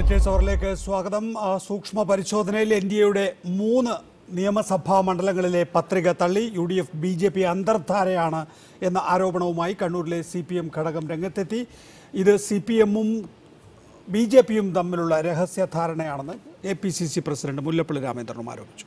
Editors അവറിലേക്ക് സ്വാഗതം. സൂക്ഷ്മ പരിശോധനയിൽ എൻഡിഎയുടെ 3 നിയമസഭാ മണ്ഡലങ്ങളിലെ പത്രിക തള്ളി. UDF BJP അന്തർധാരയാണ് എന്ന ആരോപണവുമായി കണ്ണൂരിലെ CPM ഘടകം രംഗത്തെത്തി. ഇത് CPM-ഉം BJP-യും തമ്മിലുള്ള രഹസ്യധാരണയാണെന്ന് APCC പ്രസിഡന്റ് മുല്ലപ്പള്ളി രാമചന്ദ്രനും ആരോപിച്ചു.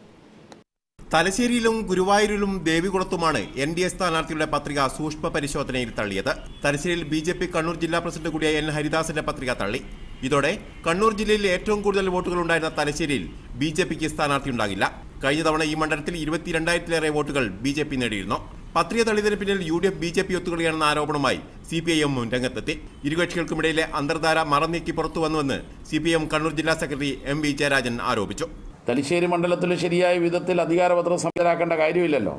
തലശ്ശേരിയിലും ഗുരുവായൂരിലും ദേവികുളത്തുമാണ് NDA സ്ഥാനാർത്ഥിയുടെ പത്രിക സൂക്ഷ്മ പരിശോധനയിൽ തള്ളിയത്. തലശ്ശേരിയിൽ BJP കണ്ണൂർ ജില്ലാ പ്രസിഡന്റ് കൂടിയ N ഹരിദാസിന്റെ പത്രിക തള്ളി. ഇതോടെ കണ്ണൂർ ജില്ലയിൽ ഏറ്റവും കൂടുതൽ വോട്ടുകൾ ഉണ്ടായിരുന്ന തലശ്ശേരിയിൽ BJP-ക്ക് സ്ഥാനാർത്ഥി ഉണ്ടാകില്ല. കഴിഞ്ഞ തവണ ഈ മണ്ഡലത്തിൽ 22,000-ലേറെ വോട്ടുകൾ BJP നേടിയിരുന്നു. പത്രിക തള്ളിയതിന് പിന്നിൽ UDF BJP ഒത്തുകളിയാണെന്ന ആരോപണവുമായി CPIM രംഗത്തെത്തി. ഇരുകക്ഷികൾക്കുമിടയിലെ അന്തർധാര മറന്നീക്കി പുറത്തുവന്നുവെന്ന് CPM കണ്ണൂർ ജില്ലാ സെക്രട്ടറി MV ജയരാജൻ ആരോപിച്ചു. തലശ്ശേരി മണ്ഡലത്തിൽ ശരിയായ വിധത്തിൽ അധികാരപത്രം സമർപ്പിക്കേണ്ട കാര്യമില്ലല്ലോ.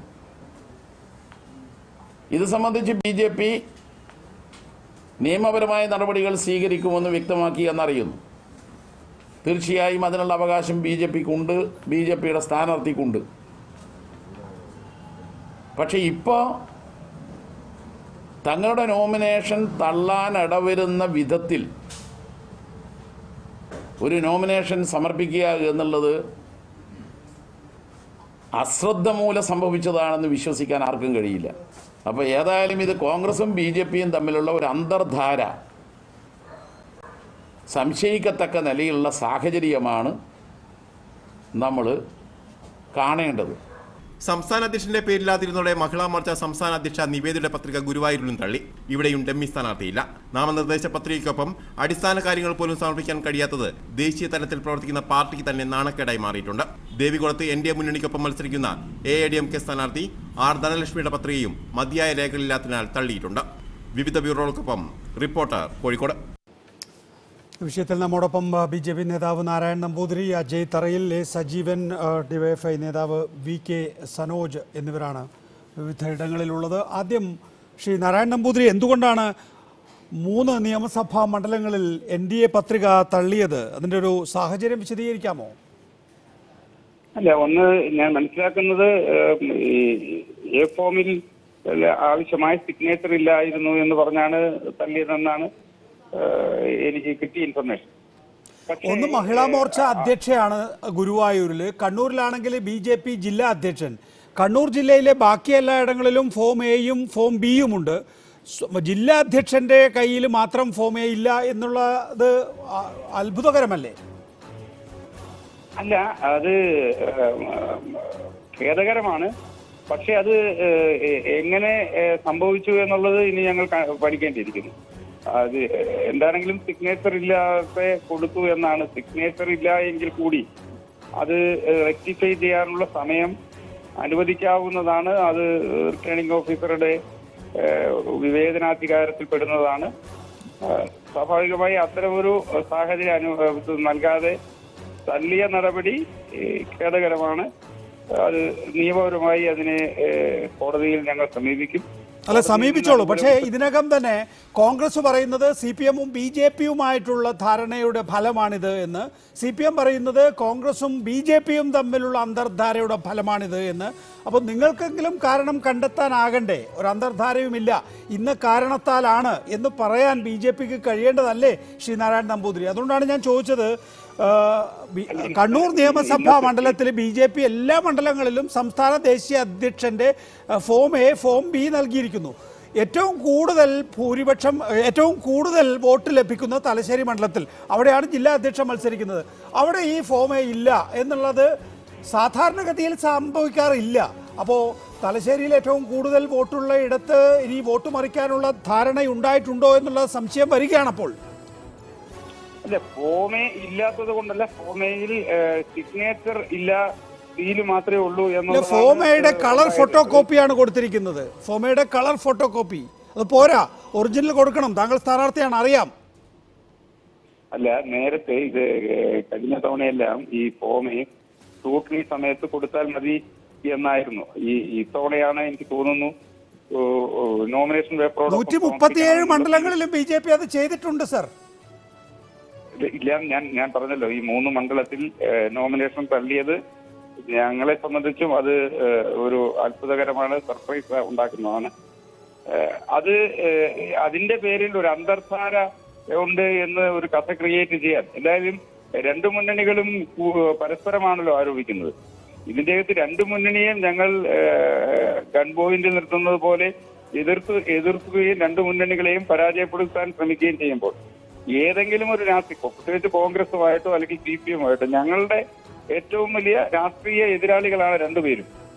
ഇത് സംബന്ധിച്ച് BJP നിയമപരമായ നടപടികൾ സ്വീകരിക്കുമെന്ന് വ്യക്തമാക്കി എന്നറിയുന്നു. തീർച്ചയായും അതിനുള്ള അവകാശം BJP-ക്കുണ്ട്, BJP-യുടെ സ്ഥാനാർത്ഥിക്കുണ്ട്. പക്ഷേ ഇപ്പോൾ തങ്ങളുടെ നോമിനേഷൻ തള്ളാൻ ഇടവരുന്ന വിധത്തിൽ ഒരു നോമിനേഷൻ സമർപ്പിക്കുക എന്നുള്ളത് അശ്രദ്ധ മൂലം സംഭവിച്ചതാണെന്ന് വിശ്വസിക്കാൻ ആർക്കും കഴിയില്ല. അപ്പോൾ ഏതായാലും ഇത് കോൺഗ്രസും BJP-യും തമ്മിലുള്ള ഒരു അന്തർധാര സംശയിക്കത്തക്ക നിലയിലുള്ള സാഹചര്യമാണ് നമ്മൾ കാണേണ്ടത്. സംസ്ഥാന അധ്യക്ഷന്റെ പേരില്ലാതിരുന്നതോടെ മഹിളാ മോർച്ച സംസ്ഥാന അധ്യക്ഷ നിവേദിയുടെ പത്രിക ഗുരുവായൂരിലും തള്ളി. ഇവിടെയും ഡമ്മി സ്ഥാനാർത്ഥിയില്ല. നാമനിർദ്ദേശ പത്രികയ്ക്കൊപ്പം അടിസ്ഥാന കാര്യങ്ങൾ പോലും സമർപ്പിക്കാൻ കഴിയാത്തത് ദേശീയ തലത്തിൽ പ്രവർത്തിക്കുന്ന പാർട്ടിക്ക് തന്നെ നാണക്കേടായി മാറിയിട്ടുണ്ട്. ദേവികുളത്ത് NDA മുന്നണിക്കൊപ്പം മത്സരിക്കുന്ന AIADMK സ്ഥാനാർത്ഥി R ധനലക്ഷ്മിയുടെ പത്രികയും മതിയായ രേഖകളില്ലാത്തതിനാൽ തള്ളിയിട്ടുണ്ട്. വിവിധ ബ്യൂറോകൾക്കൊപ്പം റിപ്പോർട്ടർ കോഴിക്കോട്. വിഷയത്തിൽ നമ്മോടൊപ്പം BJP നേതാവ് നാരായണൻ നമ്പൂതിരി, അജയ് തറയിൽ, A സജീവൻ, DYFI നേതാവ് VK സനോജ് എന്നിവരാണ് വിവിധ ഇടങ്ങളിലുള്ളത്. ആദ്യം ശ്രീ നാരായണൻ നമ്പൂതിരി, എന്തുകൊണ്ടാണ് 3 നിയമസഭാ മണ്ഡലങ്ങളിൽ NDA പത്രിക തള്ളിയത്? അതിൻ്റെ ഒരു സാഹചര്യം വിശദീകരിക്കാമോ? അല്ല, ഒന്ന് ഞാൻ മനസ്സിലാക്കുന്നത് A ഫോമിൽ ആവശ്യമായ സിഗ്നേച്ചർ ഇല്ലായിരുന്നു എന്ന് പറഞ്ഞാണ് തള്ളിയതെന്നാണ് എനിക്ക് കിട്ടിയ ഇൻഫർമേഷൻ. ഒന്ന് മഹിളാ മോർച്ച അധ്യക്ഷയാണ് ഗുരുവായൂരിൽ, കണ്ണൂരിലാണെങ്കിൽ BJP ജില്ലാ അധ്യക്ഷൻ. കണ്ണൂർ ജില്ലയിലെ ബാക്കി എല്ലായിടങ്ങളിലും ഫോം എയും ഫോം ബിയും ഉണ്ട്. ജില്ലാ അധ്യക്ഷന്റെ കയ്യിൽ മാത്രം ഫോം എ ഇല്ല എന്നുള്ളത് അത്ഭുതകരമല്ലേ? അല്ല, അത് ഖേദകരമാണ്. പക്ഷെ അത് എങ്ങനെ സംഭവിച്ചു എന്നുള്ളത് ഇനി ഞങ്ങൾ പഠിക്കേണ്ടിയിരിക്കുന്നു. അത് എന്താണെങ്കിലും സിഗ്നേച്ചർ ഇല്ലാതെ കൊടുത്തു എന്നാണ്. സിഗ്നേച്ചർ ഇല്ല എങ്കിൽ കൂടി അത് റെക്ടിഫൈ ചെയ്യാനുള്ള സമയം അനുവദിക്കാവുന്നതാണ്. അത് റിട്ടേണിംഗ് ഓഫീസറുടെ വിവേചനാധികാരത്തിൽ പെടുന്നതാണ്. സ്വാഭാവികമായി അത്തരമൊരു സാഹചര്യം നൽകാതെ തള്ളിയ നടപടി ഖേദകരമാണ്. അത് നിയമപരമായി അതിനെ കോടതിയിൽ ഞങ്ങൾ സമീപിക്കും. അല്ല, സമീപിച്ചോളൂ. പക്ഷേ ഇതിനകം തന്നെ കോൺഗ്രസ് പറയുന്നത് CPM-ഉം BJP-യുമായിട്ടുള്ള ധാരണയുടെ ഫലമാണിത് എന്ന്, CPM പറയുന്നത് കോൺഗ്രസും BJP-യും തമ്മിലുള്ള അന്തർധാരയുടെ ഫലമാണിത് എന്ന്. അപ്പോൾ നിങ്ങൾക്കെങ്കിലും കാരണം കണ്ടെത്താനാകണ്ടേ? ഒരു അന്തർധാരയുമില്ല, ഇന്ന കാരണത്താലാണ് എന്ന് പറയാൻ BJP-ക്ക് കഴിയേണ്ടതല്ലേ ശ്രീ നാരായണൻ നമ്പൂതിരി? അതുകൊണ്ടാണ് ഞാൻ ചോദിച്ചത്. കണ്ണൂർ നിയമസഭാ മണ്ഡലത്തിൽ BJP എല്ലാ മണ്ഡലങ്ങളിലും സംസ്ഥാന ദേശീയ അധ്യക്ഷന്റെ ഫോം എ ഫോം ബി നൽകിയിരിക്കുന്നു. ഏറ്റവും കൂടുതൽ വോട്ട് ലഭിക്കുന്ന തലശ്ശേരി മണ്ഡലത്തിൽ, അവിടെയാണ് ജില്ലാ അധ്യക്ഷൻ മത്സരിക്കുന്നത്. അവിടെ ഈ ഫോം എ ഇല്ല എന്നുള്ളത് സാധാരണഗതിയിൽ സംഭവിക്കാറില്ല. അപ്പോൾ തലശ്ശേരിയിൽ ഏറ്റവും കൂടുതൽ വോട്ടുള്ള ഇടത്ത് ഇനി വോട്ട് മറിക്കാനുള്ള ധാരണയുണ്ടായിട്ടുണ്ടോ എന്നുള്ള സംശയം വരികയാണപ്പോൾ. അല്ല, ഫോമേ ഇല്ലാത്തത് കൊണ്ടല്ല, ഫോമയിൽ സിഗ്നേച്ചർ ഇല്ല, സീല് മാത്രമേ ഉള്ളൂ എന്ന്. ഫോമയുടെ കളർ ഫോട്ടോ കോപ്പിയാണ് കൊടുത്തിരിക്കുന്നത്. ഫോമയുടെ കളർ ഫോട്ടോ കോപ്പി അത് പോരാ, ഒറിജിനൽ കൊടുക്കണം. താങ്കൾ സ്ഥാനാർത്ഥിയാണ്, അറിയാം. അല്ല, നേരത്തെ ഇത് കഴിഞ്ഞ തവണയെല്ലാം ഈ ഫോമേ സ്ക്രൂട്ടനി സമയത്ത് കൊടുത്താൽ മതി എന്നായിരുന്നു. ഈ തവണയാണ് എനിക്ക് തോന്നുന്നു നോമിനേഷൻ പേപ്പറോട് 137 മണ്ഡലങ്ങളിലും BJP അത് ചെയ്തിട്ടുണ്ട് സർ. ഇല്ല, ഞാൻ പറഞ്ഞല്ലോ, ഈ 3 മണ്ഡലത്തിൽ നോമിനേഷൻ തള്ളിയത് ഞങ്ങളെ സംബന്ധിച്ചും അത് ഒരു അത്ഭുതകരമാണ്, സർപ്രൈസ് ഉണ്ടാക്കുന്നതാണ്. അതിന്റെ പേരിൽ ഒരു അന്തർധാര ഉണ്ട് എന്ന് ഒരു കഥ ക്രിയേറ്റ് ചെയ്യാൻ എന്തായാലും രണ്ടു മുന്നണികളും പരസ്പരമാണല്ലോ ആരോപിക്കുന്നത്. ഇതിന്റെ അകത്ത് രണ്ടു മുന്നണിയും ഞങ്ങൾ ഗൺ പോയിന്റ് നിർത്തുന്നത് പോലെ എതിർക്കുകയും രണ്ടു മുന്നണികളെയും പരാജയപ്പെടുത്താൻ ശ്രമിക്കുകയും ചെയ്യുമ്പോൾ ഏതെങ്കിലും ഒരു രാഷ്ട്രീയ പ്രത്യേകിച്ച് കോൺഗ്രസുമായിട്ടോ അല്ലെങ്കിൽ CPM-ആയിട്ടോ ഞങ്ങളുടെ ഏറ്റവും വലിയ രാഷ്ട്രീയ എതിരാളികളാണ് രണ്ടുപേരും.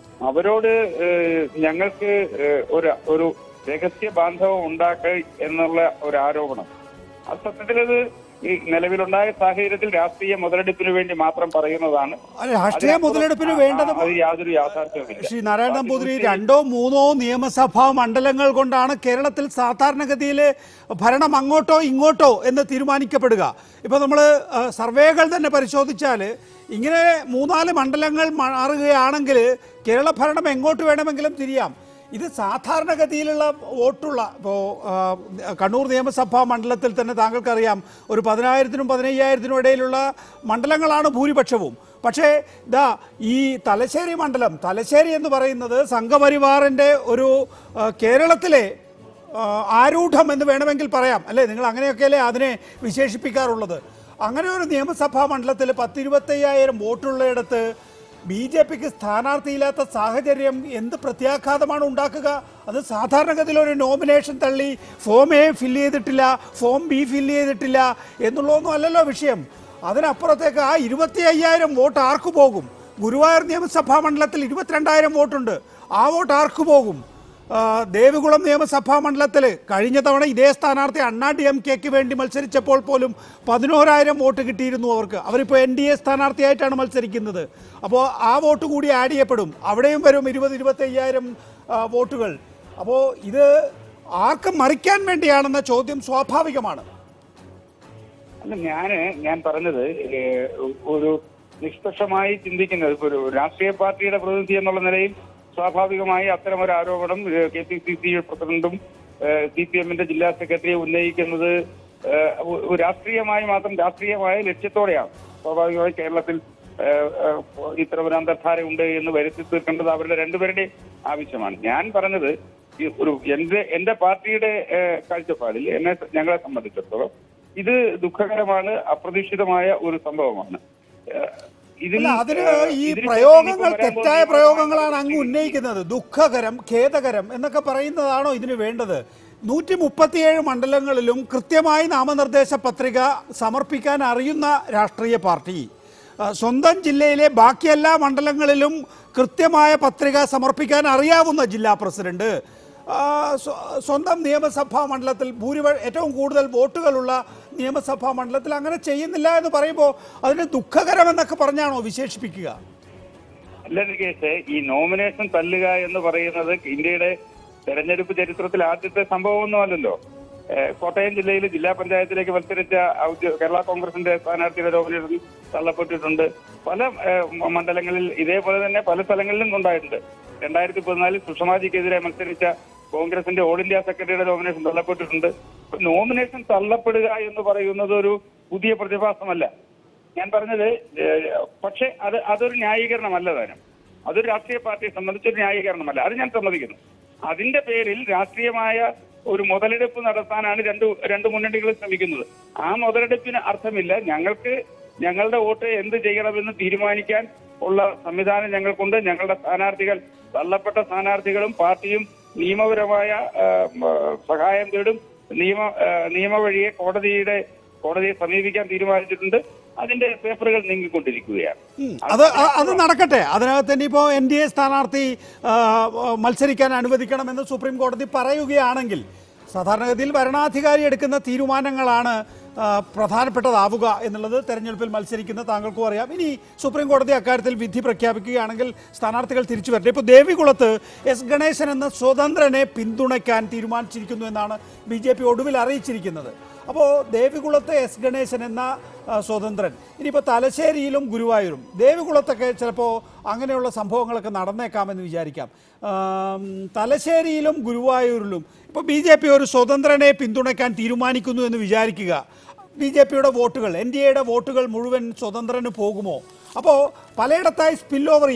അവരോട് ഞങ്ങൾക്ക് ഒരു രഹസ്യ ബാന്ധവം ഉണ്ടാക്കുക എന്നുള്ള ഒരു ആരോപണം അത് സത്യത്തിലത് ഈ നിലവിലുണ്ടായ സാഹചര്യത്തിൽ രാഷ്ട്രീയ മുതലെടുപ്പിന് വേണ്ടി മാത്രം പറയുന്നതാണ്. രാഷ്ട്രീയ മുതലെടുപ്പിന് വേണ്ടത് യാതൊരു യാഥാർത്ഥ്യവുമില്ല. ശ്രീ നാരായണ നമ്പൂതിരി, 2 or 3 നിയമസഭാ മണ്ഡലങ്ങൾ കൊണ്ടാണ് കേരളത്തിൽ സാധാരണഗതിയിൽ ഭരണം അങ്ങോട്ടോ ഇങ്ങോട്ടോ എന്ന് തീരുമാനിക്കപ്പെടുക. ഇപ്പൊ നമ്മൾ സർവേകൾ തന്നെ പരിശോധിച്ചാൽ ഇങ്ങനെ 3-4 മണ്ഡലങ്ങൾ മാറുകയാണെങ്കിൽ കേരള ഭരണം എങ്ങോട്ട് വേണമെങ്കിലും തിരിയാം. ഇത് സാധാരണഗതിയിലുള്ള വോട്ടുള്ള ഇപ്പോൾ കണ്ണൂർ നിയമസഭാ മണ്ഡലത്തിൽ തന്നെ താങ്കൾക്കറിയാം ഒരു 10,000-നും 15,000-നും ഇടയിലുള്ള മണ്ഡലങ്ങളാണ് ഭൂരിപക്ഷവും. പക്ഷേ ഇതാ ഈ തലശ്ശേരി മണ്ഡലം, തലശ്ശേരി എന്ന് പറയുന്നത് സംഘപരിവാറിൻ്റെ ഒരു കേരളത്തിലെ ആരൂഢം എന്ന് വേണമെങ്കിൽ പറയാം അല്ലേ? നിങ്ങൾ അങ്ങനെയൊക്കെയല്ലേ അതിനെ വിശേഷിപ്പിക്കാറുള്ളത്. അങ്ങനെ ഒരു നിയമസഭാ മണ്ഡലത്തിൽ 10-25,000 വോട്ടുള്ളയിടത്ത് BJPക്ക് സ്ഥാനാർത്ഥിയില്ലാത്ത സാഹചര്യം എന്ത് പ്രത്യാഘാതമാണ് ഉണ്ടാക്കുക? അത് സാധാരണഗതിയിൽ ഒരു നോമിനേഷൻ തള്ളി ഫോം A ഫില്ല് ചെയ്തിട്ടില്ല, ഫോം B ഫില്ല് ചെയ്തിട്ടില്ല എന്നുള്ളതൊന്നും അല്ലല്ലോ വിഷയം. അതിനപ്പുറത്തേക്ക് ആ 25,000 വോട്ട് ആർക്ക് പോകും? ഗുരുവായൂർ നിയമസഭാ മണ്ഡലത്തിൽ 22,000 വോട്ടുണ്ട്. ആ വോട്ട് ആർക്ക് പോകും? ദേവികുളം നിയമസഭാ മണ്ഡലത്തിൽ കഴിഞ്ഞ തവണ ഇതേ സ്ഥാനാർത്ഥി അണ്ണാ DMKക്ക് വേണ്ടി മത്സരിച്ചപ്പോൾ പോലും 11,000 വോട്ട് കിട്ടിയിരുന്നു അവർക്ക്. അവരിപ്പോൾ NDA സ്ഥാനാർത്ഥിയായിട്ടാണ് മത്സരിക്കുന്നത്. അപ്പോൾ ആ വോട്ട് കൂടി ആഡ് ചെയ്യപ്പെടും. അവിടെയും വരും 20-25,000 വോട്ടുകൾ. അപ്പോൾ ഇത് ആർക്ക് മറിക്കാൻ വേണ്ടിയാണെന്ന ചോദ്യം സ്വാഭാവികമാണ്. അല്ല, ഞാൻ പറഞ്ഞത് ഒരു നിഷ്പക്ഷമായി ചിന്തിക്കുന്നത് ഒരു രാഷ്ട്രീയ പാർട്ടിയുടെ പ്രതിനിധി എന്നുള്ള നിലയിൽ സ്വാഭാവികമായി അത്തരമൊരു ആരോപണം KPCC പ്രസിഡന്റും CPM-ന്റെ ജില്ലാ സെക്രട്ടറിയെ ഉന്നയിക്കുന്നത് രാഷ്ട്രീയമായി മാത്രം രാഷ്ട്രീയമായ ലക്ഷ്യത്തോടെയാണ്. സ്വാഭാവികമായി കേരളത്തിൽ ഇത്തരമൊരു അന്തർധാര ഉണ്ട് എന്ന് വരുത്തി തീർക്കേണ്ടത് അവരുടെ രണ്ടുപേരുടെ ആവശ്യമാണ്. ഞാൻ പറഞ്ഞത് എന്റെ പാർട്ടിയുടെ കാഴ്ചപ്പാടിൽ ഞങ്ങളെ സംബന്ധിച്ചിടത്തോളം ഇത് ദുഃഖകരമാണ്, അപ്രതീക്ഷിതമായ ഒരു സംഭവമാണ്. അതിന് ഈ പ്രയോഗങ്ങൾ തെറ്റായ പ്രയോഗങ്ങളാണ് അങ്ങ് ഉന്നയിക്കുന്നത്. ദുഃഖകരം, ഖേദകരം എന്നൊക്കെ പറയുന്നതാണോ ഇതിന് വേണ്ടത്? 137 മണ്ഡലങ്ങളിലും കൃത്യമായി നാമനിർദ്ദേശ പത്രിക സമർപ്പിക്കാൻ അറിയുന്ന രാഷ്ട്രീയ പാർട്ടി, സ്വന്തം ജില്ലയിലെ ബാക്കി എല്ലാ മണ്ഡലങ്ങളിലും കൃത്യമായ പത്രിക സമർപ്പിക്കാൻ അറിയാവുന്ന ജില്ലാ പ്രസിഡന്റ്, സ്വന്തം നിയമസഭാ മണ്ഡലത്തിൽ ഏറ്റവും കൂടുതൽ വോട്ടുകളുള്ള നിയമസഭാ മണ്ഡലത്തിൽ അങ്ങനെ ചെയ്യുന്നില്ല എന്ന് പറയുമ്പോൾ അതിന് ദുഃഖകരമെന്നൊക്കെ പറഞ്ഞാണോ വിശേഷിപ്പിക്കുക? അല്ല കേസ്, ഈ നോമിനേഷൻ തല്ലുക എന്ന് പറയുന്നത് ഇന്ത്യയുടെ തെരഞ്ഞെടുപ്പ് ചരിത്രത്തിൽ ആദ്യത്തെ സംഭവമൊന്നുമല്ലല്ലോ. കോട്ടയം ജില്ലയിൽ ജില്ലാ പഞ്ചായത്തിലേക്ക് മത്സരിച്ച കേരള കോൺഗ്രസിന്റെ സ്ഥാനാർത്ഥിയുടെ നോമിനേഷൻ തള്ളപ്പെട്ടിട്ടുണ്ട്. പല മണ്ഡലങ്ങളിൽ ഇതേപോലെ തന്നെ പല സ്ഥലങ്ങളിലും ഉണ്ടായിട്ടുണ്ട്. 2014 സുഷമാജിക്കെതിരെ മത്സരിച്ച കോൺഗ്രസിന്റെ ഓൾ ഇന്ത്യ സെക്രട്ടറിയുടെ നോമിനേഷൻ തള്ളപ്പെട്ടിട്ടുണ്ട്. നോമിനേഷൻ തള്ളപ്പെടുക എന്ന് പറയുന്നത് ഒരു പുതിയ പ്രതിഭാസമല്ല. ഞാൻ പറഞ്ഞത് പക്ഷെ അതൊരു ന്യായീകരണമല്ല താനും. അതൊരു രാഷ്ട്രീയ പാർട്ടിയെ സംബന്ധിച്ചൊരു ന്യായീകരണമല്ല. അത് ഞാൻ സമ്മതിക്കുന്നു. അതിന്റെ പേരിൽ രാഷ്ട്രീയമായ ഒരു മുതലെടുപ്പ് നടത്താനാണ് രണ്ട് മുന്നണികളും ശ്രമിക്കുന്നത്. ആ മുതലെടുപ്പിന് അർത്ഥമില്ല. ഞങ്ങളുടെ വോട്ട് എന്ത് ചെയ്യണമെന്ന് തീരുമാനിക്കാൻ ഉള്ള സംവിധാനം ഞങ്ങൾക്കുണ്ട്. ഞങ്ങളുടെ സ്ഥാനാർത്ഥികൾ, തള്ളപ്പെട്ട സ്ഥാനാർത്ഥികളും പാർട്ടിയും നിയമപരമായ സഹായം തേടും. നിയമവഴിയെ കോടതിയെ സമീപിക്കാൻ തീരുമാനിച്ചിട്ടുണ്ട്. അതിന്റെ പേപ്പറുകൾ നീങ്ങിക്കൊണ്ടിരിക്കുകയാണ്. അത് നടക്കട്ടെ. അതിനകത്ത് ഇനിയിപ്പോൾ NDA സ്ഥാനാർത്ഥി മത്സരിക്കാൻ അനുവദിക്കണമെന്ന് സുപ്രീം കോടതി പറയുകയാണെങ്കിൽ സാധാരണഗതിയിൽ ഭരണാധികാരി എടുക്കുന്ന തീരുമാനങ്ങളാണ് പ്രധാനപ്പെട്ടതാവുക എന്നുള്ളത് തെരഞ്ഞെടുപ്പിൽ മത്സരിക്കുന്ന താങ്കൾക്കും അറിയാം. ഇനി സുപ്രീം കോടതി അക്കാര്യത്തിൽ വിധി പ്രഖ്യാപിക്കുകയാണെങ്കിൽ സ്ഥാനാർത്ഥികൾ തിരിച്ചു വരട്ടെ. ഇപ്പോൾ ദേവികുളത്ത് S. ഗണേശൻ എന്ന സ്വതന്ത്രനെ പിന്തുണയ്ക്കാൻ തീരുമാനിച്ചിരിക്കുന്നു എന്നാണ് BJP ഒടുവിൽ അറിയിച്ചിരിക്കുന്നത്. അപ്പോൾ ദേവികുളത്ത് S. ഗണേശൻ എന്ന സ്വതന്ത്രൻ, ഇനിയിപ്പോൾ തലശ്ശേരിയിലും ഗുരുവായൂരും, ദേവികുളത്തൊക്കെ ചിലപ്പോൾ അങ്ങനെയുള്ള സംഭവങ്ങളൊക്കെ നടന്നേക്കാമെന്ന് വിചാരിക്കാം. തലശ്ശേരിയിലും ഗുരുവായൂരിലും ഇപ്പോൾ BJP ഒരു സ്വതന്ത്രനെ പിന്തുണയ്ക്കാൻ തീരുമാനിക്കുന്നു എന്ന് വിചാരിക്കുക. BJPയുടെ വോട്ടുകൾ, NDAയുടെ വോട്ടുകൾ മുഴുവൻ സ്വതന്ത്രന് പോകുമോ? അപ്പോൾ പലയിടത്തായി സ്പിൽ ഓവർ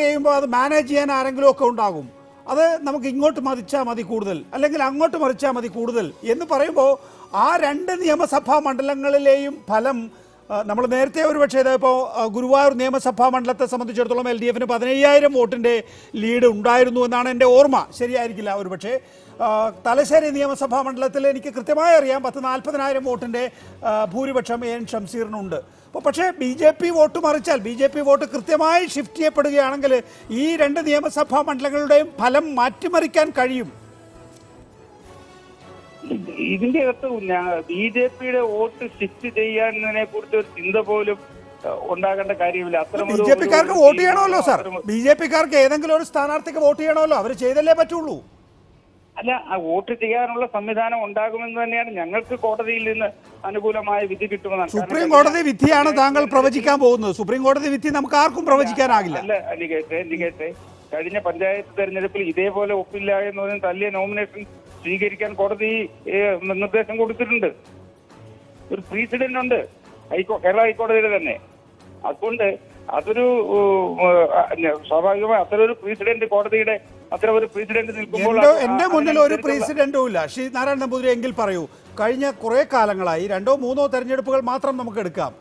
ചെയ്യുമ്പോൾ അത് മാനേജ് ചെയ്യാൻ ആരെങ്കിലും ഒക്കെ ഉണ്ടാകും. അത് നമുക്ക് ഇങ്ങോട്ട് മതിച്ചാൽ മതി കൂടുതൽ, അല്ലെങ്കിൽ അങ്ങോട്ട് മറിച്ചാൽ മതി കൂടുതൽ എന്ന് പറയുമ്പോൾ ആ 2 നിയമസഭാ മണ്ഡലങ്ങളിലെയും ഫലം നമ്മൾ നേരത്തെ ഒരുപക്ഷെ ഇപ്പോൾ ഗുരുവായൂർ നിയമസഭാ മണ്ഡലത്തെ സംബന്ധിച്ചിടത്തോളം LDFന് 15,000 വോട്ടിൻ്റെ ലീഡ് ഉണ്ടായിരുന്നു എന്നാണ് എൻ്റെ ഓർമ്മ. ശരിയായിരിക്കില്ല ഒരുപക്ഷെ. തലശ്ശേരി നിയമസഭാ മണ്ഡലത്തിൽ എനിക്ക് കൃത്യമായി അറിയാം 40,000 വോട്ടിൻ്റെ ഭൂരിപക്ഷം AN ഷംസീറിനുണ്ട്. അപ്പോൾ പക്ഷേ BJP വോട്ട് മറിച്ചാൽ, BJP വോട്ട് കൃത്യമായി ഷിഫ്റ്റ് ചെയ്യപ്പെടുകയാണെങ്കിൽ ഈ 2 നിയമസഭാ മണ്ഡലങ്ങളുടെയും ഫലം മാറ്റിമറിക്കാൻ കഴിയും. ഇതിന്റെ അകത്ത് BJPയുടെ വോട്ട് ഷിഫ്റ്റ് ചെയ്യാനതിനെ കുറിച്ച് ഒരു ചിന്ത പോലും ഉണ്ടാകേണ്ട കാര്യമില്ല. BJPക്കാർക്ക് വോട്ട് ചെയ്യണമല്ലോ സാർ, BJPക്കാർക്ക് ഏതെങ്കിലും ഒരു സ്ഥാനാർത്ഥിക്ക് വോട്ട് ചെയ്യണമല്ലോ, അവർ ചെയ്തല്ലേ പറ്റുള്ളൂ. അല്ല, ആ വോട്ട് ചെയ്യാനുള്ള സംവിധാനം ഉണ്ടാകുമെന്ന് തന്നെയാണ് ഞങ്ങൾക്ക് കോടതിയിൽ നിന്ന് അനുകൂലമായ വിധി കിട്ടുമെന്നാണ്. സുപ്രീം കോടതി വിധിയാണ് താങ്കൾ പ്രവചിക്കാൻ പോകുന്നത്. സുപ്രീം കോടതി വിധി നമുക്ക് ആർക്കും പ്രവചിക്കാനാകില്ല. അല്ല നികേഷേ, കഴിഞ്ഞ പഞ്ചായത്ത് തെരഞ്ഞെടുപ്പിൽ ഇതേപോലെ ഒപ്പില്ല എന്ന് പറഞ്ഞ് തല്ലിയ നോമിനേഷൻ സ്വീകരിക്കാൻ കോടതി നിർദ്ദേശം കൊടുത്തിട്ടുണ്ട്. ഒരു പ്രീസിഡന്റ് ഉണ്ട് കേരള ഹൈക്കോടതിയുടെ തന്നെ. അതുകൊണ്ട് അതൊരു സ്വാഭാവികമായി അത്തരൊരു പ്രസിഡന്റ് കോടതിയുടെ അത്തരം ഒരു പ്രസിഡന്റ് നിൽക്കുമ്പോൾ എന്റെ മുന്നിൽ ഒരു പ്രസിഡന്റും ഇല്ല ശ്രീ നാരായണൻ നമ്പൂതിരി. എങ്കിൽ പറയൂ, കഴിഞ്ഞ കുറെ കാലങ്ങളായി 2 or 3 തെരഞ്ഞെടുപ്പുകൾ മാത്രം നമുക്ക് എടുക്കാം,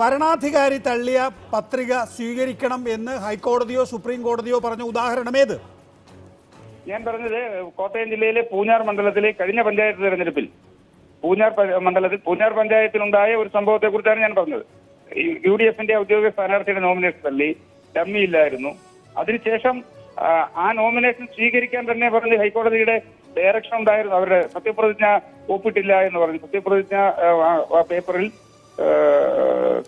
വരണാധികാരി തള്ളിയ പത്രിക സ്വീകരിക്കണം എന്ന് ഹൈക്കോടതിയോ സുപ്രീം കോടതിയോ പറഞ്ഞ ഉദാഹരണം ഏത്? ഞാൻ പറഞ്ഞത് കോട്ടയം ജില്ലയിലെ പൂഞ്ഞാർ മണ്ഡലത്തിലെ കഴിഞ്ഞ പഞ്ചായത്ത് തെരഞ്ഞെടുപ്പിൽ പൂഞ്ഞാർ പഞ്ചായത്തിലുണ്ടായ ഒരു സംഭവത്തെ കുറിച്ചാണ് ഞാൻ പറഞ്ഞത്. UDFന്റെ ഔദ്യോഗിക സ്ഥാനാർത്ഥിയുടെ നോമിനേഷൻ തള്ളി, ഡമ്മി ഇല്ലായിരുന്നു. അതിനുശേഷം ആ നോമിനേഷൻ സ്വീകരിക്കാൻ തന്നെ പറഞ്ഞ് ഹൈക്കോടതിയുടെ ഡയറക്ഷൻ ഉണ്ടായിരുന്നു. അവരുടെ സത്യപ്രതിജ്ഞ ഒപ്പിട്ടില്ല എന്ന് പറഞ്ഞു. സത്യപ്രതിജ്ഞ പേപ്പറിൽ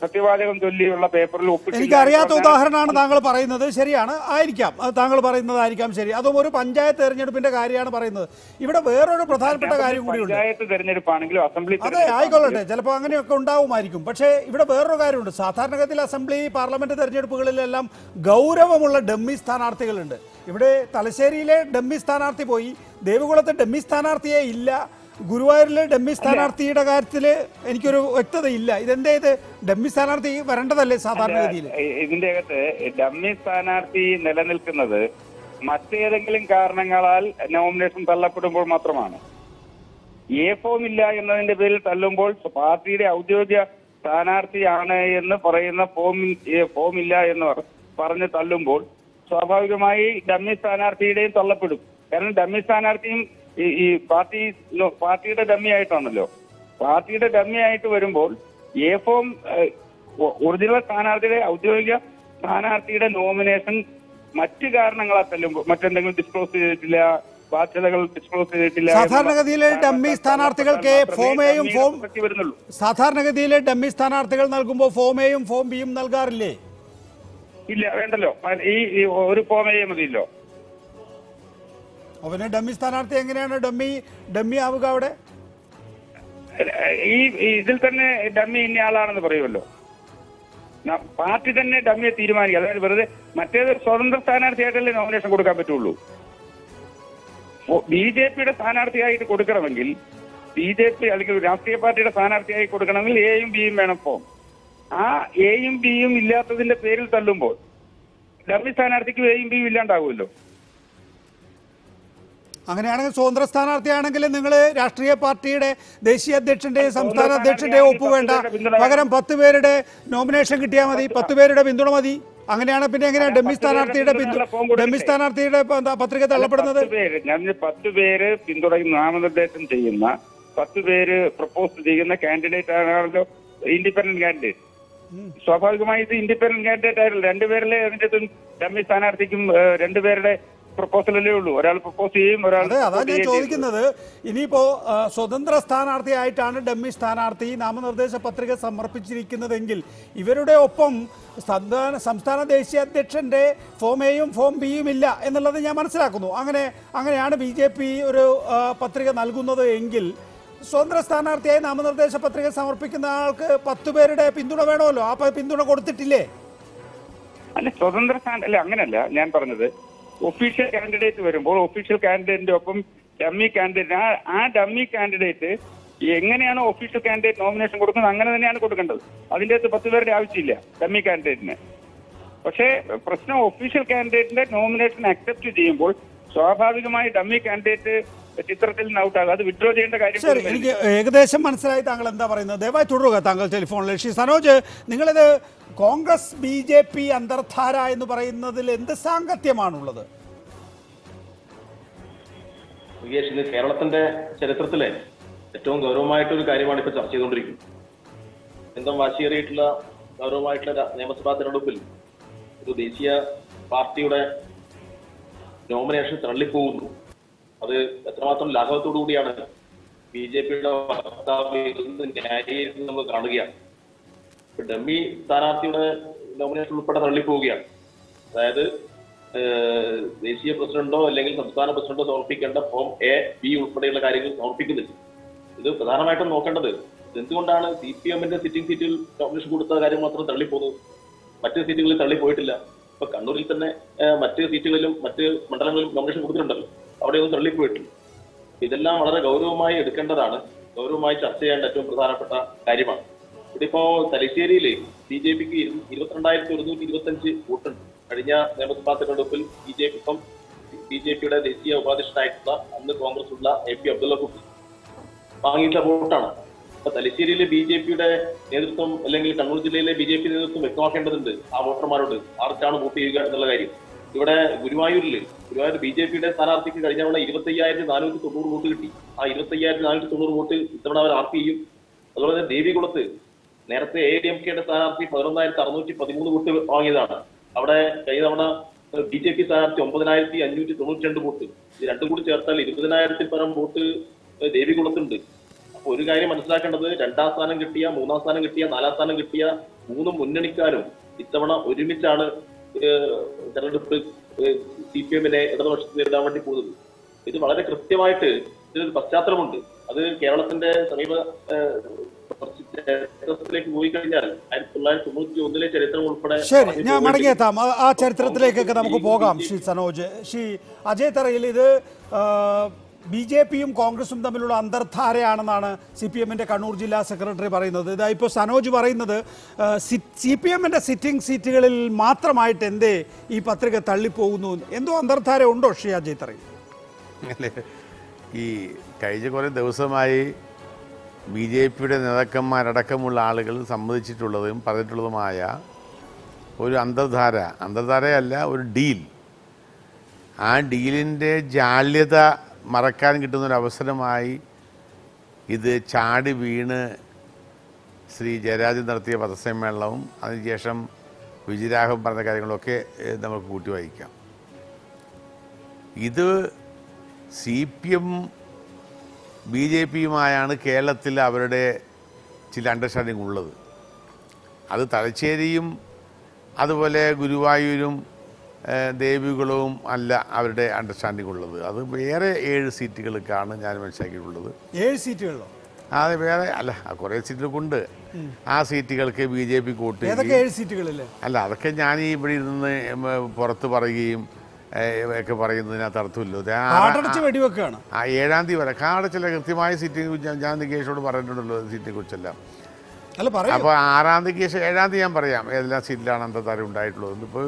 സത്യവാചകം ചൊല്ലിയുള്ള പേപ്പറിൽ ഒപ്പിട്ടില്ല. എനിക്ക് അറിയാത്ത ഉദാഹരണമാണ് താങ്കൾ പറയുന്നത്. ശരിയാണ്, ആയിരിക്കാം, താങ്കൾ പറയുന്നതായിരിക്കാം ശരി. അതും ഒരു പഞ്ചായത്ത് തെരഞ്ഞെടുപ്പിന്റെ കാര്യമാണ് പറയുന്നത്. ഇവിടെ വേറൊരു പ്രധാനപ്പെട്ട കാര്യം കൂടിയുണ്ട്. പഞ്ചായത്ത് തെരഞ്ഞെടുപ്പാണെങ്കിലും അസംബ്ലി അതെ ആയിക്കൊള്ളട്ടെ, ചിലപ്പോൾ അങ്ങനെയൊക്കെ ഉണ്ടാവുമായിരിക്കും. പക്ഷേ ഇവിടെ വേറൊരു കാര്യമുണ്ട്. സാധാരണഗതിയിൽ അസംബ്ലി പാർലമെന്റ് തെരഞ്ഞെടുപ്പുകളിലെല്ലാം ഗൗരവമുള്ള ഡമ്മി സ്ഥാനാർത്ഥികളുണ്ട്. ഇവിടെ തലശ്ശേരിയിലെ ഡമ്മി സ്ഥാനാർത്ഥി പോയി, ദേവികുളത്തെ ഡമ്മി സ്ഥാനാർത്ഥിയെ ഇല്ല, ഗുരുവായൂരിലെ ഡമ്മി സ്ഥാനാർത്ഥിയുടെ കാര്യത്തിൽ എനിക്കൊരു വ്യക്തതയില്ല. ഇതെന്തേ ഇത് ഡമ്മി സ്ഥാനാർത്ഥി വരേണ്ടതല്ലേ സാധാരണഗതിയിൽ? ഇതിന്റെ അകത്ത് ഡമ്മി സ്ഥാനാർത്ഥി നിലനിൽക്കുന്നത് മറ്റേതെങ്കിലും കാരണങ്ങളാൽ നോമിനേഷൻ തള്ളപ്പെടുമ്പോൾ മാത്രമാണ്. ഫോം ഇല്ല എന്നതിന്റെ പേരിൽ തള്ളുമ്പോൾ പാർട്ടിയുടെ ഔദ്യോഗിക സ്ഥാനാർത്ഥിയാണ് എന്ന് പറയുന്ന ഫോം ഇല്ല എന്ന് പറഞ്ഞ് തള്ളുമ്പോൾ സ്വാഭാവികമായി ഡമ്മി സ്ഥാനാർത്ഥിയുടെയും തള്ളപ്പെടും. കാരണം ഡമ്മി സ്ഥാനാർത്ഥിയും ഈ പാർട്ടിയുടെ ഡമ്മി ആയിട്ടാണല്ലോ. പാർട്ടിയുടെ ഡമ്മി ആയിട്ട് വരുമ്പോൾ ഫോം ഒറിജിനൽ സ്ഥാനാർത്ഥിയുടെ ഔദ്യോഗിക സ്ഥാനാർത്ഥിയുടെ നോമിനേഷൻ മറ്റു കാരണങ്ങളാൽ തല്ലുമ്പോൾ, മറ്റെന്തെങ്കിലും ഡിസ്ക്ലോസ് ചെയ്തിട്ടില്ല, ബാധ്യതകൾ ഡിസ്ക്ലോസ് ചെയ്തിട്ടില്ല, സാധാരണഗതിയിലെ ഡമ്മി സ്ഥാനാർത്ഥികൾക്ക് സാധാരണഗതിയിലെ ഡമ്മി സ്ഥാനാർത്ഥികൾ നൽകുമ്പോൾ ഫോം എയും ഫോം ബിയും നൽകാറില്ലേ? ഇല്ല, വേണ്ടല്ലോ. ഈ ഒരു ഫോം എ മതിയല്ലോ. അവന് ഡമ്മി സ്ഥാനാർത്ഥി എങ്ങനെയാണ് ഡമ്മി ആവുക? അവിടെ ഈ ഇതിൽ തന്നെ ഡമ്മി ഇന്നയാളാണെന്ന് പറയുമല്ലോ. പാർട്ടി തന്നെ ഡമ്മിയെ തീരുമാനിക്കുക. അതായത് വെറുതെ മറ്റേത് സ്വതന്ത്ര സ്ഥാനാർത്ഥിയായിട്ടല്ലേ നോമിനേഷൻ കൊടുക്കാൻ പറ്റുള്ളൂ. BJPയുടെ സ്ഥാനാർത്ഥിയായിട്ട് കൊടുക്കണമെങ്കിൽ, BJP അല്ലെങ്കിൽ രാഷ്ട്രീയ പാർട്ടിയുടെ സ്ഥാനാർത്ഥിയായി കൊടുക്കണമെങ്കിൽ എയും ബിയും വേണം ഫോം. ആ എയും ബിയും ഇല്ലാത്തതിന്റെ പേരിൽ തള്ളുമ്പോൾ ഡമ്മി സ്ഥാനാർത്ഥിക്ക് എയും ബിയും ഇല്ലാണ്ടാവുമല്ലോ. അങ്ങനെയാണെങ്കിൽ സ്വതന്ത്ര സ്ഥാനാർത്ഥിയാണെങ്കിൽ നിങ്ങൾ രാഷ്ട്രീയ പാർട്ടിയുടെ ദേശീയ അധ്യക്ഷന്റെയും സംസ്ഥാന അധ്യക്ഷന്റെയും ഒപ്പുവേണ്ട, പകരം 10 പേരുടെ നോമിനേഷൻ കിട്ടിയാൽ മതി, 10 പേരുടെ പിന്തുണ മതി. അങ്ങനെയാണ് പിന്നെ എങ്ങനെയാണ് ഡമ്മി സ്ഥാനാർത്ഥിയുടെ പത്രിക തള്ളപ്പെടുന്നത്? 10 പേര് പിന്തുണയ്ക്കുന്ന, നാമനിർദ്ദേശം ചെയ്യുന്ന 10 പേര് പ്രപ്പോസ് ചെയ്യുന്ന കാൻഡിഡേറ്റ് ആണല്ലോ ഇൻഡിപെൻഡന്റ് കാൻഡിഡേറ്റ്. സ്വാഭാവികമായി ഇത് ഇൻഡിപെൻഡന്റ് കാൻഡിഡേറ്റ് ആയിട്ടില്ല. 2 പേരിലെ അതിന്റെ ഡമ്മി സ്ഥാനാർത്ഥിക്കും 2 പേരുടെ പ്രപ്പോസലല്ലേ ഉള്ളൂ. ഒരാൾ പ്രപ്പോസ് ചെയ്യും, ഒരാൾ. അതാണ് ഞാൻ ചോദിക്കുന്നത്. ഇനിയിപ്പോ സ്വതന്ത്ര സ്ഥാനാർത്ഥിയായിട്ടാണ് ഡമ്മി സ്ഥാനാർത്ഥി നാമനിർദ്ദേശ പത്രിക സമർപ്പിച്ചിരിക്കുന്നതെങ്കിൽ ഇവരുടെ ഒപ്പം സംസ്ഥാന ദേശീയ അധ്യക്ഷന്റെ ഫോം എയും ഫോം ബിയും ഇല്ല എന്നുള്ളത് ഞാൻ മനസ്സിലാക്കുന്നു. അങ്ങനെയാണ് BJP ഒരു പത്രിക നൽകുന്നത് എങ്കിൽ സ്വതന്ത്ര സ്ഥാനാർത്ഥിയായി നാമനിർദ്ദേശ പത്രിക സമർപ്പിക്കുന്ന ആൾക്ക് 10 പേരുടെ പിന്തുണ വേണമല്ലോ. ആ പിന്തുണ കൊടുത്തിട്ടില്ലേ? അല്ല, സ്വതന്ത്ര അല്ല, അങ്ങനല്ല ഞാൻ പറഞ്ഞത്. ഒഫീഷ്യൽ കാൻഡിഡേറ്റ് വരുമ്പോൾ ഒഫീഷ്യൽ കാൻഡിഡേറ്റിന്റെ ഒപ്പം ഡമ്മി കാൻഡിഡേറ്റ്, ആ ഡമ്മി കാൻഡിഡേറ്റ് എങ്ങനെയാണോ ഒഫീഷ്യൽ കാൻഡിഡേറ്റ് നോമിനേഷൻ കൊടുക്കുന്നത് അങ്ങനെ തന്നെയാണ് കൊടുക്കേണ്ടത്. അതിൻ്റെ അകത്ത് 10 പേരുടെ ആവശ്യമില്ല ഡമ്മി കാൻഡിഡേറ്റിന്. പക്ഷേ പ്രശ്നം ഒഫീഷ്യൽ കാൻഡിഡേറ്റിന്റെ നോമിനേഷൻ അക്സെപ്റ്റ് ചെയ്യുമ്പോൾ സ്വാഭാവികമായി ഡമ്മി കാൻഡിഡേറ്റ് ചിത്രത്തിൽ നിന്ന് ഔട്ടാകും. അത് വിഡ്രോ ചെയ്യേണ്ട കാര്യം. ശരി, എനിക്ക് ഏകദേശം മനസ്സിലായി താങ്കൾ എന്താ പറയുന്നത്. ദയവായി തുടരുക താങ്കൾ ടെലിഫോണിൽ. ശ്രീ സനോജ്, നിങ്ങളിത് കോൺഗ്രസ് BJP അന്തർധാര എന്ന് പറയുന്നതിൽ എന്ത് സാങ്കത്യമാണുള്ളത്? ഇന്ന് കേരളത്തിന്റെ ചരിത്രത്തിലെ ഏറ്റവും ഗൗരവമായിട്ടൊരു കാര്യമാണ് ഇപ്പോൾ ചർച്ച ചെയ്തുകൊണ്ടിരിക്കുന്നത്. എന്തും വാശിയേറിയിട്ടുള്ള ഗൗരവമായിട്ടുള്ള നിയമസഭാ തെരഞ്ഞെടുപ്പിൽ ഒരു ദേശീയ പാർട്ടിയുടെ നോമിനേഷൻ തള്ളിപ്പോകുന്നു. അത് എത്രമാത്രം ലാഘവത്തോടു കൂടിയാണ് BJPയുടെ വക്താവ് ന്യായീകരിക്കുന്നത് നമ്മൾ കാണുകയാണ്. ഡമ്മി സ്ഥാനാർത്ഥിയുടെ നോമിനേഷൻ ഉൾപ്പെടെ തള്ളിപ്പോവുകയാണ്. അതായത് ദേശീയ പ്രസിഡന്റോ അല്ലെങ്കിൽ സംസ്ഥാന പ്രസിഡന്റോ സമർപ്പിക്കേണ്ട ഫോം A, B ഉൾപ്പെടെയുള്ള കാര്യങ്ങൾ സമർപ്പിക്കുന്നില്ല. ഇത് പ്രധാനമായിട്ടും നോക്കേണ്ടത് എന്തുകൊണ്ടാണ് CPMന്റെ സിറ്റിംഗ് സീറ്റിൽ നോമിനേഷൻ കൊടുത്ത കാര്യം മാത്രം തള്ളിപ്പോകുന്നത്, മറ്റ് സീറ്റുകളിൽ തള്ളിപ്പോയിട്ടില്ല. ഇപ്പൊ കണ്ണൂരിൽ തന്നെ മറ്റ് സീറ്റുകളിലും മറ്റ് മണ്ഡലങ്ങളിലും നോമിനേഷൻ കൊടുത്തിട്ടുണ്ടല്ലോ, അവിടെയൊന്നും തള്ളിപ്പോയിട്ടില്ല. ഇതെല്ലാം വളരെ ഗൗരവമായി എടുക്കേണ്ടതാണ്, ഗൗരവമായി ചർച്ച ചെയ്യേണ്ട ഏറ്റവും പ്രധാനപ്പെട്ട കാര്യമാണ്. ഇവിടെ ഇപ്പോ തലശ്ശേരിയിൽ BJPക്ക് 22,125 വോട്ടുണ്ട്. കഴിഞ്ഞ നിയമസഭാ തെരഞ്ഞെടുപ്പിൽ BJPയുടെ ദേശീയ ഉപാധ്യക്ഷനായിട്ടുള്ള അന്ന് കോൺഗ്രസ് ഉള്ള AP അബ്ദുള്ള കുട്ടി വാങ്ങിയിട്ടുള്ള വോട്ടാണ്. അപ്പൊ തലശ്ശേരിയിലെ BJPയുടെ നേതൃത്വം അല്ലെങ്കിൽ കണ്ണൂർ ജില്ലയിലെ BJP നേതൃത്വം വ്യക്തമാക്കേണ്ടതുണ്ട് ആ വോട്ടർമാരോട് ആർക്കാണ് വോട്ട് ചെയ്യുക എന്നുള്ള കാര്യം. ഇവിടെ ഗുരുവായൂർ BJPയുടെ സ്ഥാനാർത്ഥിക്ക് കഴിഞ്ഞ തവണ 25,490 വോട്ട് കിട്ടി. ആ 25,490 വോട്ട് ഇത്തവണ അവർ ആർക്ക് ചെയ്യും? അതുപോലെ തന്നെ ദേവികുളത്ത് നേരത്തെ ADMKയുടെ സ്ഥാനാർത്ഥി 11,613 വോട്ട് വാങ്ങിയതാണ്. അവിടെ കഴിഞ്ഞ തവണ BJP സ്ഥാനാർത്ഥി 9,592 വോട്ട്. ഇത് രണ്ടും കൂടി ചേർത്താൽ 20,000-ൽ പരം വോട്ട് ദേവികുളത്തുണ്ട്. അപ്പൊ ഒരു കാര്യം മനസ്സിലാക്കേണ്ടത്, 2ാം സ്ഥാനം കിട്ടിയ, 3ാം സ്ഥാനം കിട്ടിയ, 4ാം സ്ഥാനം കിട്ടിയ 3 മുന്നണിക്കാരും ഇത്തവണ ഒരുമിച്ചാണ് തെരഞ്ഞെടുപ്പ് CPMനെ ഇടതുപക്ഷത്തിൽ നേരിടാൻ വേണ്ടി പോകുന്നത്. ഇത് വളരെ കൃത്യമായിട്ട് ഇതിനൊരു പശ്ചാത്തലമുണ്ട്. അത് കേരളത്തിന്റെ സമീപ ചരിത്രത്തിലേക്ക് പോയി കഴിഞ്ഞാൽ 1991 ചരിത്രം ഉൾപ്പെടെ. ശരി, ഞാൻ മടങ്ങിയെത്താം ആ ചരിത്രത്തിലേക്കൊക്കെ നമുക്ക് പോകാം. ശ്രീ സനോജ്, ശ്രീ അജയ് തറയിൽ, ഇത് BJPയും കോൺഗ്രസും തമ്മിലുള്ള അന്തർധാരയാണെന്നാണ് CPMന്റെ കണ്ണൂർ ജില്ലാ സെക്രട്ടറി പറയുന്നത്. ഇതാ ഇപ്പോൾ സനോജ് പറയുന്നത് CPMന്റെ സിറ്റിംഗ് സീറ്റുകളിൽ മാത്രമായിട്ട് എന്തേ ഈ പത്രിക തള്ളിപ്പോകുന്നു, എന്തോ അന്തർധാര ഉണ്ടോ ശ്രീ അജയ് തറയിൽ? ഈ കഴിഞ്ഞ കുറേ ദിവസമായി BJPയുടെ നേതാക്കന്മാരടക്കമുള്ള ആളുകൾ സമ്മതിച്ചിട്ടുള്ളതും പറഞ്ഞിട്ടുള്ളതുമായ ഒരു അന്തർധാരയല്ല, ഒരു ഡീൽ. ആ ഡീലിൻ്റെ ജാള്യത മറക്കാൻ കിട്ടുന്നൊരവസരമായി ഇത് ചാടി വീണ് ശ്രീ ജയരാജൻ നടത്തിയ പത്രസമ്മേളനവും അതിനുശേഷം വിജയരാഘവൻ പറഞ്ഞ കാര്യങ്ങളൊക്കെ നമുക്ക് കൂട്ടി വായിക്കാം. ഇത് CPM BJPയുമായാണ് കേരളത്തിൽ അവരുടെ ചില അണ്ടർസ്റ്റാൻഡിങ് ഉള്ളത്. അത് തലശ്ശേരിയും അതുപോലെ ഗുരുവായൂരും ദേവികുളവും അല്ല അവരുടെ അണ്ടർസ്റ്റാൻഡിങ് ഉള്ളത്. അത് വേറെ 7 സീറ്റുകൾക്കാണ് ഞാൻ മനസ്സിലാക്കിയിട്ടുള്ളത്. 7 സീറ്റുകളിലോ? അത് വേറെ അല്ല, കുറേ സീറ്റുകളൊക്കെ ഉണ്ട്. ആ സീറ്റുകൾക്ക് BJP കൂട്ട്. ഏതൊക്കെ 7 സീറ്റുകളില്ലേ? അല്ല, അതൊക്കെ ഞാൻ ഇവിടെ ഇരുന്ന് പുറത്ത് പറയുകയും ഒക്കെ പറയുന്നതിനകത്ത് അർത്ഥമില്ല. വെടിവെക്കാണ് 7ാം തീയതി വരെ കാടച്ചില്ല കൃത്യമായ സീറ്റിനെ ഞാൻ നികേഷോട് പറഞ്ഞിട്ടുണ്ടല്ലോ, സീറ്റിനെ കുറിച്ചെല്ലാം. അപ്പോൾ 6ാം തീയതിക്ക് ശേഷം 7ാം തീയതി ഞാൻ പറയാം ഏതെല്ലാം സീറ്റിലാണ് അന്തർധാര ഉണ്ടായിട്ടുള്ളത്. ഇപ്പോൾ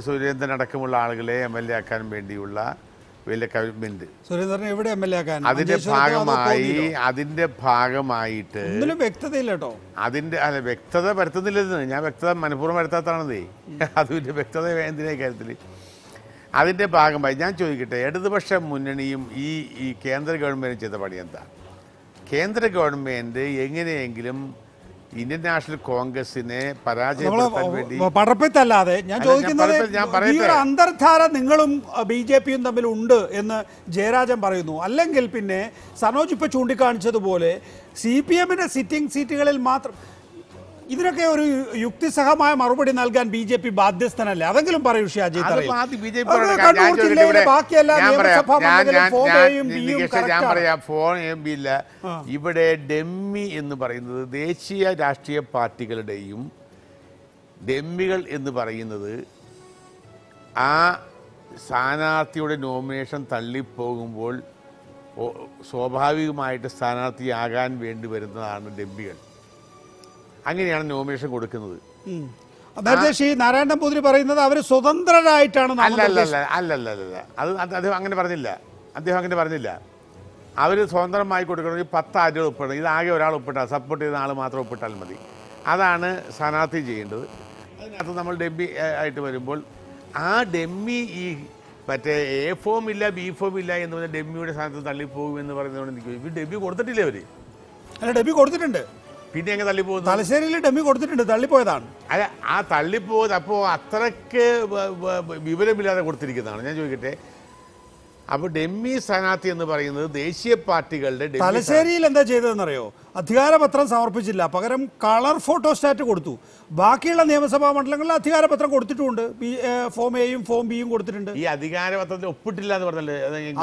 സുരേന്ദ്രൻ അടക്കമുള്ള ആളുകളെ MLA ആക്കാൻ വേണ്ടിയുള്ള വലിയ കമ്മിറ്റ്മെന്റ്. സുരേന്ദ്രൻ എവിടെ MLA ആക്കാൻ? അതിന്റെ ഭാഗമായിട്ട് വ്യക്തതയില്ല കേട്ടോ. വ്യക്തത വരുത്തുന്നില്ലെന്ന് ഞാൻ വ്യക്തത മനഃപൂർവ്വം വരുത്താത്താണതേ. അതിന്റെ വ്യക്തത എന്തിനാ കാര്യത്തിൽ? അതിന്റെ ഭാഗമായി ഞാൻ ചോദിക്കട്ടെ, ഇടതുപക്ഷ മുന്നണിയും ഈ കേന്ദ്ര ഗവൺമെന്റ് ചെയ്ത പണി എന്താ? കേന്ദ്ര ഗവൺമെന്റ് എങ്ങനെയെങ്കിലും ഇന്ത്യൻ നാഷണൽ കോൺഗ്രസിനെ പരാജയപ്പെടുത്താൻ വേണ്ടി പടർപ്പിത്തല്ലാതെ ഞാൻ ചോദിക്കുന്നത്, അന്തർധാര നിങ്ങളും BJPയും തമ്മിൽ ഉണ്ട് എന്ന് ജയരാജൻ പറയുന്നു. അല്ലെങ്കിൽ പിന്നെ സനോജ് ഇപ്പോൾ ചൂണ്ടിക്കാണിച്ചതുപോലെ CPMന്റെ സിറ്റിംഗ് സീറ്റുകളിൽ മാത്രം, ഇതിനൊക്കെ ഒരു യുക്തിസഹമായ മറുപടി നൽകാൻ BJP ബാധ്യസ്ഥനല്ലേ? അതെങ്കിലും പറയൂ ശ്രീ അജയ് തറയിൽ. ഇവിടെ ഡെമ്മി എന്ന് പറയുന്നത് ദേശീയ രാഷ്ട്രീയ പാർട്ടികളുടെയും ഡെമ്മികൾ എന്ന് പറയുന്നത് ആ സ്ഥാനാർത്ഥിയുടെ നോമിനേഷൻ തള്ളിപ്പോകുമ്പോൾ സ്വാഭാവികമായിട്ട് സ്ഥാനാർത്ഥിയാകാൻ വേണ്ടി വരുന്നതാണ് ഡെമ്മികൾ. അങ്ങനെയാണ് നോമിനേഷൻ കൊടുക്കുന്നത്. നേരത്തെ ശ്രീ നാരായണ നമ്പൂതിരി പറയുന്നത് അവർ സ്വതന്ത്രരായിട്ടാണ് അല്ലല്ല അത് അദ്ദേഹം അങ്ങനെ പറഞ്ഞില്ല. അവർ സ്വതന്ത്രമായി കൊടുക്കണമെങ്കിൽ 10 ആളുകൾ ഒപ്പിടണം. ഇതാകെ ഒരാൾ ഒപ്പിട്ടാൽ, സപ്പോർട്ട് ചെയ്യുന്ന ആൾ മാത്രം ഒപ്പിട്ടാൽ മതി. അതാണ് സ്ഥാനാർത്ഥി ചെയ്യേണ്ടത്. അതിനകത്ത് നമ്മൾ ഡെമ്മി ആയിട്ട് വരുമ്പോൾ ആ ഡെമ്മി ഈ മറ്റേ എ ഫോം ഇല്ല ബി ഫോം ഇല്ല എന്ന് പറഞ്ഞാൽ ഡെമ്മിയുടെ സ്ഥാനത്ത് തള്ളിപ്പോകുമെന്ന് പറയുന്നതുകൊണ്ട് എനിക്ക് ഇവർ ഡെമ്മി കൊടുത്തിട്ടില്ലേ അവർ? അല്ല, ഡെമ്മി കൊടുത്തിട്ടുണ്ട്. പിന്നെ എങ്ങനെ തള്ളിപ്പോകുന്നു? തലശ്ശേരിയിൽ ഡെമ്മി കൊടുത്തിട്ടുണ്ട്, തള്ളിപ്പോയതാണ്. അല്ല, ആ തള്ളിപ്പോയത് അപ്പോൾ അത്രയ്ക്ക് വിവരമില്ലാതെ കൊടുത്തിരിക്കുന്നതാണ്. ഞാൻ ചോദിക്കട്ടെ, അപ്പോൾ ഡെമ്മി സ്ഥാനാർത്ഥി എന്ന് പറയുന്നത് ദേശീയ പാർട്ടികളുടെ തലശ്ശേരിയിൽ എന്താ ചെയ്തതെന്നറിയോ? അധികാരപത്രം സമർപ്പിച്ചില്ല, പകരം കളർ ഫോട്ടോസ്റ്റാറ്റ് കൊടുത്തു. ബാക്കിയുള്ള നിയമസഭാ മണ്ഡലങ്ങളിൽ അധികാരപത്രം കൊടുത്തിട്ടുമുണ്ട്. ഫോം എയും ഫോം ബിയും കൊടുത്തിട്ടുണ്ട്. ഈ അധികാരപത്രത്തിൽ ഒപ്പിട്ടില്ല എന്ന് പറഞ്ഞല്ലേ?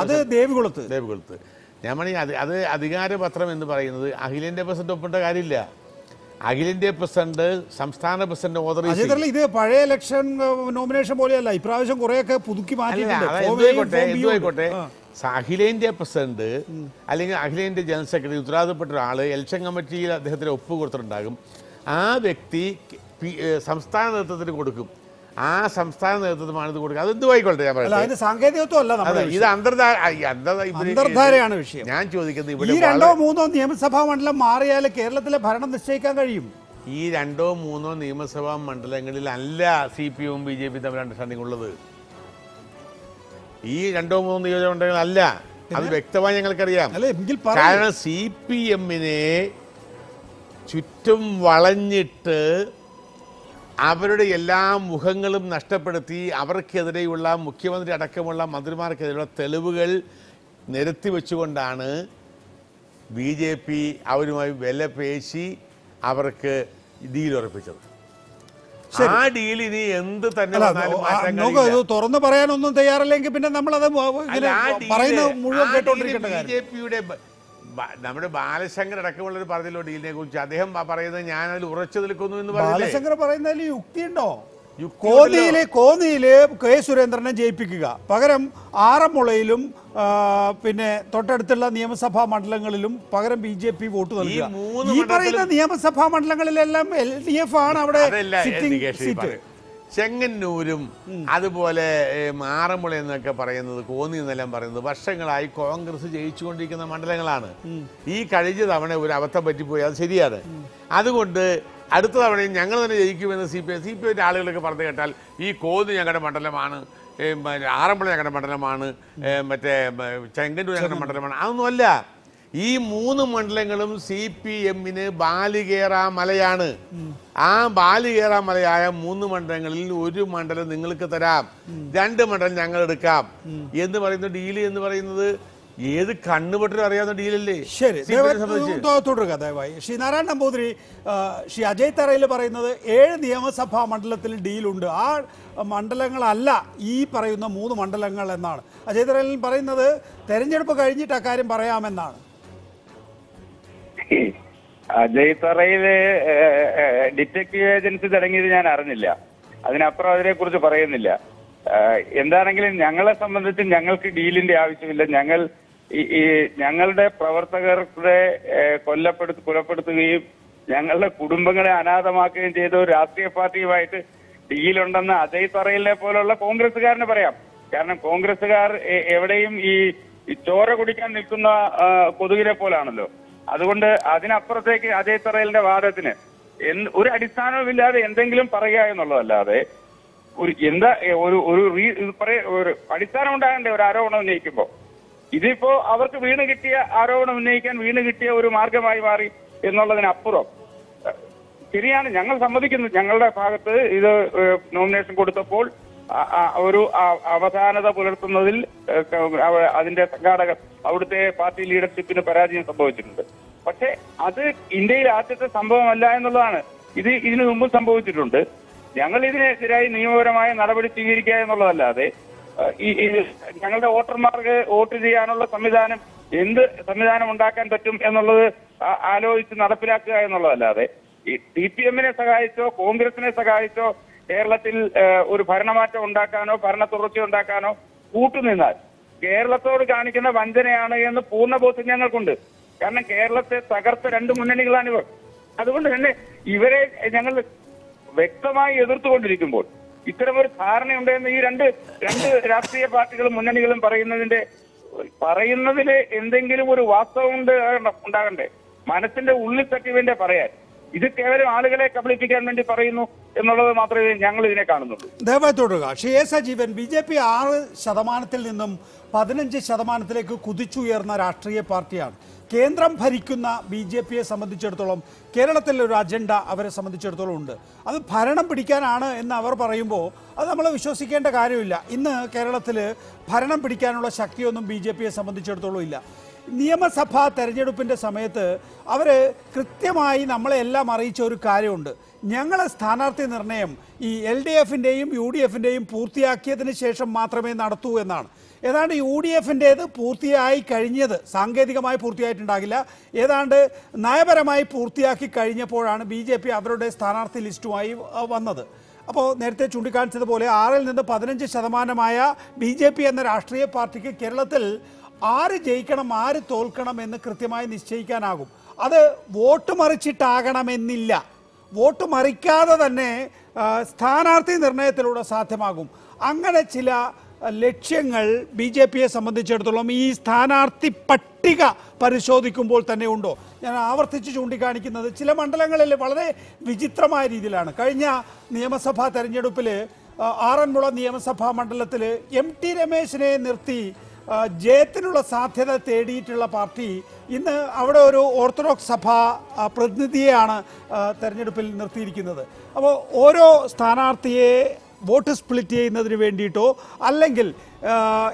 അത് ദേവികുളത്ത്. ഞാൻ പറഞ്ഞ അത് അധികാരപത്രം എന്ന് പറയുന്നത് അഖിലേന്ത്യാ പ്രസിഡന്റ് ഒപ്പിട്ട കാര്യമില്ല. അഖിലേന്ത്യാ പ്രസിഡന്റ്, സംസ്ഥാന പ്രസിഡന്റ് ഓതറൈസ്. ഇത് പഴയ ഇലക്ഷൻ നോമിനേഷൻ പോലെയല്ല, ഇപ്രാവശ്യം കുറെയൊക്കെ പുതുക്കി മാറ്റിയിട്ടുണ്ട്. അഖിലേന്ത്യാ പ്രസിഡന്റ് അല്ലെങ്കിൽ അഖിലേന്ത്യാ ജനറൽ സെക്രട്ടറി ഉത്തരവാദിത്തപ്പെട്ട ഒരാൾ ഇലക്ഷൻ കമ്മിറ്റിയിൽ അദ്ദേഹത്തിന് ഒപ്പ് കൊടുത്തിട്ടുണ്ടാകും. ആ വ്യക്തി സംസ്ഥാന നേതൃത്വത്തിന് കൊടുക്കും. ആ സംസ്ഥാന നേതൃത്വമാണ് ഇത് കൊടുക്കുക. അതെന്തു ആയിക്കോട്ടെ, ഞാൻ പറയാം. സാങ്കേതികത്വമല്ല, ഇത് അന്തർധാരയാണ് വിഷയം. ഞാൻ ചോദിക്കുന്നത്, ഇവിടെ 2 or 3 നിയമസഭാ മണ്ഡലം മാറിയാൽ കേരളത്തിലെ ഭരണം നിശ്ചയിക്കാൻ കഴിയും. ഈ 2 or 3 നിയമസഭാ മണ്ഡലങ്ങളിൽ അല്ല CPM BJP തമ്മിൽ അണ്ടർസ്റ്റാൻഡിംഗ് ഉള്ളത്. ഈ 2 or 3 നിയോജക മണ്ഡലങ്ങളല്ല, അത് വ്യക്തമായി ഞങ്ങൾക്കറിയാം. കാരണം CPM-നെ ചുറ്റും വളഞ്ഞിട്ട് അവരുടെ എല്ലാ മുഖങ്ങളും നഷ്ടപ്പെടുത്തി അവർക്കെതിരെയുള്ള മുഖ്യമന്ത്രി അടക്കമുള്ള മന്ത്രിമാർക്കെതിരെയുള്ള തെളിവുകൾ നിരത്തി വെച്ചുകൊണ്ടാണ് BJP അവരുമായി വില പേശി അവർക്ക് ഡീൽ ഉറപ്പിച്ചത്. ആ ഡീൽ ഇനി എന്ത് തന്നെ തുറന്നു പറയാനൊന്നും തയ്യാറല്ലെങ്കിൽ പിന്നെ നമ്മളത് മുഴുവൻ കേട്ടോണ്ടിരിക്കേണ്ട കാര്യം. BJP-യുടെ നമ്മുടെ ബാലശങ്കർ അടക്കമുള്ളവർ പറഞ്ഞല്ലോ ഡീലിനെ കുറിച്ച്. അദ്ദേഹം പറയുന്നത് ഞാൻ അതിൽ ഉറച്ചു നിൽക്കുന്നു എന്ന് പറഞ്ഞു. ബാലശങ്കർ പറയുന്നതിൽ യുക്തിയുണ്ടോ? കോന്നിയില് കെ സുരേന്ദ്രനെ ജയിപ്പിക്കുക, പകരം ആറന്മുളയിലും പിന്നെ തൊട്ടടുത്തുള്ള നിയമസഭാ മണ്ഡലങ്ങളിലും പകരം BJP വോട്ട് നൽകുക. ഈ പറയുന്ന നിയമസഭാ മണ്ഡലങ്ങളിലെല്ലാം LDF ആണ് അവിടെ സീറ്റ്. ചെങ്ങന്നൂരും അതുപോലെ ആറന്മുള എന്നൊക്കെ പറയുന്നത്, കോന്നി എന്നെല്ലാം പറയുന്നത് വർഷങ്ങളായി കോൺഗ്രസ് ജയിച്ചുകൊണ്ടിരിക്കുന്ന മണ്ഡലങ്ങളാണ്. ഈ കഴിഞ്ഞ തവണ ഒരു അബദ്ധം പറ്റിപ്പോയി, അത് ശരിയാണ്. അതുകൊണ്ട് അടുത്ത തവണയും ഞങ്ങൾ തന്നെ ജയിക്കുമെന്ന് CPM ആളുകളൊക്കെ പറഞ്ഞു കേട്ടാൽ ഈ കോന്നി ഞങ്ങളുടെ മണ്ഡലമാണ്, ആറന്മുള ഞങ്ങളുടെ മണ്ഡലമാണ്, മറ്റേ ചെങ്ങന്നൂർ ഞങ്ങളുടെ മണ്ഡലമാണ്, അതൊന്നുമല്ല. ഈ 3 മണ്ഡലങ്ങളും CPM-ന് ബാലികേറാ മലയാണ്. ആ ബാലികേറാ മലയായ 3 മണ്ഡലങ്ങളിൽ 1 മണ്ഡലം നിങ്ങൾക്ക് തരാം, 2 മണ്ഡലം ഞങ്ങൾ എടുക്കാം എന്ന് പറയുന്ന ഡീല് എന്ന് പറയുന്നത് ഏത് കണ്ണുപൊട്ടിലും അറിയാവുന്ന ഡീലല്ലേ? ശരി, തുടരുക ദയവായി. ശ്രീ നാരായണ നമ്പൂതിരി, ശ്രീ അജയ് തറയിൽ പറയുന്നത് 7 നിയമസഭാ മണ്ഡലത്തിൽ ഡീലുണ്ട്, ആ മണ്ഡലങ്ങളല്ല ഈ പറയുന്ന 3 മണ്ഡലങ്ങൾ എന്നാണ്. അജയ് തറയിൽ പറയുന്നത് തെരഞ്ഞെടുപ്പ് കഴിഞ്ഞിട്ട് അക്കാര്യം പറയാമെന്നാണ്. അജയ് തറയില് ഡിറ്റക്റ്റീവ് ഏജൻസി തുടങ്ങിയത് ഞാൻ അറിഞ്ഞില്ല, അതിനപ്പുറം അതിനെ കുറിച്ച് പറയുന്നില്ല. എന്താണെങ്കിലും ഞങ്ങളെ സംബന്ധിച്ച് ഞങ്ങൾക്ക് ഡീലിന്റെ ആവശ്യമില്ല. ഞങ്ങളുടെ പ്രവർത്തകരുടെ കൊലപ്പെടുത്തുകയും ഞങ്ങളുടെ കുടുംബങ്ങളെ അനാഥമാക്കുകയും ചെയ്ത ഒരു രാഷ്ട്രീയ പാർട്ടിയുമായിട്ട് ഡീലുണ്ടെന്ന് അജയ് തറയിലെ പോലുള്ള കോൺഗ്രസ്സുകാരന് പറയാം. കാരണം കോൺഗ്രസ്സുകാർ എവിടെയും ഈ ചോര കുടിക്കാൻ നിൽക്കുന്ന കൊതുകിനെ പോലാണല്ലോ. അതുകൊണ്ട് അതിനപ്പുറത്തേക്ക് അജയ് തറയിലിന്റെ വാദത്തിന് ഒരു അടിസ്ഥാനവുമില്ലാതെ എന്തെങ്കിലും പറയുക എന്നുള്ളതല്ലാതെ ഒരു അടിസ്ഥാനം ഉണ്ടാകണ്ടേ ഒരു ആരോപണം ഉന്നയിക്കുമ്പോ? ഇതിപ്പോ അവർക്ക് വീണ് കിട്ടിയ ആരോപണം ഉന്നയിക്കാൻ വീണ് കിട്ടിയ ഒരു മാർഗമായി മാറി എന്നുള്ളതിനപ്പുറം ശരിയാണ്, ഞങ്ങൾ സമ്മതിക്കുന്നു. ഞങ്ങളുടെ ഭാഗത്ത് ഇത് നോമിനേഷൻ കൊടുത്തപ്പോൾ ഒരു അവധാനത പുലർത്തുന്നതിൽ അതിന്റെ സംഘാടകർ, അവിടുത്തെ പാർട്ടി ലീഡർഷിപ്പിന് പരാജയം സംഭവിച്ചിട്ടുണ്ട്. പക്ഷെ അത് ഇന്ത്യയിൽ ആദ്യത്തെ സംഭവമല്ല എന്നുള്ളതാണ്. ഇതിനു മുമ്പ് സംഭവിച്ചിട്ടുണ്ട്. ഞങ്ങൾ ഇതിനെതിരായി നിയമപരമായ നടപടി സ്വീകരിക്കുക എന്നുള്ളതല്ലാതെ ഞങ്ങളുടെ വോട്ടർമാർക്ക് വോട്ട് ചെയ്യാനുള്ള എന്ത് സംവിധാനം ഉണ്ടാക്കാൻ പറ്റും എന്നുള്ളത് ആലോചിച്ച് നടപ്പിലാക്കുക എന്നുള്ളതല്ലാതെ CPM-നെ സഹായിച്ചോ കോൺഗ്രസിനെ സഹായിച്ചോ കേരളത്തിൽ ഒരു ഭരണമാറ്റം ഉണ്ടാക്കാനോ ഭരണ തുടർച്ച ഉണ്ടാക്കാനോ കൂട്ടുനിന്നാൽ കേരളത്തോട് കാണിക്കുന്ന വഞ്ചനയാണ് എന്ന് പൂർണ്ണബോധ്യം ഞങ്ങൾക്കുണ്ട്. കാരണം കേരളത്തെ തകർത്ത 2 മുന്നണികളാണിവർ. അതുകൊണ്ട് തന്നെ ഇവരെ ഞങ്ങൾ വ്യക്തമായി എതിർത്തുകൊണ്ടിരിക്കുമ്പോൾ ഇത്തരമൊരു ധാരണയുണ്ടെന്ന് ഈ രണ്ട് രാഷ്ട്രീയ പാർട്ടികളും മുന്നണികളും പറയുന്നതിൽ എന്തെങ്കിലും ഒരു വാസ്തവം ഉണ്ടാകണ്ടേ? മനസ്സിന്റെ ഉള്ളിൽ തട്ടി വേണ്ടേ പറയാൻ? ഇത് കേവലം ആളുകളെ കബളിപ്പിക്കാൻ വേണ്ടി പറയുന്നു എന്നുള്ളത് മാത്രമേ ഞങ്ങൾ ഇതിനെ കാണുന്നുള്ളൂ. ദയവായി തുടരുക. ശ്രീ എ സജീവൻ, BJP 6% നിന്നും 15% കുതിച്ചുയർന്ന രാഷ്ട്രീയ പാർട്ടിയാണ്. കേന്ദ്രം ഭരിക്കുന്ന BJPയെ സംബന്ധിച്ചിടത്തോളം കേരളത്തിലെ ഒരു അജണ്ട അവരെ സംബന്ധിച്ചിടത്തോളം ഉണ്ട്. അത് ഭരണം പിടിക്കാനാണ് എന്ന് അവർ പറയുമ്പോൾ അത് നമ്മൾ വിശ്വസിക്കേണ്ട കാര്യമില്ല. ഇന്ന് കേരളത്തിൽ ഭരണം പിടിക്കാനുള്ള ശക്തിയൊന്നും BJPയെ സംബന്ധിച്ചിടത്തോളം ഇല്ല. നിയമസഭാ തെരഞ്ഞെടുപ്പിൻ്റെ സമയത്ത് അവർ കൃത്യമായി നമ്മളെല്ലാം അറിയിച്ച ഒരു കാര്യമുണ്ട്. ഞങ്ങൾ സ്ഥാനാർത്ഥി നിർണയം ഈ LDFിൻ്റെയും UDFിൻ്റെയും പൂർത്തിയാക്കിയതിന് ശേഷം മാത്രമേ നടത്തൂ എന്നാണ്. ഏതാണ്ട് UDFിൻ്റേത് പൂർത്തിയായി കഴിഞ്ഞത്, സാങ്കേതികമായി പൂർത്തിയായിട്ടുണ്ടാകില്ല, ഏതാണ്ട് നയപരമായി പൂർത്തിയാക്കി കഴിഞ്ഞപ്പോഴാണ് BJP അവരുടെ സ്ഥാനാർത്ഥി ലിസ്റ്റുമായി വന്നത്. അപ്പോൾ നേരത്തെ ചൂണ്ടിക്കാണിച്ചതുപോലെ 6-ൽ നിന്ന് 15% BJP എന്ന രാഷ്ട്രീയ പാർട്ടിക്ക് കേരളത്തിൽ ആര് ജയിക്കണം ആര് തോൽക്കണം എന്ന് കൃത്യമായി നിശ്ചയിക്കാനാകും. അത് വോട്ട് മറിച്ചിട്ടാകണമെന്നില്ല. വോട്ട് മറിക്കാതെ തന്നെ സ്ഥാനാർത്ഥി നിർണയത്തിലൂടെ സാധ്യമാകും. അങ്ങനെ ചില ലക്ഷ്യങ്ങൾ BJPയെ സംബന്ധിച്ചിടത്തോളം ഈ സ്ഥാനാർത്ഥി പട്ടിക പരിശോധിക്കുമ്പോൾ തന്നെ ഉണ്ടോ? ഞാൻ ആവർത്തിച്ച് ചൂണ്ടിക്കാണിക്കുന്നത് ചില മണ്ഡലങ്ങളിൽ വളരെ വിചിത്രമായ രീതിയിലാണ്. കഴിഞ്ഞ നിയമസഭാ തെരഞ്ഞെടുപ്പിൽ ആറന്മുള നിയമസഭാ മണ്ഡലത്തിൽ MT രമേശിനെ നിർത്തി ജയത്തിനുള്ള സാധ്യത തേടിയിട്ടുള്ള പാർട്ടി ഇന്ന് അവിടെ ഒരു ഓർത്തഡോക്സ് സഭാ പ്രതിനിധിയെയാണ് തെരഞ്ഞെടുപ്പിൽ നിർത്തിയിരിക്കുന്നത്. അപ്പോൾ ഓരോ സ്ഥാനാർത്ഥിയെ വോട്ട് സ്പ്ലിറ്റ് ചെയ്യുന്നതിന് വേണ്ടിയിട്ടോ അല്ലെങ്കിൽ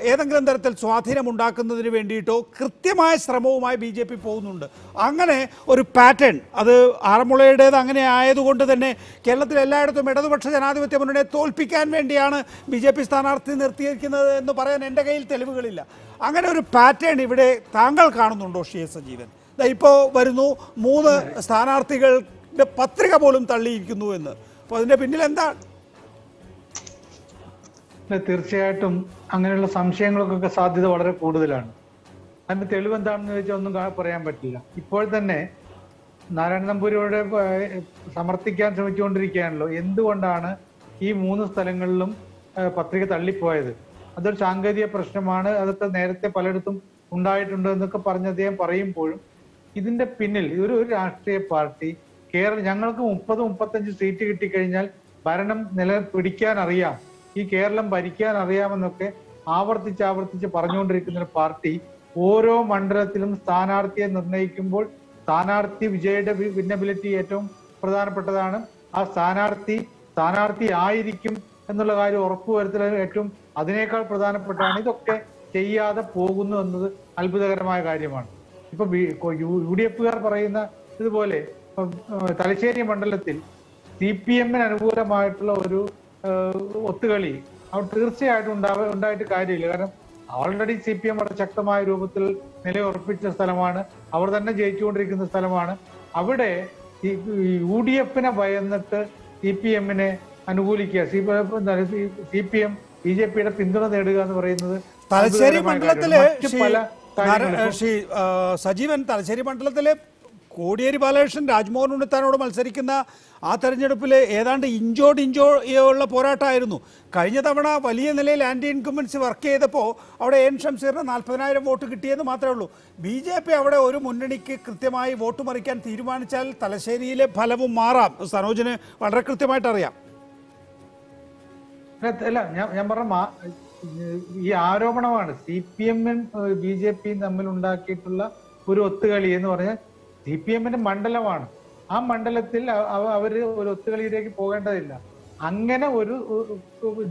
ഏതെങ്കിലും തരത്തിൽ സ്വാധീനമുണ്ടാക്കുന്നതിന് വേണ്ടിയിട്ടോ കൃത്യമായ ശ്രമവുമായി BJP പോകുന്നുണ്ട്. അങ്ങനെ ഒരു പാറ്റേൺ, അത് ആറന്മുളയുടേത് അങ്ങനെ ആയതുകൊണ്ട് തന്നെ കേരളത്തിൽ എല്ലായിടത്തും ഇടതുപക്ഷ ജനാധിപത്യ മുന്നണിയെ തോൽപ്പിക്കാൻ വേണ്ടിയാണ് BJP സ്ഥാനാർത്ഥി നിർത്തിയിരിക്കുന്നത് എന്ന് പറയാൻ എൻ്റെ കയ്യിൽ തെളിവുകളില്ല. അങ്ങനെ ഒരു പാറ്റേൺ ഇവിടെ താങ്കൾ കാണുന്നുണ്ടോ ശ്രീ സജീവൻ? ഇപ്പോൾ വരുന്നു 3 സ്ഥാനാർത്ഥികളുടെ പത്രിക പോലും തള്ളിയിരിക്കുന്നു എന്ന്. അപ്പോൾ അതിൻ്റെ പിന്നിൽ എന്താണ്? തീർച്ചയായിട്ടും അങ്ങനെയുള്ള സംശയങ്ങൾക്കൊക്കെ സാധ്യത വളരെ കൂടുതലാണ്. അതിന്റെ തെളിവ് എന്താണെന്ന് ചോദിച്ചാൽ ഒന്നും പറയാൻ പറ്റില്ല. ഇപ്പോൾ തന്നെ നാരായണ നമ്പൂരിയോട് സമർത്ഥിക്കാൻ ശ്രമിച്ചുകൊണ്ടിരിക്കുകയാണല്ലോ. എന്തുകൊണ്ടാണ് ഈ 3 സ്ഥലങ്ങളിലും പത്രിക തള്ളിപ്പോയത്? അതൊരു സാങ്കേതിക പ്രശ്നമാണ്, അതൊക്കെ നേരത്തെ പലയിടത്തും ഉണ്ടായിട്ടുണ്ട് എന്നൊക്കെ പറഞ്ഞ് അദ്ദേഹം പറയുമ്പോഴും ഇതിന്റെ പിന്നിൽ ഒരു രാഷ്ട്രീയ പാർട്ടി ഞങ്ങൾക്ക് 30-35 സീറ്റ് കിട്ടിക്കഴിഞ്ഞാൽ ഭരണം പിടിക്കാൻ അറിയാം, ഈ കേരളം ഭരിക്കാൻ അറിയാമെന്നൊക്കെ ആവർത്തിച്ച് പറഞ്ഞുകൊണ്ടിരിക്കുന്ന ഒരു പാർട്ടി ഓരോ മണ്ഡലത്തിലും സ്ഥാനാർത്ഥിയെ നിർണയിക്കുമ്പോൾ സ്ഥാനാർത്ഥി വിന്നബിലിറ്റി ഏറ്റവും പ്രധാനപ്പെട്ടതാണ്. ആ സ്ഥാനാർത്ഥി ആയിരിക്കും എന്നുള്ള കാര്യം ഉറപ്പുവരുത്തൽ ഏറ്റവും അതിനേക്കാൾ പ്രധാനപ്പെട്ടാണ്. ഇതൊക്കെ ചെയ്യാതെ പോകുന്നു എന്നത് അത്ഭുതകരമായ കാര്യമാണ്. ഇപ്പൊ UDFകാർ പറയുന്ന ഇതുപോലെ തലശ്ശേരി മണ്ഡലത്തിൽ CPM-ന് അനുകൂലമായിട്ടുള്ള ഒരു ഒത്തുകളി അവിടെ തീർച്ചയായിട്ടും ഉണ്ടായിട്ട് കാര്യമില്ല. കാരണം ഓൾറെഡി CPM വളരെ ശക്തമായ രൂപത്തിൽ നിലയുറപ്പിച്ച സ്ഥലമാണ്, അവർ തന്നെ ജയിച്ചുകൊണ്ടിരിക്കുന്ന സ്ഥലമാണ്. അവിടെ UDFനെ ഭയന്നിട്ട് CPM-നെ അനുകൂലിക്കുക, CPM BJPയുടെ പിന്തുണ നേടുക എന്ന് പറയുന്നത് തലശ്ശേരി മണ്ഡലത്തില് സജീവൻ, തലശ്ശേരി മണ്ഡലത്തിലെ കോടിയേരി ബാലകൃഷ്ണൻ രാജ്മോഹൻ ഉണ്ണിത്താനോട് മത്സരിക്കുന്ന ആ തെരഞ്ഞെടുപ്പിൽ ഏതാണ്ട് ഇഞ്ചോടിഞ്ചോയുള്ള പോരാട്ടമായിരുന്നു. കഴിഞ്ഞ തവണ വലിയ നിലയിൽ ആൻറ്റി ഇൻകംബൻസി വർക്ക് ചെയ്തപ്പോൾ അവിടെ എൻ ഷംസീറിന് 40,000 വോട്ട് കിട്ടിയെന്ന് മാത്രമേ ഉള്ളൂ. BJP അവിടെ ഒരു മുന്നണിക്ക് കൃത്യമായി വോട്ട് മറിക്കാൻ തീരുമാനിച്ചാൽ തലശ്ശേരിയിലെ ഫലവും മാറാം. സനോജിന് വളരെ കൃത്യമായിട്ട് അറിയാം. അല്ല, ഞാൻ പറഞ്ഞ ഈ ആരോപണമാണ് CPM-ഉം BJPയും തമ്മിൽ ഉണ്ടാക്കിയിട്ടുള്ള ഒരു ഒത്തുകളി എന്ന് പറഞ്ഞാൽ CPM-ന്റെ മണ്ഡലമാണ്. ആ മണ്ഡലത്തിൽ അവര് ഒരു ഒത്തുകളിയിലേക്ക് പോകേണ്ടതില്ല. അങ്ങനെ ഒരു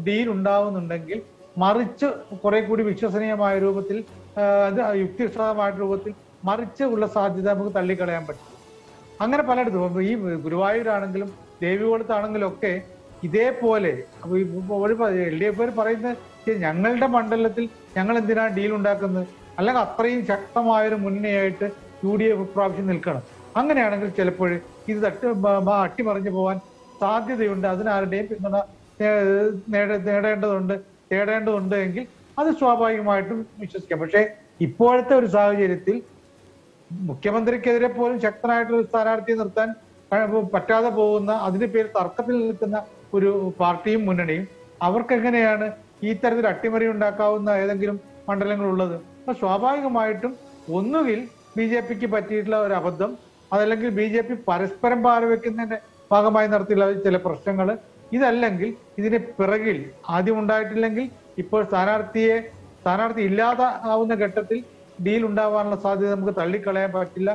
ഡീൽ ഉണ്ടാവുന്നുണ്ടെങ്കിൽ മറിച്ച് കുറെ കൂടി വിശ്വസനീയമായ രൂപത്തിൽ, അത് യുക്തിസഹമായ രൂപത്തിൽ മറിച്ച് ഉള്ള സാധ്യത നമുക്ക് തള്ളിക്കളയാൻ പറ്റും. അങ്ങനെ പലയിടത്തും ഈ ഗുരുവായൂരാണെങ്കിലും ദേവികുളത്താണെങ്കിലും ഒക്കെ ഇതേപോലെ LDF പറയുന്നത് ഞങ്ങളുടെ മണ്ഡലത്തിൽ ഞങ്ങൾ എന്തിനാണ് ഡീൽ ഉണ്ടാക്കുന്നത്, അല്ലെങ്കിൽ അത്രയും ശക്തമായൊരു മുന്നണിയായിട്ട് UDF പ്രാവശ്യം നിൽക്കണം. അങ്ങനെയാണെങ്കിൽ ചിലപ്പോൾ ഇത് അട്ടിമറിഞ്ഞു പോകാൻ സാധ്യതയുണ്ട്. അതിനാരുടെയും പിന്തുണ തേടേണ്ടതുണ്ട് എങ്കിൽ അത് സ്വാഭാവികമായിട്ടും വിശ്വസിക്കാം. പക്ഷേ ഇപ്പോഴത്തെ ഒരു സാഹചര്യത്തിൽ മുഖ്യമന്ത്രിക്കെതിരെ പോലും ശക്തനായിട്ടുള്ള സ്ഥാനാർത്ഥിയെ നിർത്താൻ പറ്റാതെ പോകുന്ന, അതിന്റെ പേര് തർക്കത്തിൽ നിൽക്കുന്ന ഒരു പാർട്ടിയും മുന്നണിയും അവർക്ക് എങ്ങനെയാണ് ഈ തരത്തിൽ അട്ടിമറി ഉണ്ടാക്കാവുന്ന ഏതെങ്കിലും മണ്ഡലങ്ങളുള്ളത്? അപ്പൊ സ്വാഭാവികമായിട്ടും ഒന്നുകിൽ BJPക്ക് പറ്റിയിട്ടുള്ള ഒരു അബദ്ധം, അതല്ലെങ്കിൽ BJP പരസ്പരം പാരവെക്കുന്നതിന്റെ ഭാഗമായി നടത്തിയുള്ള ചില പ്രശ്നങ്ങൾ, ഇതല്ലെങ്കിൽ ഇതിന് പിറകിൽ ആദ്യം ഉണ്ടായിട്ടില്ലെങ്കിൽ ഇപ്പോൾ സ്ഥാനാർത്ഥി ഇല്ലാതാവുന്ന ഘട്ടത്തിൽ ഡീൽ ഉണ്ടാവാനുള്ള സാധ്യത നമുക്ക് തള്ളിക്കളയാൻ പറ്റില്ല.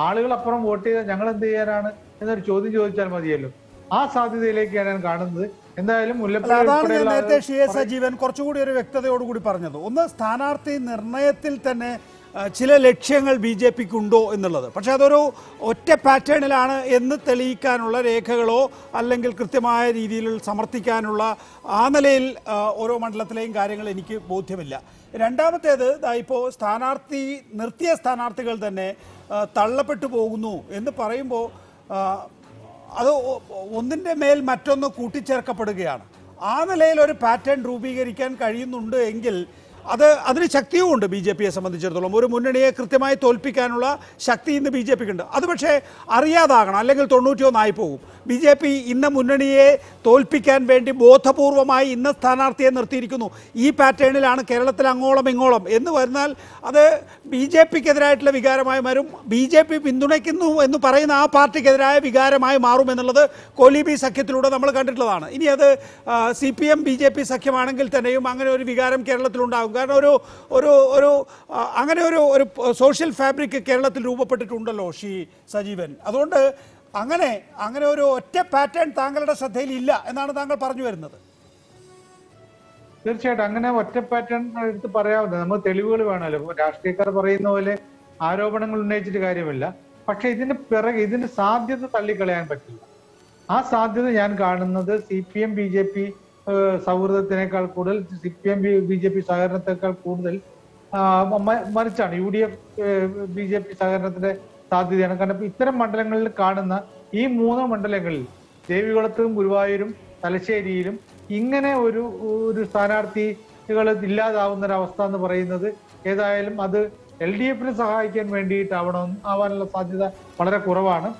ആളുകൾ അപ്പുറം വോട്ട് ചെയ്താൽ ഞങ്ങൾ എന്ത് ചെയ്യാനാണ് എന്നൊരു ചോദ്യം ചോദിച്ചാൽ മതിയല്ലോ. ആ സാധ്യതയിലേക്കാണ് ഞാൻ കാണുന്നത്. എന്തായാലും അതാണ് ഞാൻ നേരത്തെ സജീവൻ കുറച്ചുകൂടി ഒരു വ്യക്തതയോടുകൂടി പറഞ്ഞത്. ഒന്ന്, സ്ഥാനാർത്ഥി നിർണയത്തിൽ തന്നെ ചില ലക്ഷ്യങ്ങൾ BJPക്ക് ഉണ്ടോ എന്നുള്ളത്. പക്ഷെ അതൊരു ഒറ്റ പാറ്റേണിലാണ് എന്ന് തെളിയിക്കാനുള്ള രേഖകളോ അല്ലെങ്കിൽ കൃത്യമായ രീതിയിൽ സമർത്ഥിക്കാനുള്ള ആ നിലയിൽ ഓരോ മണ്ഡലത്തിലെയും കാര്യങ്ങൾ എനിക്ക് ബോധ്യമില്ല. രണ്ടാമത്തേത്, ഇപ്പോൾ നിർത്തിയ സ്ഥാനാർത്ഥികൾ തന്നെ തള്ളപ്പെട്ടു പോകുന്നു എന്ന് പറയുമ്പോൾ അത് ഒന്നിൻ്റെ മേൽ മറ്റൊന്ന് കൂട്ടിച്ചേർക്കപ്പെടുകയാണ്. ആ നിലയിൽ ഒരു പാറ്റേൺ രൂപീകരിക്കാൻ കഴിയുന്നുണ്ട് എങ്കിൽ അതിന് ശക്തിയുമുണ്ട്. BJPയെ സംബന്ധിച്ചിടത്തോളം ഒരു മുന്നണിയെ കൃത്യമായി തോൽപ്പിക്കാനുള്ള ശക്തി ഇന്ന് BJPക്കുണ്ട്. അത് പക്ഷേ അറിയാതാകണം, അല്ലെങ്കിൽ 91 ആയി പോകും. BJP ഇന്ന മുന്നണിയെ തോൽപ്പിക്കാൻ വേണ്ടി ബോധപൂർവമായി ഇന്ന സ്ഥാനാർത്ഥിയെ നിർത്തിയിരിക്കുന്നു, ഈ പാറ്റേണിലാണ് കേരളത്തിൽ അങ്ങോളം ഇങ്ങോളം എന്ന് വരുന്നാൽ അത് BJPക്കെതിരായിട്ടുള്ള വികാരമായി മാറും. BJP പിന്തുണയ്ക്കുന്നു എന്ന് പറയുന്ന ആ പാർട്ടിക്കെതിരായ വികാരമായി മാറും എന്നുള്ളത് കോലീബി സഖ്യത്തിലൂടെ നമ്മൾ കണ്ടിട്ടുള്ളതാണ്. ഇനി അത് CPM BJP സഖ്യമാണെങ്കിൽ തന്നെയും അങ്ങനെ ഒരു വികാരം കേരളത്തിലുണ്ടാകും. കാരണം അങ്ങനെ ഒരു സോഷ്യൽ ഫാബ്രിക് കേരളത്തിൽ രൂപപ്പെട്ടിട്ടുണ്ടല്ലോ സജീവൻ. അതുകൊണ്ട് അങ്ങനെ ഒരു ഒറ്റ പാറ്റേൺ താങ്കളുടെ ശ്രദ്ധയിൽ ഇല്ല എന്നാണ് താങ്കൾ പറഞ്ഞു വരുന്നത്. തീർച്ചയായിട്ടും അങ്ങനെ ഒറ്റ പാറ്റേൺ എടുത്ത് പറയാവുന്നത്. നമ്മൾ തെളിവുകൾ വേണമല്ലോ. രാഷ്ട്രീയക്കാർ പറയുന്ന പോലെ ആരോപണങ്ങൾ ഉന്നയിച്ചിട്ട് കാര്യമില്ല. പക്ഷെ ഇതിന് സാധ്യത തള്ളിക്കളയാൻ പറ്റില്ല. ആ സാധ്യത ഞാൻ കാണുന്നത് CPM BJP സൗഹൃദത്തിനേക്കാൾ കൂടുതൽ, CPM BJP സഹകരണത്തെക്കാൾ കൂടുതൽ മറിച്ചാണ് UDF BJP സഹകരണത്തിന്റെ സാധ്യതയാണ്. കാരണം ഇത്തരം മണ്ഡലങ്ങളിൽ കാണുന്ന ഈ 3 മണ്ഡലങ്ങളിൽ, ദേവികുളത്തും ഗുരുവായൂരും തലശ്ശേരിയിലും, ഇങ്ങനെ ഒരു സ്ഥാനാർത്ഥികൾ ഇല്ലാതാവുന്ന ഒരു അവസ്ഥ എന്ന് പറയുന്നത് ഏതായാലും അത് LDFനെ സഹായിക്കാൻ ആവാനുള്ള സാധ്യത വളരെ കുറവാണ്.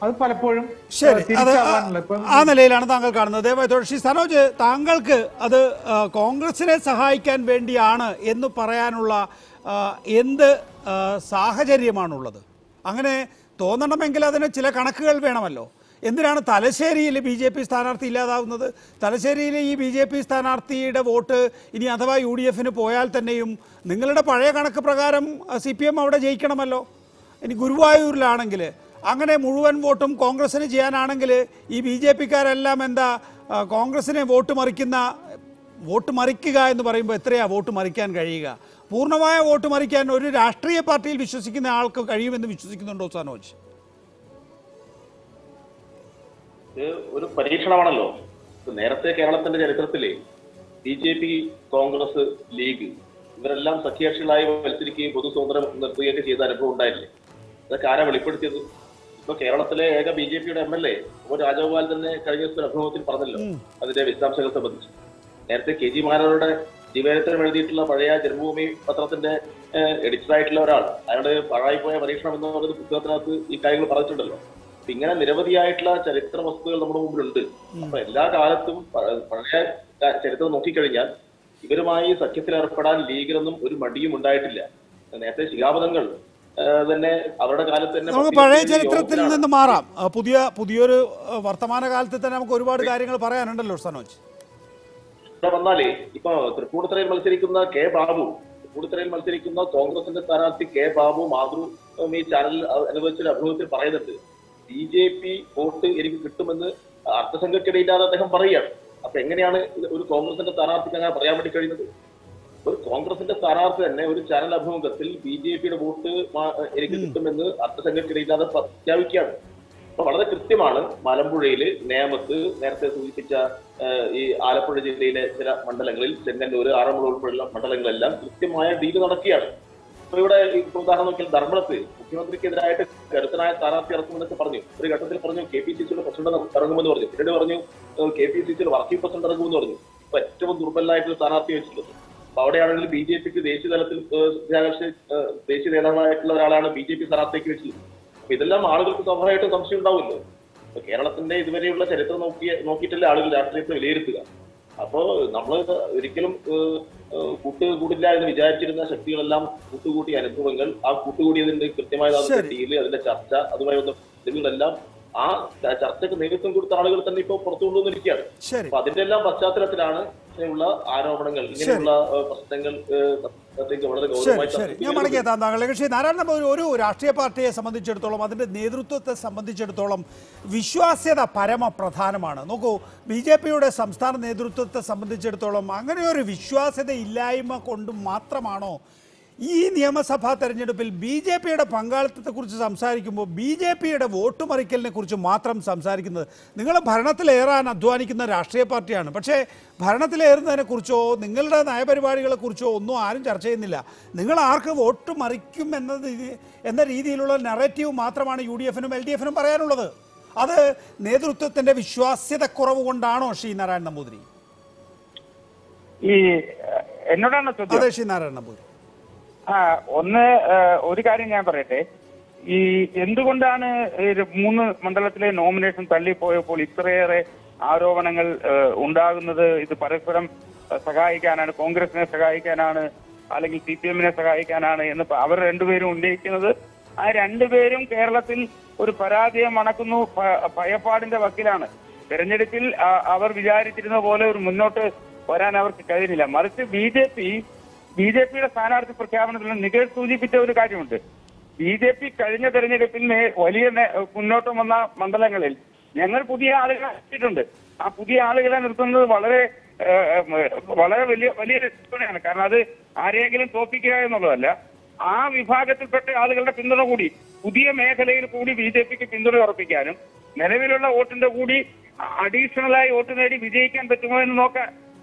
അത് പലപ്പോഴും ആ നിലയിലാണ് താങ്കൾ കാണുന്നത്. ദയവായി സനോജ്, താങ്കൾക്ക് അത് കോൺഗ്രസിനെ സഹായിക്കാൻ വേണ്ടിയാണ് എന്ന് പറയാനുള്ള എന്ത് സാഹചര്യമാണുള്ളത്? അങ്ങനെ തോന്നണമെങ്കിൽ അതിന് ചില കണക്കുകൾ വേണമല്ലോ. എന്തിനാണ് തലശ്ശേരിയിൽ BJP സ്ഥാനാർത്ഥി ഇല്ലാതാവുന്നത്? തലശ്ശേരിയിലെ ഈ BJP സ്ഥാനാർത്ഥിയുടെ വോട്ട് ഇനി അഥവാ UDFന് പോയാൽ തന്നെയും നിങ്ങളുടെ പഴയ കണക്ക് പ്രകാരം CPM അവിടെ ജയിക്കണമല്ലോ. ഇനി ഗുരുവായൂരിലാണെങ്കിൽ അങ്ങനെ മുഴുവൻ വോട്ടും കോൺഗ്രസിന് ചെയ്യാനാണെങ്കിൽ ഈ BJPക്കാരെല്ലാം എന്താ കോൺഗ്രസിനെ വോട്ട് മറിക്കുക എന്ന് പറയുമ്പോൾ എത്രയാ വോട്ട് മറിക്കാൻ കഴിയുക? പൂർണ്ണമായ വോട്ട് മറിക്കാൻ ഒരു രാഷ്ട്രീയ പാർട്ടിയിൽ വിശ്വസിക്കുന്ന ആൾക്ക് കഴിയുമെന്ന് വിശ്വസിക്കുന്നുണ്ടോ സനോജ്? ഒരു പരീക്ഷണമാണല്ലോ. നേരത്തെ കേരളത്തിന്റെ ചരിത്രത്തില് BJP, കോൺഗ്രസ്, ലീഗ് ഇവരെല്ലാം സഖ്യകക്ഷികളായി മത്സരിക്കുകയും പൊതു സ്വതന്ത്രം നിർത്തുകയൊക്കെ ചെയ്ത അനുഭവം ഉണ്ടായില്ലേ? അതൊക്കെ ആരാ വെളിപ്പെടുത്തിയത്? ഇപ്പൊ കേരളത്തിലെ ഏക BJPയുടെ MLA രാജഗോപാൽ തന്നെ കഴിഞ്ഞ ദിവസം അഭിമുഖത്തിൽ പറഞ്ഞല്ലോ അതിന്റെ വിശദാംശങ്ങൾ സംബന്ധിച്ച്. നേരത്തെ KG മാരാരുടെ ജീവചരിത്രം എഴുതിയിട്ടുള്ള പഴയ ജന്മഭൂമി പത്രത്തിന്റെ എഡിറ്ററായിട്ടുള്ള ഒരാൾ അയാളുടെ പാഴായിപ്പോയ പരീക്ഷണം എന്ന് പറയുന്ന പുസ്തകത്തിനകത്ത് ഈ കാര്യങ്ങൾ പറഞ്ഞിട്ടുണ്ടല്ലോ. അപ്പൊ ഇങ്ങനെ നിരവധിയായിട്ടുള്ള ചരിത്ര വസ്തുതകൾ നമ്മുടെ മുമ്പിലുണ്ട്. അപ്പൊ എല്ലാ കാലത്തും പഴയ ചരിത്രം നോക്കിക്കഴിഞ്ഞാൽ ഇവരുമായി സഖ്യത്തിൽ ഏർപ്പെടാൻ ലീഗിനൊന്നും ഒരു മടിയും ഉണ്ടായിട്ടില്ല. നേരത്തെ ശിഖാപതങ്ങൾ തന്നെ അവരുടെ കാലത്ത് തന്നെ നമുക്ക് പഴയ ചരിത്രത്തിൽ നിന്ന് മാറാം. പുതിയൊരു വർത്തമാന കാലത്ത് തന്നെ നമുക്ക് ഒരുപാട് കാര്യങ്ങൾ പറയാനുണ്ടല്ലോ സനോജ്. വന്നാലേ ഇപ്പൊ തൃപ്പൂണിത്തുറയിൽ മത്സരിക്കുന്ന കോൺഗ്രസിന്റെ സ്ഥാനാർത്ഥി K. ബാബു ഈ ചാനലിൽ അനുവദിച്ചൊരു അഭിമുഖത്തിൽ പറയുന്നുണ്ട്, BJP വോട്ട് എനിക്ക് കിട്ടുമെന്ന് അർത്ഥസംഖ്യക്കിടയില്ലാതെ അദ്ദേഹം പറയുകയാണ്. അപ്പൊ എങ്ങനെയാണ് ഒരു കോൺഗ്രസിന്റെ സ്ഥാനാർത്ഥിക്ക് അങ്ങനെ പറയാൻ വേണ്ടി കഴിയുന്നത്? ഒരു കോൺഗ്രസിന്റെ സ്ഥാനാർത്ഥി തന്നെ ഒരു ചാനൽ അഭിമുഖത്തിൽ BJPയുടെ വോട്ട് എനിക്ക് കിട്ടുമെന്ന് അർത്ഥസംഖ്യക്കിടയില്ലാതെ പ്രഖ്യാപിക്കുകയാണ്. അപ്പൊ വളരെ കൃത്യമാണ്. മലമ്പുഴയില്, നേമത്ത്, നേരത്തെ സൂചിപ്പിച്ച ഈ ആലപ്പുഴ ജില്ലയിലെ ചില മണ്ഡലങ്ങളിൽ, ചെങ്ങന്നൂർ, ആറന്മുള ഉൾപ്പെടെയുള്ള മണ്ഡലങ്ങളെല്ലാം കൃത്യമായ ഡീല് നടക്കുകയാണ്. അപ്പൊ ഇവിടെ ഉദാഹരണം നോക്കിയാൽ ധർമ്മടത്ത് മുഖ്യമന്ത്രിക്കെതിരായിട്ട് കരുത്തനായ സ്ഥാനാർത്ഥി ഇറക്കുമെന്നൊക്കെ പറഞ്ഞു. ഒരു ഘട്ടത്തിൽ പറഞ്ഞു KPCCയുടെ പ്രസിഡന്റ് ഇറങ്ങുമെന്ന് പറഞ്ഞു. പിന്നീട് പറഞ്ഞു KPCCയുടെ വർക്കിംഗ് പ്രസിഡന്റ് ഇറങ്ങുമെന്ന് പറഞ്ഞു. അപ്പൊ ഏറ്റവും ദുർബലമായിട്ടൊരു സ്ഥാനാർത്ഥി വെച്ചിട്ടുള്ളത്. അപ്പൊ അവിടെയാണെങ്കിൽ BJPക്ക് ദേശീയ തലത്തിൽ ദേശീയ നേതാവായിട്ടുള്ള ഒരാളാണ് BJP സ്ഥാനാർത്ഥിക്ക് വെച്ചിട്ടുള്ളത്. അപ്പൊ ഇതെല്ലാം ആളുകൾക്ക് സ്വാഭാവികമായിട്ടും സംശയം ഉണ്ടാവുമല്ലോ. കേരളത്തിന്റെ ഇതുവരെയുള്ള ചരിത്രം നോക്കിയിട്ടല്ലേ ആളുകൾ രാഷ്ട്രീയത്തെ വിലയിരുത്തുക. അപ്പോ നമ്മൾ ഒരിക്കലും കൂട്ടുകൂടില്ല എന്ന് വിചാരിച്ചിരുന്ന ശക്തികളെല്ലാം കൂട്ടുകൂട്ടിയ അനുഭവങ്ങൾ, ആ കൂട്ടുകൂടിയതിന്റെ കൃത്യമായ ഡീല്, അതിന്റെ ചർച്ച, അതുമായി വന്ന തെളിവുകളെല്ലാം ആ ചർച്ചയ്ക്ക് നേതൃത്വം കൊടുത്ത ആളുകൾ തന്നെ ഇപ്പോൾ പുറത്തു കൊണ്ടുവന്നിരിക്കുകയാണ്. അപ്പൊ അതിന്റെ എല്ലാം പശ്ചാത്തലത്തിലാണ് ഇങ്ങനെയുള്ള ആരോപണങ്ങൾ, ഇങ്ങനെയുള്ള പ്രശ്നങ്ങൾ വളരെ ഗൗരവമായി. ഞാൻ മടങ്ങിയെത്താം താങ്കളെ. പക്ഷേ നാരായണൻ ഒരു രാഷ്ട്രീയ പാർട്ടിയെ സംബന്ധിച്ചിടത്തോളം, അതിന്റെ നേതൃത്വത്തെ സംബന്ധിച്ചിടത്തോളം വിശ്വാസ്യത പരമപ്രധാനമാണ്. നോക്കൂ, BJPയുടെ സംസ്ഥാന നേതൃത്വത്തെ സംബന്ധിച്ചിടത്തോളം അങ്ങനെ ഒരു വിശ്വാസ്യത ഇല്ലായ്മ കൊണ്ട് മാത്രമാണോ ഈ നിയമസഭാ തെരഞ്ഞെടുപ്പിൽ BJPയുടെ പങ്കാളിത്തത്തെക്കുറിച്ച് സംസാരിക്കുമ്പോൾ BJPയുടെ വോട്ട് മറിക്കലിനെ കുറിച്ച് മാത്രം സംസാരിക്കുന്നത്? നിങ്ങൾ ഭരണത്തിലേറാൻ അധ്വാനിക്കുന്ന രാഷ്ട്രീയ പാർട്ടിയാണ്, പക്ഷേ ഭരണത്തിലേറുന്നതിനെക്കുറിച്ചോ നിങ്ങളുടെ നയപരിപാടികളെക്കുറിച്ചോ ഒന്നും ആരും ചർച്ച ചെയ്യുന്നില്ല. നിങ്ങൾ ആർക്ക് വോട്ട് മറിക്കും എന്ന രീതിയിലുള്ള നറേറ്റീവ് മാത്രമാണ് UDF-നും LDF-നും പറയാനുള്ളത്. അത് നേതൃത്വത്തിന്റെ വിശ്വാസ്യതക്കുറവ് കൊണ്ടാണോ ശ്രീ നാരായണൻ നമ്പൂതിരി? എന്നോടാണ് അതെ, ശ്രീ നാരായണൻ നമ്പൂതിരി. ഒരു കാര്യം ഞാൻ പറയട്ടെ. ഈ എന്തുകൊണ്ടാണ് 3 മണ്ഡലത്തിലെ നോമിനേഷൻ തള്ളിപ്പോയപ്പോൾ ഇത്രയേറെ ആരോപണങ്ങൾ ഉണ്ടാകുന്നത്? ഇത് പരസ്പരം സഹായിക്കാനാണ്, കോൺഗ്രസിനെ സഹായിക്കാനാണ്, അല്ലെങ്കിൽ CPM-നെ സഹായിക്കാനാണ് എന്ന് അവർ രണ്ടുപേരും ഉന്നയിക്കുന്നത്. ആ രണ്ടുപേരും കേരളത്തിൽ ഒരു പരാജയം മണക്കുന്നു, ഭയപ്പാടിന്റെ വക്കിലാണ്. തെരഞ്ഞെടുപ്പിൽ അവർ വിചാരിച്ചിരുന്ന പോലെ ഒരു മുന്നോട്ട് വരാൻ അവർക്ക് കഴിഞ്ഞില്ല. മറിച്ച് BJPയുടെ സ്ഥാനാർത്ഥി പ്രഖ്യാപനത്തിൽ നികേഷ് സൂചിപ്പിച്ച ഒരു കാര്യമുണ്ട്. BJP കഴിഞ്ഞ തെരഞ്ഞെടുപ്പിൽ വലിയ മുന്നോട്ട് വന്ന മണ്ഡലങ്ങളിൽ ഞങ്ങൾ പുതിയ ആളുകളെ നിർത്തിയിട്ടുണ്ട്. ആ പുതിയ ആളുകളെ നിർത്തുന്നത് വളരെ വലിയ രക്ഷയാണ്. കാരണം അത് ആരെയെങ്കിലും തോൽപ്പിക്കുക എന്നുള്ളതല്ല, ആ വിഭാഗത്തിൽപ്പെട്ട ആളുകളുടെ പിന്തുണ കൂടി പുതിയ മേഖലയിൽ കൂടി BJPക്ക് പിന്തുണ ഉറപ്പിക്കാനും നിലവിലുള്ള വോട്ടിന്റെ കൂടി അഡീഷണലായി വോട്ട് നേടി വിജയിക്കാൻ പറ്റുമോ എന്ന് നോക്കാൻ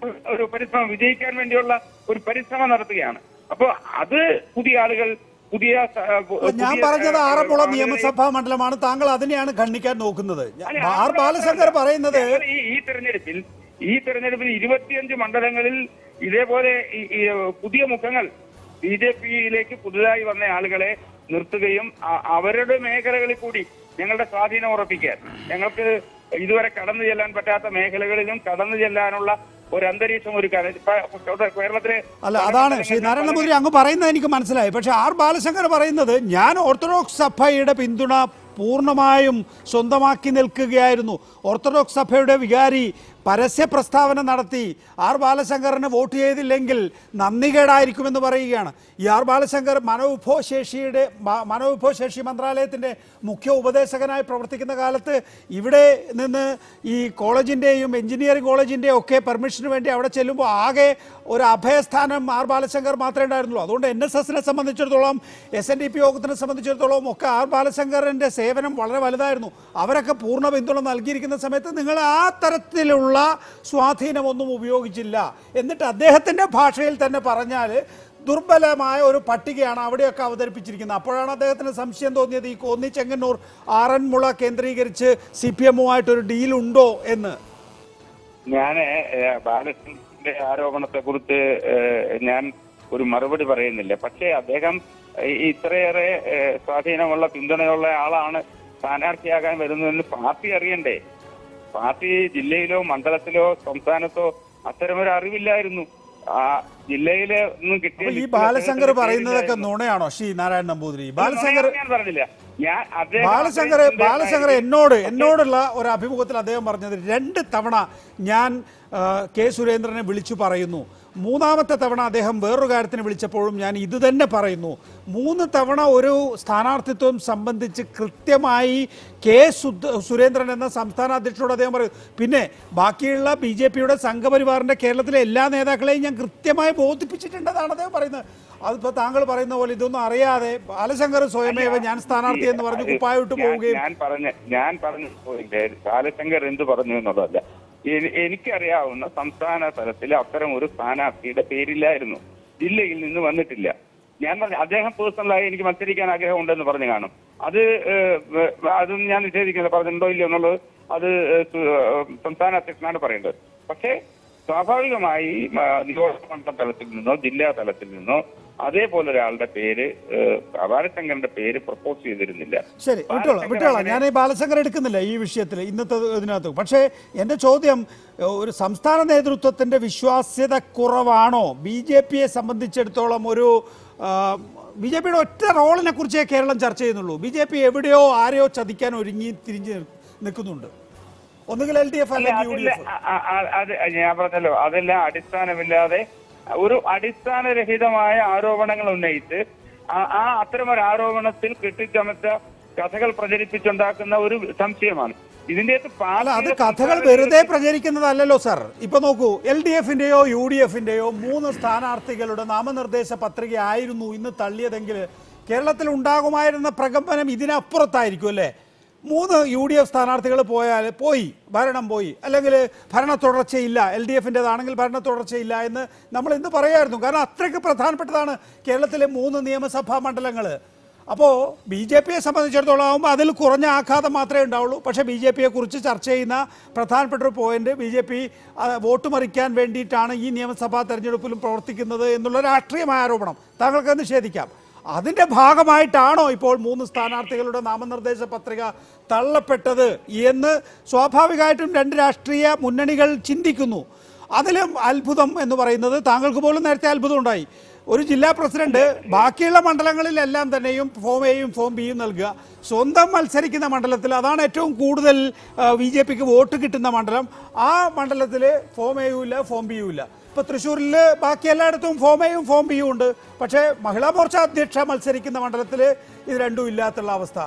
ഒരു പരിശ്രമം, വിജയിക്കാൻ വേണ്ടിയുള്ള ഒരു പരിശ്രമം നടത്തുകയാണ്. അപ്പൊ അത് പുതിയ ആളുകൾ, ഞാൻ പറഞ്ഞത് ആറന്മുള നിയമസഭാ മണ്ഡലമാണ്, താങ്കൾ അതിനെയാണ് ഖണ്ഡിക്കാൻ നോക്കുന്നത്. ബാലശങ്കർ പറയുന്നത് ഈ തെരഞ്ഞെടുപ്പിൽ 25 മണ്ഡലങ്ങളിൽ ഇതേപോലെ പുതിയ മുഖങ്ങൾ BJPയിലേക്ക് പുതുതായി വന്ന ആളുകളെ നിർത്തുകയും അവരുടെ മേഖലകളിൽ കൂടി ഞങ്ങളുടെ സ്വാധീനം ഉറപ്പിക്കാൻ, ഞങ്ങൾക്ക് ഇതുവരെ കടന്നു ചെല്ലാൻ പറ്റാത്ത മേഖലകളിലും കടന്നു ചെല്ലാനുള്ള ഒരു അന്തരീക്ഷം ഒരുക്കാൻ കേരളത്തിലെ അല്ല, അതാണ് ശ്രീ നാരായണ നമ്പൂതിരി അങ്ങ് പറയുന്നത് എനിക്ക് മനസ്സിലായി. പക്ഷെ ബാലശങ്കർ പറയുന്നത് ഞാൻ ഓർത്തഡോക്സ് സഭയുടെ പിന്തുണ പൂർണ്ണമായും സ്വന്തമാക്കി നിൽക്കുകയായിരുന്നു. ഓർത്തഡോക്സ് സഭയുടെ വികാരി പരസ്യ പ്രസ്താവന നടത്തി ബാലശങ്കറിന് വോട്ട് ചെയ്തില്ലെങ്കിൽ നന്ദികേടായിരിക്കുമെന്ന് പറയുകയാണ്. ബാലശങ്കർ മനോവിഭവശേഷി മന്ത്രാലയത്തിൻ്റെ മുഖ്യ ഉപദേശകനായി പ്രവർത്തിക്കുന്ന കാലത്ത് ഇവിടെ നിന്ന് ഈ കോളേജിൻ്റെയും എഞ്ചിനീയറിംഗ് കോളേജിൻ്റെയും ഒക്കെ പെർമിഷന് വേണ്ടി അവിടെ ചെല്ലുമ്പോൾ ആകെ ഒരു അഭയസ്ഥാനം ബാലശങ്കർ മാത്രമേ ഉണ്ടായിരുന്നുള്ളൂ. അതുകൊണ്ട് NSSനെ സംബന്ധിച്ചിടത്തോളം, SNDP യോഗത്തിനെ സംബന്ധിച്ചിടത്തോളം ഒക്കെ ബാലശങ്കറിൻ്റെ സേവനം വളരെ വലുതായിരുന്നു. അവരൊക്കെ പൂർണ്ണ പിന്തുണ നൽകിയിരിക്കുന്ന സമയത്ത് നിങ്ങൾ ആ തരത്തിലുള്ള സ്വാധീനമൊന്നും ഉപയോഗിച്ചില്ല. എന്നിട്ട് അദ്ദേഹത്തിന്റെ ഭാഷയിൽ തന്നെ പറഞ്ഞാൽ ദുർബലമായ ഒരു പട്ടികയാണ് അവിടെയൊക്കെ അവതരിപ്പിച്ചിരിക്കുന്നത്. അപ്പോഴാണ് അദ്ദേഹത്തിന് സംശയം തോന്നിയത് ഈ കോന്നി, ചെങ്ങന്നൂർ, ആറന്മുള കേന്ദ്രീകരിച്ച് CPM-ഉമായിട്ടൊരു ഡീലുണ്ടോ എന്ന്. ഞാൻ ബാലശങ്കറിന്റെ ആരോപണത്തെ കുറിച്ച് ഞാൻ ഒരു മറുപടി പറയുന്നില്ല. പക്ഷേ അദ്ദേഹം ഇത്രയേറെ സ്വാധീനമുള്ള പിന്തുണയുള്ള ആളാണ് സ്ഥാനാർത്ഥിയാകാൻ വരുന്നതെന്ന് പാർട്ടി അറിയണ്ടേ? പാർട്ടി ജില്ലയിലോ മണ്ഡലത്തിലോ സംസ്ഥാനത്തോ അത്തരമൊരു അറിവില്ലായിരുന്നു. ആ ജില്ലയിലെ ഒന്നും കിട്ടിയ ഈ ബാലശങ്കർ പറയുന്നതൊക്കെ നുണയാണോ ശ്രീ നാരായണൻ നമ്പൂതിരി? ഞാൻ പറഞ്ഞില്ല. ബാലശങ്കർ എന്നോടുള്ള ഒരു അഭിമുഖത്തിൽ അദ്ദേഹം പറഞ്ഞത് 2 തവണ ഞാൻ കെ സുരേന്ദ്രനെ വിളിച്ചു പറയുന്നു. 3ാമത്തെ തവണ അദ്ദേഹം വേറൊരു കാര്യത്തിന് വിളിച്ചപ്പോഴും ഞാൻ ഇത് തന്നെ പറയുന്നു. 3 തവണ ഒരു സ്ഥാനാർത്ഥിത്വം സംബന്ധിച്ച് കൃത്യമായി കെ സുരേന്ദ്രൻ എന്ന സംസ്ഥാന അധ്യക്ഷനോട് അദ്ദേഹം പറയും. പിന്നെ ബാക്കിയുള്ള BJPയുടെ സംഘപരിവാറിൻ്റെ കേരളത്തിലെ എല്ലാ നേതാക്കളെയും ഞാൻ കൃത്യമായി ബോധിപ്പിച്ചിട്ടുണ്ടെന്നാണ് അദ്ദേഹം പറയുന്നത്. അതിപ്പോൾ താങ്കൾ പറയുന്ന പോലെ ഇതൊന്നും അറിയാതെ ബാലശങ്കർ സ്വയമേവ ഞാൻ സ്ഥാനാർത്ഥി എന്ന് പറഞ്ഞ് കുപ്പായിട്ട് പോവുകയും. ഞാൻ പറഞ്ഞു ബാലശങ്കർ എന്ത് പറഞ്ഞു എന്നുള്ളതല്ല, എനിക്കറിയാവുന്ന സംസ്ഥാന തലത്തിൽ അത്തരം ഒരു സ്ഥാനാർത്ഥിയുടെ പേരില്ലായിരുന്നു. ജില്ലയിൽ നിന്ന് വന്നിട്ടില്ല. ഞാൻ പറഞ്ഞു അദ്ദേഹം പേഴ്സണലായി എനിക്ക് മത്സരിക്കാൻ ആഗ്രഹം ഉണ്ടെന്ന് പറഞ്ഞു കാണും. അതൊന്നും ഞാൻ നിഷേധിക്കുന്നില്ല, പറഞ്ഞിട്ടുണ്ടോ ഇല്ലയോ എന്നുള്ളത് അത് സംസ്ഥാന അധ്യക്ഷനാണ് പറയേണ്ടത്. പക്ഷേ സ്വാഭാവികമായി നിയോജകമണ്ഡലം തലത്തിൽ നിന്നോ ജില്ലാ തലത്തിൽ നിന്നോ അതേപോലെ ഒരാളുടെ പേര് ബാലശങ്കറിന്റെ പേര് പ്രപ്പോസ് ചെയ്തിരുന്നില്ല. ശരി, വിട്ടോളാം. ഞാൻ ഈ ബാലശങ്കർ എടുക്കുന്നില്ല ഈ വിഷയത്തിൽ ഇന്നത്തെ ഇതിനകത്ത്. പക്ഷേ എൻ്റെ ചോദ്യം, ഒരു സംസ്ഥാന നേതൃത്വത്തിന്റെ വിശ്വാസ്യത കുറവാണോ BJPയെ സംബന്ധിച്ചിടത്തോളം? ഒരു BJPയുടെ ഒറ്റ റോളിനെ കുറിച്ചേ കേരളം ചർച്ച ചെയ്യുന്നുള്ളൂ. BJP എവിടെയോ ആരെയോ ചതിക്കാൻ തിരിഞ്ഞ് നിൽക്കുന്നുണ്ട്. ഒന്നുകിൽ LDF അല്ലെങ്കിൽ UDF. അത് ഞാൻ പറഞ്ഞല്ലോ, അതെല്ലാം അടിസ്ഥാനമില്ലാതെ ഒരു അടിസ്ഥാനരഹിതമായ ആരോപണങ്ങൾ ഉന്നയിച്ച് അത്തരമൊരു ആരോപണത്തിൽ കെട്ടിച്ചമച്ച കഥകൾ പ്രചരിപ്പിച്ചുണ്ടാക്കുന്ന ഒരു സംശയമാണ് ഇതിന്റെ. അത് കഥകൾ വെറുതെ പ്രചരിക്കുന്നതല്ലോ സർ. ഇപ്പൊ നോക്കൂ, LDFന്റെയോ UDFന്റെയോ 3 സ്ഥാനാർത്ഥികളുടെ നാമനിർദ്ദേശ പത്രിക ആയിരുന്നു ഇന്ന് തള്ളിയതെങ്കിൽ കേരളത്തിൽ ഉണ്ടാകുമായിരുന്ന പ്രകമ്പനം ഇതിനപ്പുറത്തായിരിക്കും അല്ലേ? 3 UDF സ്ഥാനാർത്ഥികൾ പോയി, ഭരണം പോയി, അല്ലെങ്കിൽ ഭരണ തുടർച്ചയില്ല, LDFന്റേതാണെങ്കിൽ ഭരണ തുടർച്ചയില്ല എന്ന് നമ്മൾ ഇന്ന് പറയായിരുന്നു. കാരണം അത്രയ്ക്ക് പ്രധാനപ്പെട്ടതാണ് കേരളത്തിലെ 3 നിയമസഭാ മണ്ഡലങ്ങൾ. അപ്പോൾ BJPയെ സംബന്ധിച്ചിടത്തോളം ആകുമ്പോൾ അതിൽ കുറഞ്ഞ ആഘാതം മാത്രമേ ഉണ്ടാവുള്ളൂ. പക്ഷേ BJPയെ കുറിച്ച് ചർച്ച ചെയ്യുന്ന പ്രധാനപ്പെട്ട ഒരു പോയിന്റ്, BJP വോട്ട് മറിക്കാൻ വേണ്ടിയിട്ടാണ് ഈ നിയമസഭാ തെരഞ്ഞെടുപ്പിലും പ്രവർത്തിക്കുന്നത് എന്നുള്ള രാഷ്ട്രീയമായ ആരോപണം താങ്കൾക്ക് നിഷേധിക്കാം. അതിൻ്റെ ഭാഗമായിട്ടാണോ ഇപ്പോൾ 3 സ്ഥാനാർത്ഥികളുടെ നാമനിർദ്ദേശ പത്രിക തള്ളപ്പെട്ടത് എന്ന് സ്വാഭാവികമായിട്ടും 2 രാഷ്ട്രീയ മുന്നണികൾ ചിന്തിക്കുന്നു. അതിലും അത്ഭുതം എന്ന് പറയുന്നത്, താങ്കൾക്ക് പോലും നേരത്തെ അത്ഭുതം ഉണ്ടായി, ഒരു ജില്ലാ പ്രസിഡന്റ് ബാക്കിയുള്ള മണ്ഡലങ്ങളിലെല്ലാം തന്നെയും ഫോം എയും ഫോം ബിയും നൽകുക, സ്വന്തം മത്സരിക്കുന്ന മണ്ഡലത്തിൽ, അതാണ് ഏറ്റവും കൂടുതൽ BJPക്ക് വോട്ട് കിട്ടുന്ന മണ്ഡലം, ആ മണ്ഡലത്തിൽ ഫോം എയും ഇല്ല, ഫോം ബിയും ഇല്ല. ഇപ്പോൾ തൃശ്ശൂരിൽ ബാക്കി എല്ലായിടത്തും ഫോം എയും ഫോം ബിയും ഉണ്ട്. പക്ഷേ മഹിളാ മോർച്ച അധ്യക്ഷ മത്സരിക്കുന്ന മണ്ഡലത്തിൽ ഇത് രണ്ടും ഇല്ലാത്തുള്ള അവസ്ഥ.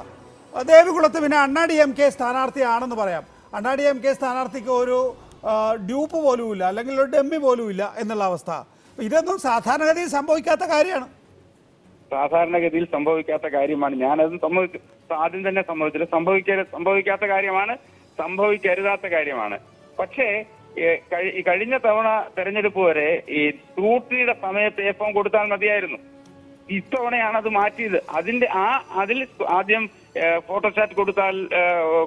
ദേവികുളത്ത് പിന്നെ അണ്ണാ DMK സ്ഥാനാർത്ഥിയാണെന്ന് പറയാം. അണ്ണാ DMK സ്ഥാനാർത്ഥിക്ക് ഒരു ഡ്യൂപ്പ് പോലും ഇല്ല, അല്ലെങ്കിൽ ഒരു ഡെമ്മി പോലും ഇല്ല എന്നുള്ള അവസ്ഥ. ഇതൊന്നും സാധാരണഗതിയിൽ സംഭവിക്കാത്ത കാര്യമാണ്. സാധാരണഗതിയിൽ സംഭവിക്കാത്ത കാര്യമാണ്. ഞാനത് ആദ്യം തന്നെ സംഭവിക്കാത്ത കാര്യമാണ്, സംഭവിക്കരുതാത്ത കാര്യമാണ്. പക്ഷേ കഴിഞ്ഞ തവണ തെരഞ്ഞെടുപ്പ് വരെ ഈ സ്ക്രൂട്ടനിയുടെ സമയത്ത് ഫോം കൊടുത്താൽ മതിയായിരുന്നു. ഇത്തവണയാണ് അത് മാറ്റിയത്. അതിൽ ആദ്യം ഫോട്ടോസ്റ്റാറ്റ് കൊടുത്താൽ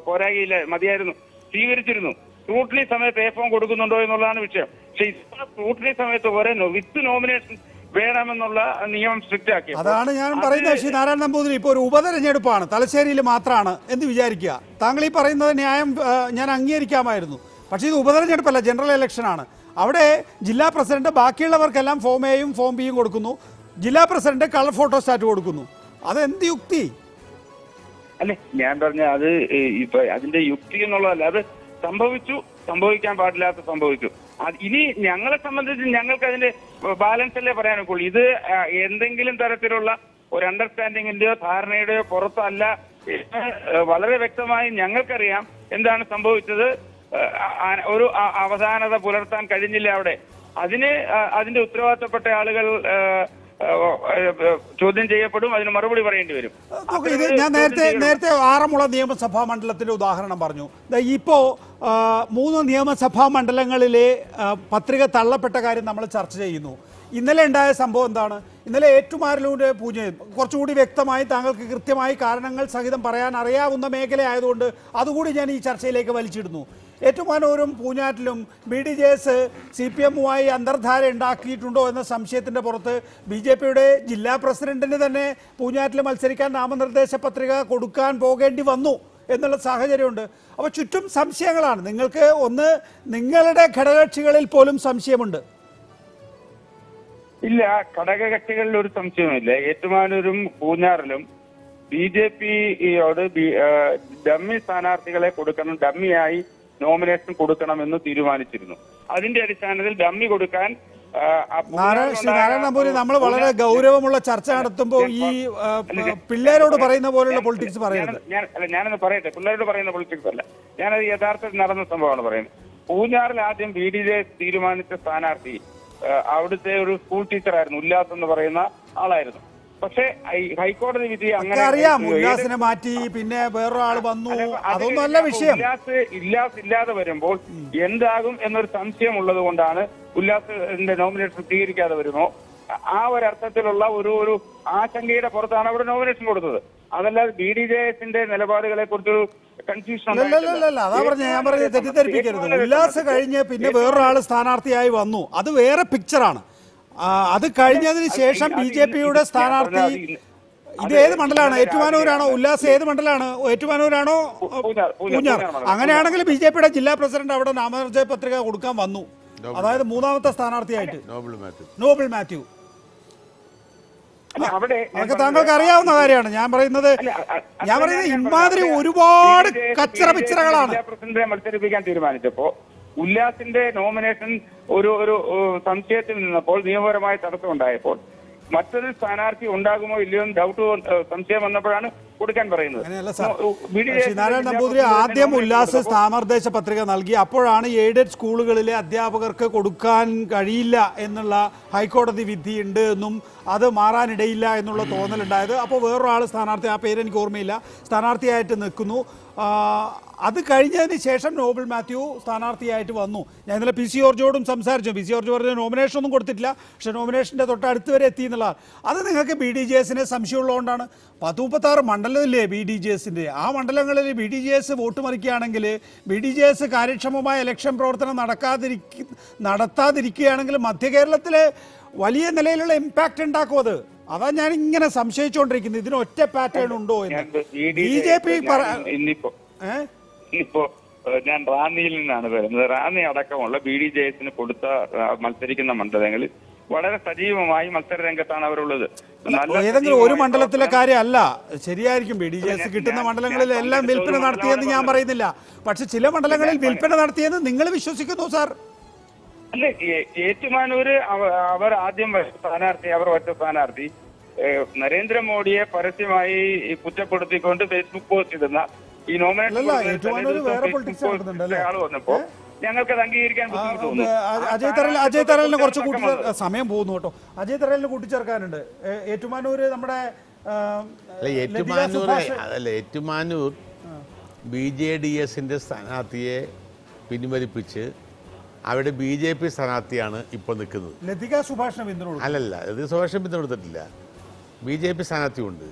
പോരാകിയില്ല, മതിയായിരുന്നു, സ്വീകരിച്ചിരുന്നു. സ്ക്രൂട്ടനി സമയത്ത് ഫോം കൊടുക്കുന്നുണ്ടോ എന്നുള്ളതാണ് വിഷയം. പക്ഷെ ഇത്തവണ സ്ക്രൂട്ടനി സമയത്ത് പോരെ വിത്ത് നോമിനേഷൻ വേണമെന്നുള്ള നിയമം സ്ട്രിക്റ്റ് ആക്കി. അതാണ് ഞാൻ പറയുന്നത്. ശ്രീ നാരായണൻ നമ്പൂതിരി, ഇപ്പോൾ ഒരു ഉപതെരഞ്ഞെടുപ്പാണ്, തലശ്ശേരിയിൽ മാത്രമാണ് എന്ന് വിചാരിക്കുക. താങ്കൾ ഈ പറയുന്നത് ന്യായം ഞാൻ അംഗീകരിക്കാമായിരുന്നു. പക്ഷേ ഇത് ഉപതെരഞ്ഞെടുപ്പല്ല, ജനറൽ ഇലക്ഷനാണ്. അവിടെ ജില്ലാ പ്രസിഡന്റ് ബാക്കിയുള്ളവർക്കെല്ലാം ഫോം എയും ഫോം ബിയും കൊടുക്കുന്നു, ജില്ലാ പ്രസിഡന്റ് കളർ ഫോട്ടോസ്റ്റാറ്റ് കൊടുക്കുന്നു. അതെന്ത് യുക്തി? അല്ലെ, ഞാൻ പറഞ്ഞ അത് ഇപ്പൊ അതിന്റെ യുക്തി എന്നുള്ളതല്ല, അത് സംഭവിക്കാൻ പാടില്ലാത്ത സംഭവിച്ചു. ഇനി ഞങ്ങളെ സംബന്ധിച്ച് ഞങ്ങൾക്ക് അതിന്റെ ബാലൻസ് അല്ലേ പറയാനൊക്കുള്ളൂ. ഇത് എന്തെങ്കിലും തരത്തിലുള്ള ഒരു അണ്ടർസ്റ്റാൻഡിങ്ങിന്റെയോ ധാരണയുടെയോ പുറത്തല്ല. വളരെ വ്യക്തമായി ഞങ്ങൾക്കറിയാം എന്താണ് സംഭവിച്ചത്. ഒരു അവധാനത പുലർത്താൻ കഴിഞ്ഞില്ല അവിടെ. അതിന്റെ ഉത്തരവാദിത്തപ്പെട്ട ആളുകൾ ചോദ്യം ചെയ്യപ്പെടും, അതിന് മറുപടി പറയേണ്ടി വരും. ഞാൻ നേരത്തെ ആറന്മുള നിയമസഭാ മണ്ഡലത്തിന്റെ ഉദാഹരണം പറഞ്ഞു. ഇപ്പോ 3 നിയമസഭാ മണ്ഡലങ്ങളിലെ പത്രിക തള്ളപ്പെട്ട കാര്യം നമ്മൾ ചർച്ച ചെയ്യുന്നു. ഇന്നലെ ഉണ്ടായ സംഭവം എന്താണ്? ഇന്നലെ ഏറ്റുമാനൂരിലെ പൂജയും കുറച്ചുകൂടി വ്യക്തമായി താങ്കൾക്ക് കൃത്യമായി കാരണങ്ങൾ സഹിതം പറയാൻ അറിയാവുന്ന മേഖലയായതുകൊണ്ട് അതുകൂടി ഞാൻ ഈ ചർച്ചയിലേക്ക് വലിച്ചിടുന്നു. ഏറ്റുമാനൂരും പൂഞ്ഞാറ്റിലും BDJS CPMുമായി അന്തർധാര ഉണ്ടാക്കിയിട്ടുണ്ടോ എന്ന സംശയത്തിൻ്റെ പുറത്ത് BJPയുടെ ജില്ലാ പ്രസിഡന്റിന് തന്നെ പൂഞ്ഞാറ്റിൽ മത്സരിക്കാൻ നാമനിർദ്ദേശ പത്രിക കൊടുക്കാൻ പോകേണ്ടി വന്നു എന്നുള്ള സാഹചര്യമുണ്ട്. അപ്പോൾ ചുറ്റും സംശയങ്ങളാണ്. നിങ്ങൾക്ക് നിങ്ങളുടെ ഘടകകക്ഷികളിൽ പോലും സംശയമുണ്ട്. ഇല്ല, ഘടകകക്ഷികളിൽ ഒരു സംശയവുമില്ല. ഏറ്റുമാനൂരും പൂഞ്ഞാറിലും BJPയോട് ഡമ്മി സ്ഥാനാർത്ഥികളെ കൊടുക്കണം, ഡമ്മിയായി നോമിനേഷൻ കൊടുക്കണമെന്ന് തീരുമാനിച്ചിരുന്നു. അതിന്റെ അടിസ്ഥാനത്തിൽ ഡമ്മി കൊടുക്കാൻ നാരായണ നമ്പൂരി, നമ്മൾ വളരെ ഗൗരവമുള്ള ചർച്ച നടത്തുമ്പോൾ ഈ പിള്ളേരോട് പറയുന്ന പോലുള്ള പൊളിറ്റിക്സ് പറയുന്നത്. ഞാനൊന്ന് പറയട്ടെ, പിള്ളേരോട് പറയുന്ന പൊളിറ്റിക്സ് അല്ല, ഞാനത് യഥാർത്ഥത്തിൽ നടന്ന സംഭവമാണ് പറയുന്നത്. പൂഞ്ഞാറിൽ ആദ്യം BDJS തീരുമാനിച്ച സ്ഥാനാർത്ഥി അവിടുത്തെ ഒരു സ്കൂൾ ടീച്ചറായിരുന്നു, ഉല്ലാസ് എന്ന് പറയുന്ന ആളായിരുന്നു. പക്ഷേ ഹൈക്കോടതി വിധി അങ്ങനെ അറിയാം, ഉല്ലാസിനെ മാറ്റി, പിന്നെ വേറൊരാൾ വന്നു, അതൊന്നും അല്ല വിഷയം. ഉല്ലാസ് ഇല്ലാതെ വരുമ്പോൾ എന്താകും എന്നൊരു സംശയം ഉള്ളത് കൊണ്ടാണ് ഉല്ലാസിന്റെ നോമിനേഷൻ സ്വീകരിക്കാതെ വരുമോ, ആ ഒരർത്ഥത്തിലുള്ള ഒരു ആശങ്കയുടെ പുറത്താണ് അവിടെ നോമിനേഷൻ കൊടുത്തത്. അതല്ലാതെ BDJSന്റെ നിലപാടുകളെ കുറിച്ചൊരു കൺഫ്യൂഷൻ. അതാ ഞാൻ പറഞ്ഞത്, തെറ്റിദ്ധരിപ്പിക്കരുത്. ഉല്ലാസ് കഴിഞ്ഞ് പിന്നെ വേറൊരാൾ സ്ഥാനാർത്ഥിയായി വന്നു, അത് വേറെ പിക്ചറാണ്. അത് കഴിഞ്ഞതിന് ശേഷം ബി ജെ പിയുടെ സ്ഥാനാർത്ഥി ഇത് ഏത് മണ്ഡലമാണ്? ഏറ്റുമാനൂരാണോ? ഉല്ലാസ് ഏത് മണ്ഡലമാണ്? ഏറ്റുമാനൂരാണോ പൂഞ്ഞാർ? അങ്ങനെയാണെങ്കിൽ ബി ജെ പിയുടെ ജില്ലാ പ്രസിഡന്റ് അവിടെ നാമനിർദ്ദേശ പത്രിക കൊടുക്കാൻ വന്നു, അതായത് മൂന്നാമത്തെ സ്ഥാനാർത്ഥിയായിട്ട് നോബിൾ മാത്യു. അതൊക്കെ താങ്കൾക്ക് അറിയാവുന്ന കാര്യമാണ്. ഞാൻ പറയുന്നത് ഇമാതിരി ഒരുപാട് കച്ചറ പിച്ചറകളാണ്. പ്രസിഡന്റിനെ മത്സരിപ്പിക്കാൻ തീരുമാനിച്ചപ്പോ ഉല്ലാസിന്റെ നോമിനേഷൻ ഒരു സംശയത്തിൽ നിന്നപ്പോൾ, നിയമപരമായ തടസ്സം ഉണ്ടായപ്പോൾ മറ്റൊരു സ്ഥാനാർത്ഥി ഉണ്ടാകുമോ ഇല്ലയോ എന്ന് സംശയം വന്നപ്പോഴാണ് കൊടുക്കാൻ പറയുന്നത്. നാരായണ നമ്പൂതിരി ആദ്യം ഉല്ലാസ് നാമനിർദ്ദേശ പത്രിക നൽകി. അപ്പോഴാണ് എയ്ഡഡ് സ്കൂളുകളിലെ അധ്യാപകർക്ക് കൊടുക്കാൻ കഴിയില്ല എന്നുള്ള ഹൈക്കോടതി വിധി ഉണ്ട് എന്നും അത് മാറാനിടയില്ല എന്നുള്ള തോന്നലുണ്ടായത്. അപ്പോൾ വേറൊരാൾ സ്ഥാനാർത്ഥി, ആ പേര് എനിക്ക് ഓർമ്മയില്ല, സ്ഥാനാർത്ഥിയായിട്ട് നിൽക്കുന്നു. അത് കഴിഞ്ഞതിന് ശേഷം നോബിൾ മാത്യു സ്ഥാനാർത്ഥിയായിട്ട് വന്നു. ഞാൻ ഇന്നലെ പി സി ജോർജോടും സംസാരിച്ചു. പി സി ജോർജ് പറഞ്ഞ നോമിനേഷൻ ഒന്നും കൊടുത്തിട്ടില്ല, പക്ഷേ നോമിനേഷൻ്റെ തൊട്ടടുത്ത് വരെ എത്തി എന്നുള്ളതാണ്. അത് നിങ്ങൾക്ക് ബി ഡി ജെ എസിനെ സംശയമുള്ളതുകൊണ്ടാണ്. 36 മണ്ഡലമില്ലേ ബി ഡി ജെ എസിൻ്റെ? ആ മണ്ഡലങ്ങളിൽ B D J S vote മറിക്കുകയാണെങ്കിൽ, ബി ഡി ജെ എസ് കാര്യക്ഷമമായ ഇലക്ഷൻ പ്രവർത്തനം നടത്താതിരിക്കുകയാണെങ്കിൽ മധ്യ കേരളത്തിലെ വലിയ നിലയിലുള്ള ഇമ്പാക്റ്റ് ഉണ്ടാക്കും. അതാ ഞാൻ ഇങ്ങനെ സംശയിച്ചുകൊണ്ടിരിക്കുന്നത്, ഇതിന് ഒറ്റ പാറ്റേൺ ഉണ്ടോ എന്ന്. ബി ജെ പി ഇപ്പോ ഞാൻ റാന്നിയിൽ നിന്നാണ് വരുന്നത്. റാന്നി അടക്കമുള്ള ബി ഡി ജെ എസിന് കൊടുത്ത മത്സരിക്കുന്ന മണ്ഡലങ്ങളിൽ വളരെ സജീവമായി മത്സര രംഗത്താണ് അവരുള്ളത്. ഏതെങ്കിലും ഒരു മണ്ഡലത്തിലെ കാര്യമല്ല, ശരിയായിരിക്കും. ബി ഡി ജെ എസ് കിട്ടുന്ന മണ്ഡലങ്ങളിൽ എല്ലാം വിൽപ്പന നടത്തിയെന്ന് ഞാൻ പറയുന്നില്ല, പക്ഷെ ചില മണ്ഡലങ്ങളിൽ വിൽപ്പന നടത്തിയെന്ന് നിങ്ങൾ വിശ്വസിക്കുന്നു സാർ? അല്ല, ഏറ്റുമാനൂര് അവർ ആദ്യം സ്ഥാനാർത്ഥി, അവർ ഒറ്റ സ്ഥാനാർത്ഥി നരേന്ദ്രമോദിയെ പരസ്യമായി കുറ്റപ്പെടുത്തിക്കൊണ്ട് ഫേസ്ബുക്ക് പോസ്റ്റ് ഇടുന്ന ഈ നോമിനേഷൻ ആൾ വന്നപ്പോ ഞങ്ങൾക്ക് അത് അംഗീകരിക്കാൻ ബുദ്ധിമുട്ട് തോന്നുന്നു. അജയ് തറലിനെ കുറച്ച് സമയം പോകുന്നു കേട്ടോ. അജയ് തറലിനെ കൂട്ടിച്ചേർക്കാനുണ്ട്. ഏറ്റുമാനൂര് നമ്മുടെ ഏറ്റുമാനൂർ ബി ജെ ഡി എസിന്റെ സ്ഥാനാർത്ഥിയെ പിൻവലിപ്പിച്ച് അവിടെ ബി ജെ പി സ്ഥാനാർത്ഥിയാണ് ഇപ്പോൾ നിൽക്കുന്നത്. ലതിക സുഭാഷിനെ പിന്തുണ അല്ലല്ല, ലതിക സുഭാഷിനെ പിന്തുണത്തിട്ടില്ല, ബി ജെ പി സ്ഥാനാർത്ഥിയുണ്ട്.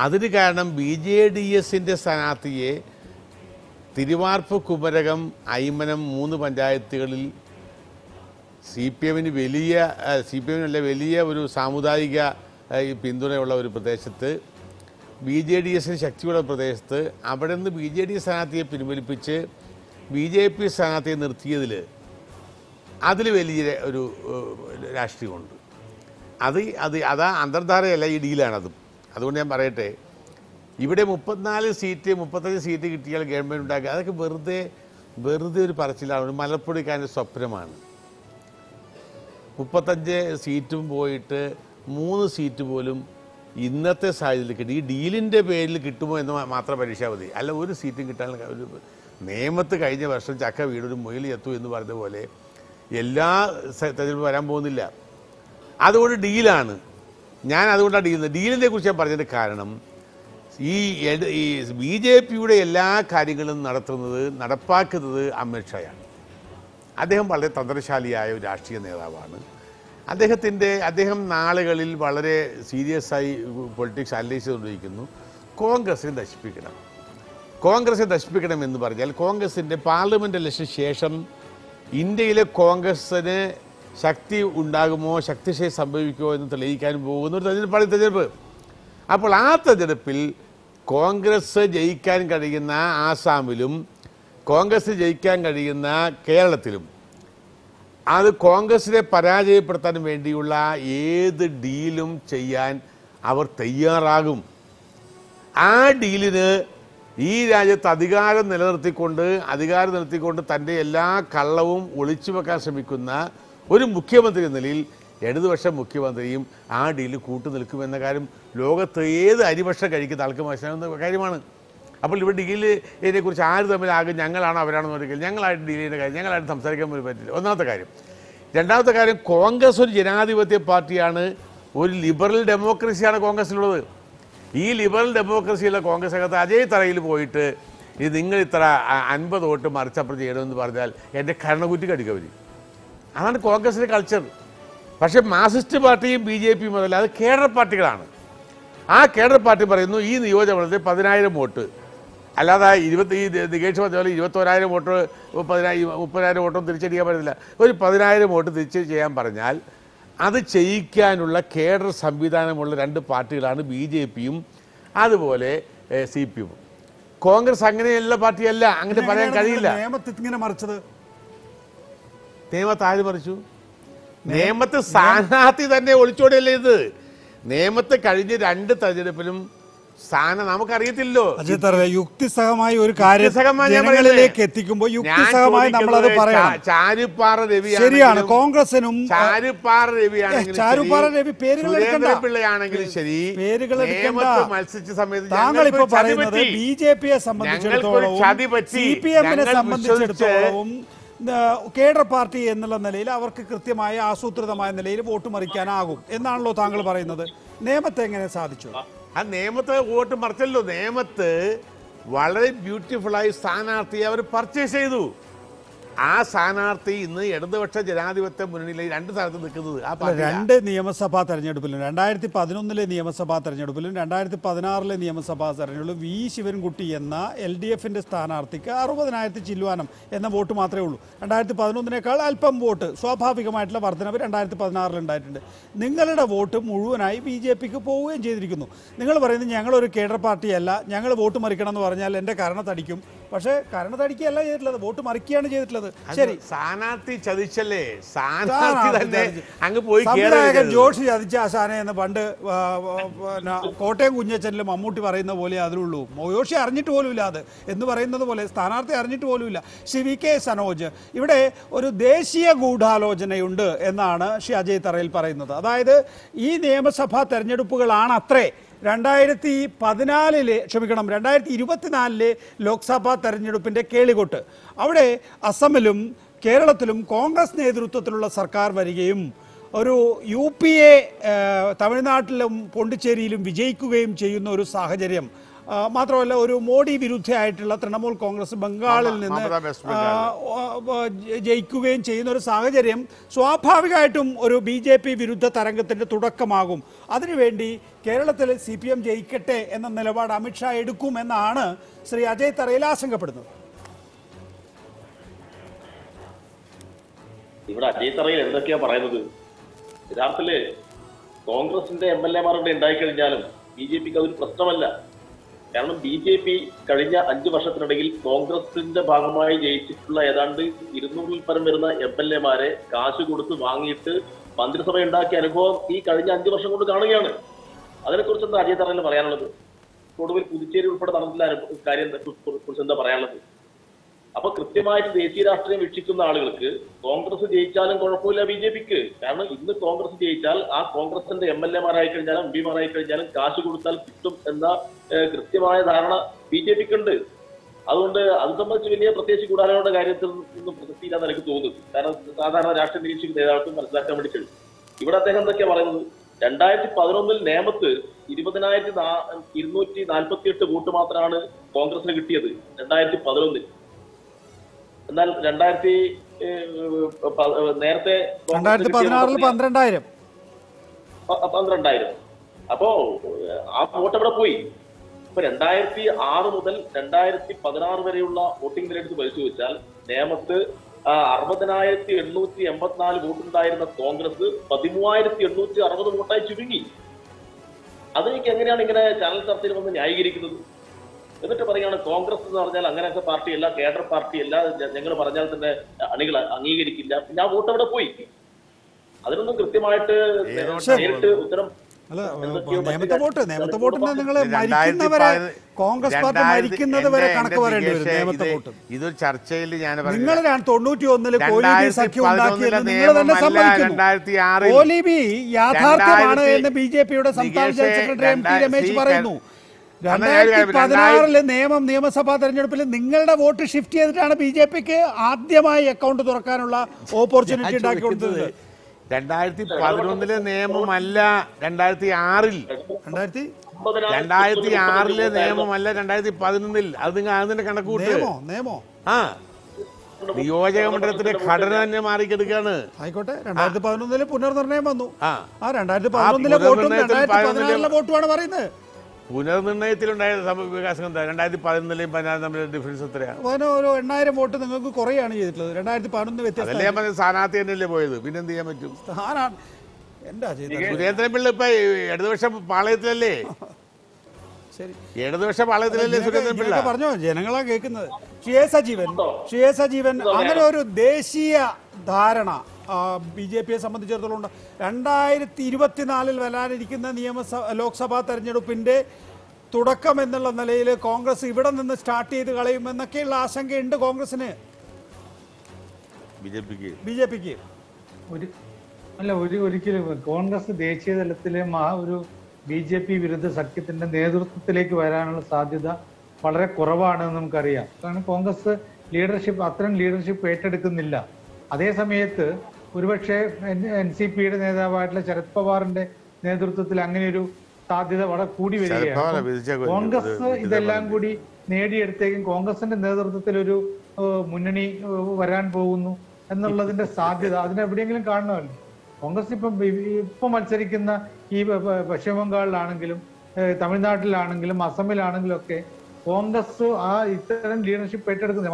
അതിന് കാരണം ബി ജെ ഡി എസിൻ്റെ സ്ഥാനാർത്ഥിയെ തിരുവാർപ്പ്, കുമരകം, അയ്മനം 3 പഞ്ചായത്തുകളിൽ സി പി എമ്മിനല്ല വലിയ ഒരു സാമുദായിക പിന്തുണയുള്ള ഒരു പ്രദേശത്ത്, ബി ജെ ഡി എസിന് ശക്തിയുള്ള പ്രദേശത്ത് അവിടെ നിന്ന് ബി ജെ ഡി സ്ഥാനാർത്ഥിയെ പിൻവലിപ്പിച്ച് ബി ജെ പി സ്ഥാനാർത്ഥിയെ നിർത്തിയതിൽ അതിൽ വലിയ ഒരു രാഷ്ട്രീയമുണ്ട്. അതാ അന്തർധാരയല്ല, ഈ ഡീലാണതും. അതുകൊണ്ട് ഞാൻ പറയട്ടെ, ഇവിടെ 34 സീറ്റ് 35 സീറ്റ് കിട്ടിയാൽ ഗവൺമെൻറ് ഉണ്ടാക്കുക, അതൊക്കെ വെറുതെ ഒരു പറച്ചിലാണ്, ഒരു മലപ്പുഴക്കാരൻ്റെ സ്വപ്നമാണ്. 35 സീറ്റും പോയിട്ട് 3 സീറ്റ് പോലും ഇന്നത്തെ സാഹചര്യത്തിൽ കിട്ടി. ഈ ഡീലിൻ്റെ പേരിൽ കിട്ടുമോ എന്ന് മാത്രം പരീക്ഷ മതി, അല്ല ഒരു സീറ്റും കിട്ടാൻ. ഒരു നിയമത്ത് കഴിഞ്ഞ വർഷം ചക്ക വീടൊരു മുയൽ എത്തു എന്ന് പറഞ്ഞ പോലെ എല്ലാ തെരഞ്ഞെടുപ്പ് വരാൻ പോകുന്നില്ല. അതുകൊണ്ട് ഡീലാണ്. ഞാൻ അതുകൊണ്ടാണ് ഡീലിനെ കുറിച്ച് ഞാൻ പറഞ്ഞതിൻ്റെ കാരണം, ഈ ബി ജെ പിയുടെ എല്ലാ കാര്യങ്ങളും നടപ്പാക്കുന്നത് അമിത്ഷായാണ്. അദ്ദേഹം വളരെ തന്ത്രശാലിയായ ഒരു രാഷ്ട്രീയ നേതാവാണ്. അദ്ദേഹം നാളുകളിൽ വളരെ സീരിയസ് ആയി പൊളിറ്റിക്സ് അനലൈസ് ചെയ്തുകൊണ്ടിരിക്കുന്നു. കോൺഗ്രസിനെ നശിപ്പിക്കണം എന്ന് പറഞ്ഞാൽ കോൺഗ്രസിൻ്റെ പാർലമെൻറ്റ് ഇലക്ഷന് ശേഷം ഇന്ത്യയിലെ കോൺഗ്രസ്സിന് ശക്തി ഉണ്ടാകുമോ, ശക്തിശേഷി സംഭവിക്കുമോ എന്ന് തെളിയിക്കാൻ പോകുന്ന ഒരു തെരഞ്ഞെടുപ്പ്. അപ്പോൾ ആ തെരഞ്ഞെടുപ്പിൽ കോൺഗ്രസ് ജയിക്കാൻ കഴിയുന്ന ആസാമിലും കോൺഗ്രസ് ജയിക്കാൻ കഴിയുന്ന കേരളത്തിലും അത് കോൺഗ്രസിനെ പരാജയപ്പെടുത്താൻ വേണ്ടിയുള്ള ഏത് ഡീലും ചെയ്യാൻ അവർ തയ്യാറാകും. ആ ഡീലിന് ഈ രാജ്യത്ത് അധികാരം നിലനിർത്തിക്കൊണ്ട് തൻ്റെ എല്ലാ കള്ളവും ഒളിച്ചു വെക്കാൻ ശ്രമിക്കുന്ന ഒരു മുഖ്യമന്ത്രി എന്ന നിലയിൽ ഇടതുപക്ഷ മുഖ്യമന്ത്രിയും ആ ഡീലിൽ കൂട്ടുനിൽക്കുമെന്ന കാര്യം ലോകത്ത് ഏത് അരിഭക്ഷണം കഴിക്കുന്ന ആൾക്ക് മനസ്സിലാകുന്ന കാര്യമാണ്. അപ്പോൾ ഇവിടെ ഡീലിനെക്കുറിച്ച് ആര് തമ്മിലാകും, ഞങ്ങളാണോ അവരാണെന്ന് പറഞ്ഞാൽ ഞങ്ങളായിട്ട് ഡീലിൻ്റെ കാര്യം ഞങ്ങളായിട്ട് സംസാരിക്കാൻ പോലും പറ്റില്ല. ഒന്നാമത്തെ കാര്യം. രണ്ടാമത്തെ കാര്യം, കോൺഗ്രസ് ഒരു ജനാധിപത്യ പാർട്ടിയാണ്, ഒരു ലിബറൽ ഡെമോക്രസിയാണ് കോൺഗ്രസിലുള്ളത്. ഈ ലിബറൽ ഡെമോക്രസിയുള്ള കോൺഗ്രസ് അകത്ത് അജയ് തറയിൽ പോയിട്ട് ഇത് നിങ്ങൾ ഇത്ര 50 വോട്ട് മറിച്ചപ്പുറം ചെയ്യണമെന്ന് പറഞ്ഞാൽ എൻ്റെ കരണക്കുറ്റി കടിക്കുക വരും. അതാണ് കോൺഗ്രസിൻ്റെ കൾച്ചർ. പക്ഷേ മാർക്സിസ്റ്റ് പാർട്ടിയും ബി ജെ പിയും അതല്ല, അത് കേഡർ പാർട്ടികളാണ്. ആ കേഡർ പാർട്ടി പറയുന്നു ഈ നിയോജകമണ്ഡലത്തിൽ 10,000 വോട്ട്, അല്ലാതെ നികേഷ് പറഞ്ഞ പോലെ 21,000 വോട്ട് 30,000 വോട്ടും തിരിച്ചടിക്കാൻ പറ്റില്ല. ഒരു 10,000 വോട്ട് തിരിച്ച് ചെയ്യാൻ പറഞ്ഞാൽ അത് ചെയ്യിക്കാനുള്ള കേഡർ സംവിധാനമുള്ള 2 പാർട്ടികളാണ് BJPയും അതുപോലെ CPM. കോൺഗ്രസ് അങ്ങനെയുള്ള പാർട്ടിയല്ല, അങ്ങനെ പറയാൻ കഴിയില്ല. നിയമത്ത് ആര് മറിച്ചു? നിയമത്ത് സ്ഥാനാർത്ഥി തന്നെ ഒളിച്ചോടിയല്ലേ ഇത്. നിയമത്ത് കഴിഞ്ഞ 2 തെരഞ്ഞെടുപ്പിലും സ്ഥാനം നമുക്കറിയത്തില്ലോ. യുക്തിസഹമായി ഒരു കാര്യങ്ങളിലേക്ക് എത്തിക്കുമ്പോൾ യുക്തിസഹമായി നമ്മളത് പറയാം. ചാരുപ്പാറ രവി ശരിയാണ്, കോൺഗ്രസിനും ചാരുപ്പാറ രവി പിള്ളയാണെങ്കിലും ശരി, പേരുകൾ മത്സരിച്ച സമയത്ത് താങ്കൾ ഇപ്പൊ പറയുന്നത് BJPയെ സംബന്ധിച്ചിടത്തോളം CPMനെ സംബന്ധിച്ചിടത്തോളം കേഡർ പാർട്ടി എന്നുള്ള നിലയിൽ അവർക്ക് കൃത്യമായ ആസൂത്രിതമായ നിലയിൽ വോട്ട് മറിക്കാനാകും എന്നാണല്ലോ താങ്കൾ പറയുന്നത്. നിയമത്തെ എങ്ങനെ സാധിച്ചു? ആ നിയമത്തെ വോട്ട് മറിച്ചല്ലോ. നിയമത്ത് വളരെ ബ്യൂട്ടിഫുള്ളായി സ്ഥാനാർത്ഥിയെ അവർ പർച്ചേസ് ചെയ്തു. ആ സ്ഥാനാർത്ഥി ഇന്ന് ഇടതുപക്ഷ ജനാധിപത്യ മുന്നണിയിലെ 2 സ്ഥലത്ത് നിൽക്കുന്നത്. ആ 2 നിയമസഭാ തെരഞ്ഞെടുപ്പിലും 2011 നിയമസഭാ തെരഞ്ഞെടുപ്പിലും 2016 നിയമസഭാ തെരഞ്ഞെടുപ്പിലും V ശിവൻകുട്ടി എന്ന LDFന്റെ സ്ഥാനാർത്ഥിക്ക് 60,000 ചില്ലുവാനം എന്ന വോട്ട് മാത്രമേ ഉള്ളൂ. 2011 അല്പം വോട്ട് സ്വാഭാവികമായിട്ടുള്ള വർധനവ് 2016 ഉണ്ടായിട്ടുണ്ട്. നിങ്ങളുടെ വോട്ട് മുഴുവനായി BJPക്ക് പോവുകയും ചെയ്തിരിക്കുന്നു. നിങ്ങൾ പറയുന്നത് ഞങ്ങളൊരു കേഡർ പാർട്ടിയല്ല, ഞങ്ങൾ വോട്ട് മറിക്കണം എന്ന് പറഞ്ഞാൽ എൻ്റെ കരണത്തടിക്കും. പക്ഷേ കരണത്തടിക്കുകയല്ല ചെയ്തിട്ടുള്ളത്, വോട്ട് മറിക്കുകയാണ് ചെയ്തിട്ടുള്ളത്. ശരി, സ്ഥാനാർത്ഥി ചതിച്ചല്ലേ, സ്ഥാനാർത്ഥി തന്നെ അങ്ങ് പോയി. ജോഷി ചതിച്ച ആശാനെ എന്ന് പണ്ട് കോട്ടയം കുഞ്ഞച്ചനിൽ മമ്മൂട്ടി പറയുന്ന പോലെ അതിലുള്ളൂ. ജോഷി അറിഞ്ഞിട്ട് പോലുമില്ല അത് എന്ന് പറയുന്നത് പോലെ സ്ഥാനാർത്ഥി അറിഞ്ഞിട്ട് പോലുമില്ല. ശ്രീ VK സനോജ്, ഇവിടെ ഒരു ദേശീയ ഗൂഢാലോചനയുണ്ട് എന്നാണ് ശ്രീ അജയ് തറയിൽ പറയുന്നത്. അതായത് ഈ നിയമസഭാ തെരഞ്ഞെടുപ്പുകളാണ് അത്രേ 2024 ലോക്സഭാ തെരഞ്ഞെടുപ്പിൻ്റെ കേളികൊട്ട്. അവിടെ അസമിലും കേരളത്തിലും കോൺഗ്രസ് നേതൃത്വത്തിലുള്ള സർക്കാർ വരികയും ഒരു UPA തമിഴ്നാട്ടിലും പോണ്ടിച്ചേരിയിലും വിജയിക്കുകയും ചെയ്യുന്ന ഒരു സാഹചര്യം, മാത്രമല്ല ഒരു മോഡി വിരുദ്ധയായിട്ടുള്ള തൃണമൂൽ കോൺഗ്രസ് ബംഗാളിൽ നിന്ന് ജയിക്കുകയും ചെയ്യുന്ന ഒരു സാഹചര്യം സ്വാഭാവികമായിട്ടും ഒരു BJP വിരുദ്ധ തരംഗത്തിൻ്റെ തുടക്കമാകും. അതിനുവേണ്ടി കേരളത്തിൽ CPM ജയിക്കട്ടെ എന്ന നിലപാട് അമിത്ഷാ എടുക്കുമെന്നാണ് ശ്രീ അജയ് തറയിൽ ആശങ്കപ്പെടുന്നത്. ഇവിടെ അജയ് തറയിൽ എന്തൊക്കെയാ പറയുന്നത്? യഥാർത്ഥത്തില് കോൺഗ്രസിന്റെ MLA-മാരുടെ ഉണ്ടായിക്കഴിഞ്ഞാലും BJPക്ക് അതൊരു പ്രശ്നമല്ല. കാരണം BJP കഴിഞ്ഞ 5 വർഷത്തിനിടയിൽ കോൺഗ്രസിന്റെ ഭാഗമായി ജയിച്ചിട്ടുള്ള ഏതാണ്ട് 200-ൽ പരം വരുന്ന MLA-മാരെ കാശ് കൊടുത്ത് വാങ്ങിയിട്ട് മന്ത്രിസഭ ഉണ്ടാക്കിയ അനുഭവം ഈ കഴിഞ്ഞ 5 വർഷം കൊണ്ട് കാണുകയാണ്. അതിനെക്കുറിച്ച് എന്താ അജയ് തറയിൽ പറയാനുള്ളത്? ഒടുവിൽ പുതുച്ചേരി ഉൾപ്പെടെ നടന്നില്ല കാര്യം കുറിച്ച് എന്താ പറയാനുള്ളത്? അപ്പൊ കൃത്യമായിട്ട് ദേശീയ രാഷ്ട്രീയം വീക്ഷിക്കുന്ന ആളുകൾക്ക് കോൺഗ്രസ് ജയിച്ചാലും കുഴപ്പമില്ല BJPക്ക്. കാരണം ഇന്ന് കോൺഗ്രസ് ജയിച്ചാൽ ആ കോൺഗ്രസിന്റെ MLA-മാരായി കഴിഞ്ഞാലും MP-മാരായി കഴിഞ്ഞാലും കാശ് കൊടുത്താൽ കിട്ടും എന്ന കൃത്യമായ ധാരണ BJPക്ക് ഉണ്ട്. അതുകൊണ്ട് അത് സംബന്ധിച്ച് വലിയ പ്രത്യേകിച്ച് കൂടാലോചനയുടെ കാര്യത്തിൽ നിന്നും പ്രസക്തിയില്ലാന്ന് എനിക്ക് തോന്നുന്നു. കാരണം സാധാരണ രാഷ്ട്രീയ നിരീക്ഷക നേതാക്കൾക്ക് മനസ്സിലാക്കാൻ വേണ്ടി കഴിയും. ഇവിടെ അദ്ദേഹം എന്തൊക്കെയാ പറയുന്നത്? 2011 നേമത്ത് 20,248 വോട്ട് മാത്രമാണ് കോൺഗ്രസിന് കിട്ടിയത് 2011. എന്നാൽ നേരത്തെ 2016 12,000. അപ്പോ ആ വോട്ട് അവിടെ പോയി. ഇപ്പൊ 2006 മുതൽ 2016 വരെയുള്ള വോട്ടിംഗ് നിരക്ക് പരിശോധിച്ചാൽ നേമത്ത് 60,884 വോട്ടുണ്ടായിരുന്ന കോൺഗ്രസ് 13,860 വോട്ടായി ചുരുങ്ങി. അതിലേക്ക് എങ്ങനെയാണ് ഇങ്ങനെ ചാനൽ ചർച്ചയിൽ വന്ന് ന്യായീകരിക്കുന്നത്? എന്നിട്ട് പറയുകയാണ് കോൺഗ്രസ് എന്ന് പറഞ്ഞാൽ അങ്ങനത്തെ പാർട്ടിയല്ല, കേഡർ പാർട്ടിയല്ല, ഞങ്ങൾ പറഞ്ഞാൽ തന്നെ അണികൾ അംഗീകരിക്കില്ല. പിന്നെ ആ വോട്ട് അവിടെ പോയി. അതിനൊന്നും കൃത്യമായിട്ട് നേരിട്ട് ഉത്തരം. നേമത്തെ വോട്ടിനെ നിങ്ങൾ മരിക്കുന്നവരെ കോൺഗ്രസ് പാർട്ടി മരിക്കുന്നത് വരെ കണക്ക് പറയേണ്ടി വരും. നേമത്തെ വോട്ട് ഇതൊരു ചർച്ചയിൽ നിങ്ങൾ 91 കോലീബി സഖ്യം ഉണ്ടാക്കിയെന്ന് നിങ്ങൾ തന്നെ സമ്മതിക്കുന്നു. കോലീബി യാഥാർത്ഥ്യമാണ് എന്ന് BJPയുടെ സംസ്ഥാന ജനറൽ സെക്രട്ടറി MT രമേശ് പറയുന്നു. 2016 നിയമസഭാ തെരഞ്ഞെടുപ്പിൽ നിങ്ങളുടെ വോട്ട് ഷിഫ്റ്റ് ചെയ്തിട്ടാണ് BJPക്ക് ആദ്യമായി അക്കൗണ്ട് തുറക്കാനുള്ള ഓപ്പർച്യൂണിറ്റി ഉണ്ടാക്കി കൊടുത്തത്. 2011 നിയമമല്ല, 2006 നിയമമല്ല, 2011. അത് നിങ്ങൾ അതിന്റെ കണക്കൂട്ട്. ആ നിയോജക മണ്ഡലത്തിന്റെ ഘടന തന്നെ മാറിക്കെടുക്കാണ്. ആയിക്കോട്ടെ, 2011 പുനർനിർണയം വന്നു. 2011 വോട്ടും 2016 വോട്ടുമാണ് പറയുന്നത്. പുനർനിർണയത്തിലുണ്ടായ വികാസം എന്താ? 2011 തമ്മിൽ ഡിഫറൻസ് എത്രയാണ്? ഒരു 8,000 വോട്ട് നിങ്ങൾക്ക് കുറയാണ് ചെയ്തിട്ടുള്ളത്. 2011 വ്യത്യസ്തം. സ്ഥാനാർത്ഥി തന്നെയല്ലേ പോയത്, പിന്നെന്ത് ചെയ്യാൻ പറ്റും? സുരേന്ദ്രൻപിള്ള ഇപ്പൊ ഇടതുപക്ഷ പാളയത്തിലല്ലേ? ശരി, ഇടതുപക്ഷ പാളയത്തിലല്ലേ സുരേന്ദ്രൻപിള്ള? പറഞ്ഞോ, ജനങ്ങളാ കേൾക്കുന്നത്. ഷിയെ സജീവൻ അങ്ങനെ ഒരു ദേശീയ ധാരണ ബി ജെ പിയെ സംബന്ധിച്ചിടത്തോളം ഉണ്ട്. 2024 വരാനിരിക്കുന്ന ലോക്സഭാ തെരഞ്ഞെടുപ്പിന്റെ തുടക്കം എന്നുള്ള നിലയിൽ കോൺഗ്രസ് ഇവിടെ നിന്ന് സ്റ്റാർട്ട് ചെയ്ത് കളയുമെന്നൊക്കെയുള്ള ആശങ്കയുണ്ട് കോൺഗ്രസിന്, ബി ജെ പിക്ക്. ഒരിക്കലും കോൺഗ്രസ് ദേശീയ തലത്തിലും ആ ഒരു BJP വിരുദ്ധ സഖ്യത്തിന്റെ നേതൃത്വത്തിലേക്ക് വരാനുള്ള സാധ്യത വളരെ കുറവാണെന്ന് നമുക്കറിയാം. കാരണം കോൺഗ്രസ് അത്തരം ലീഡർഷിപ്പ് ഏറ്റെടുക്കുന്നില്ല. അതേ സമയത്ത് ഒരുപക്ഷെ NCPയുടെ നേതാവായിട്ടുള്ള ശരത് പവാറിന്റെ നേതൃത്വത്തിൽ അങ്ങനെ ഒരു സാധ്യത വളരെ കൂടി വരികയാണ്. കോൺഗ്രസ് ഇതെല്ലാം കൂടി നേടിയെടുത്തേക്കും കോൺഗ്രസിന്റെ നേതൃത്വത്തിൽ ഒരു മുന്നണി വരാൻ പോകുന്നു എന്നുള്ളതിന്റെ സാധ്യത അതിനെവിടെയെങ്കിലും കാണണമല്ലോ. കോൺഗ്രസ് ഇപ്പൊ മത്സരിക്കുന്ന ഈ പശ്ചിമ ബംഗാളിലാണെങ്കിലും തമിഴ്നാട്ടിലാണെങ്കിലും അസമിലാണെങ്കിലും ഒക്കെ കോൺഗ്രസ് ആ ഇത്തരം ലീഡർഷിപ്പ് ഏറ്റെടുക്കുന്നത്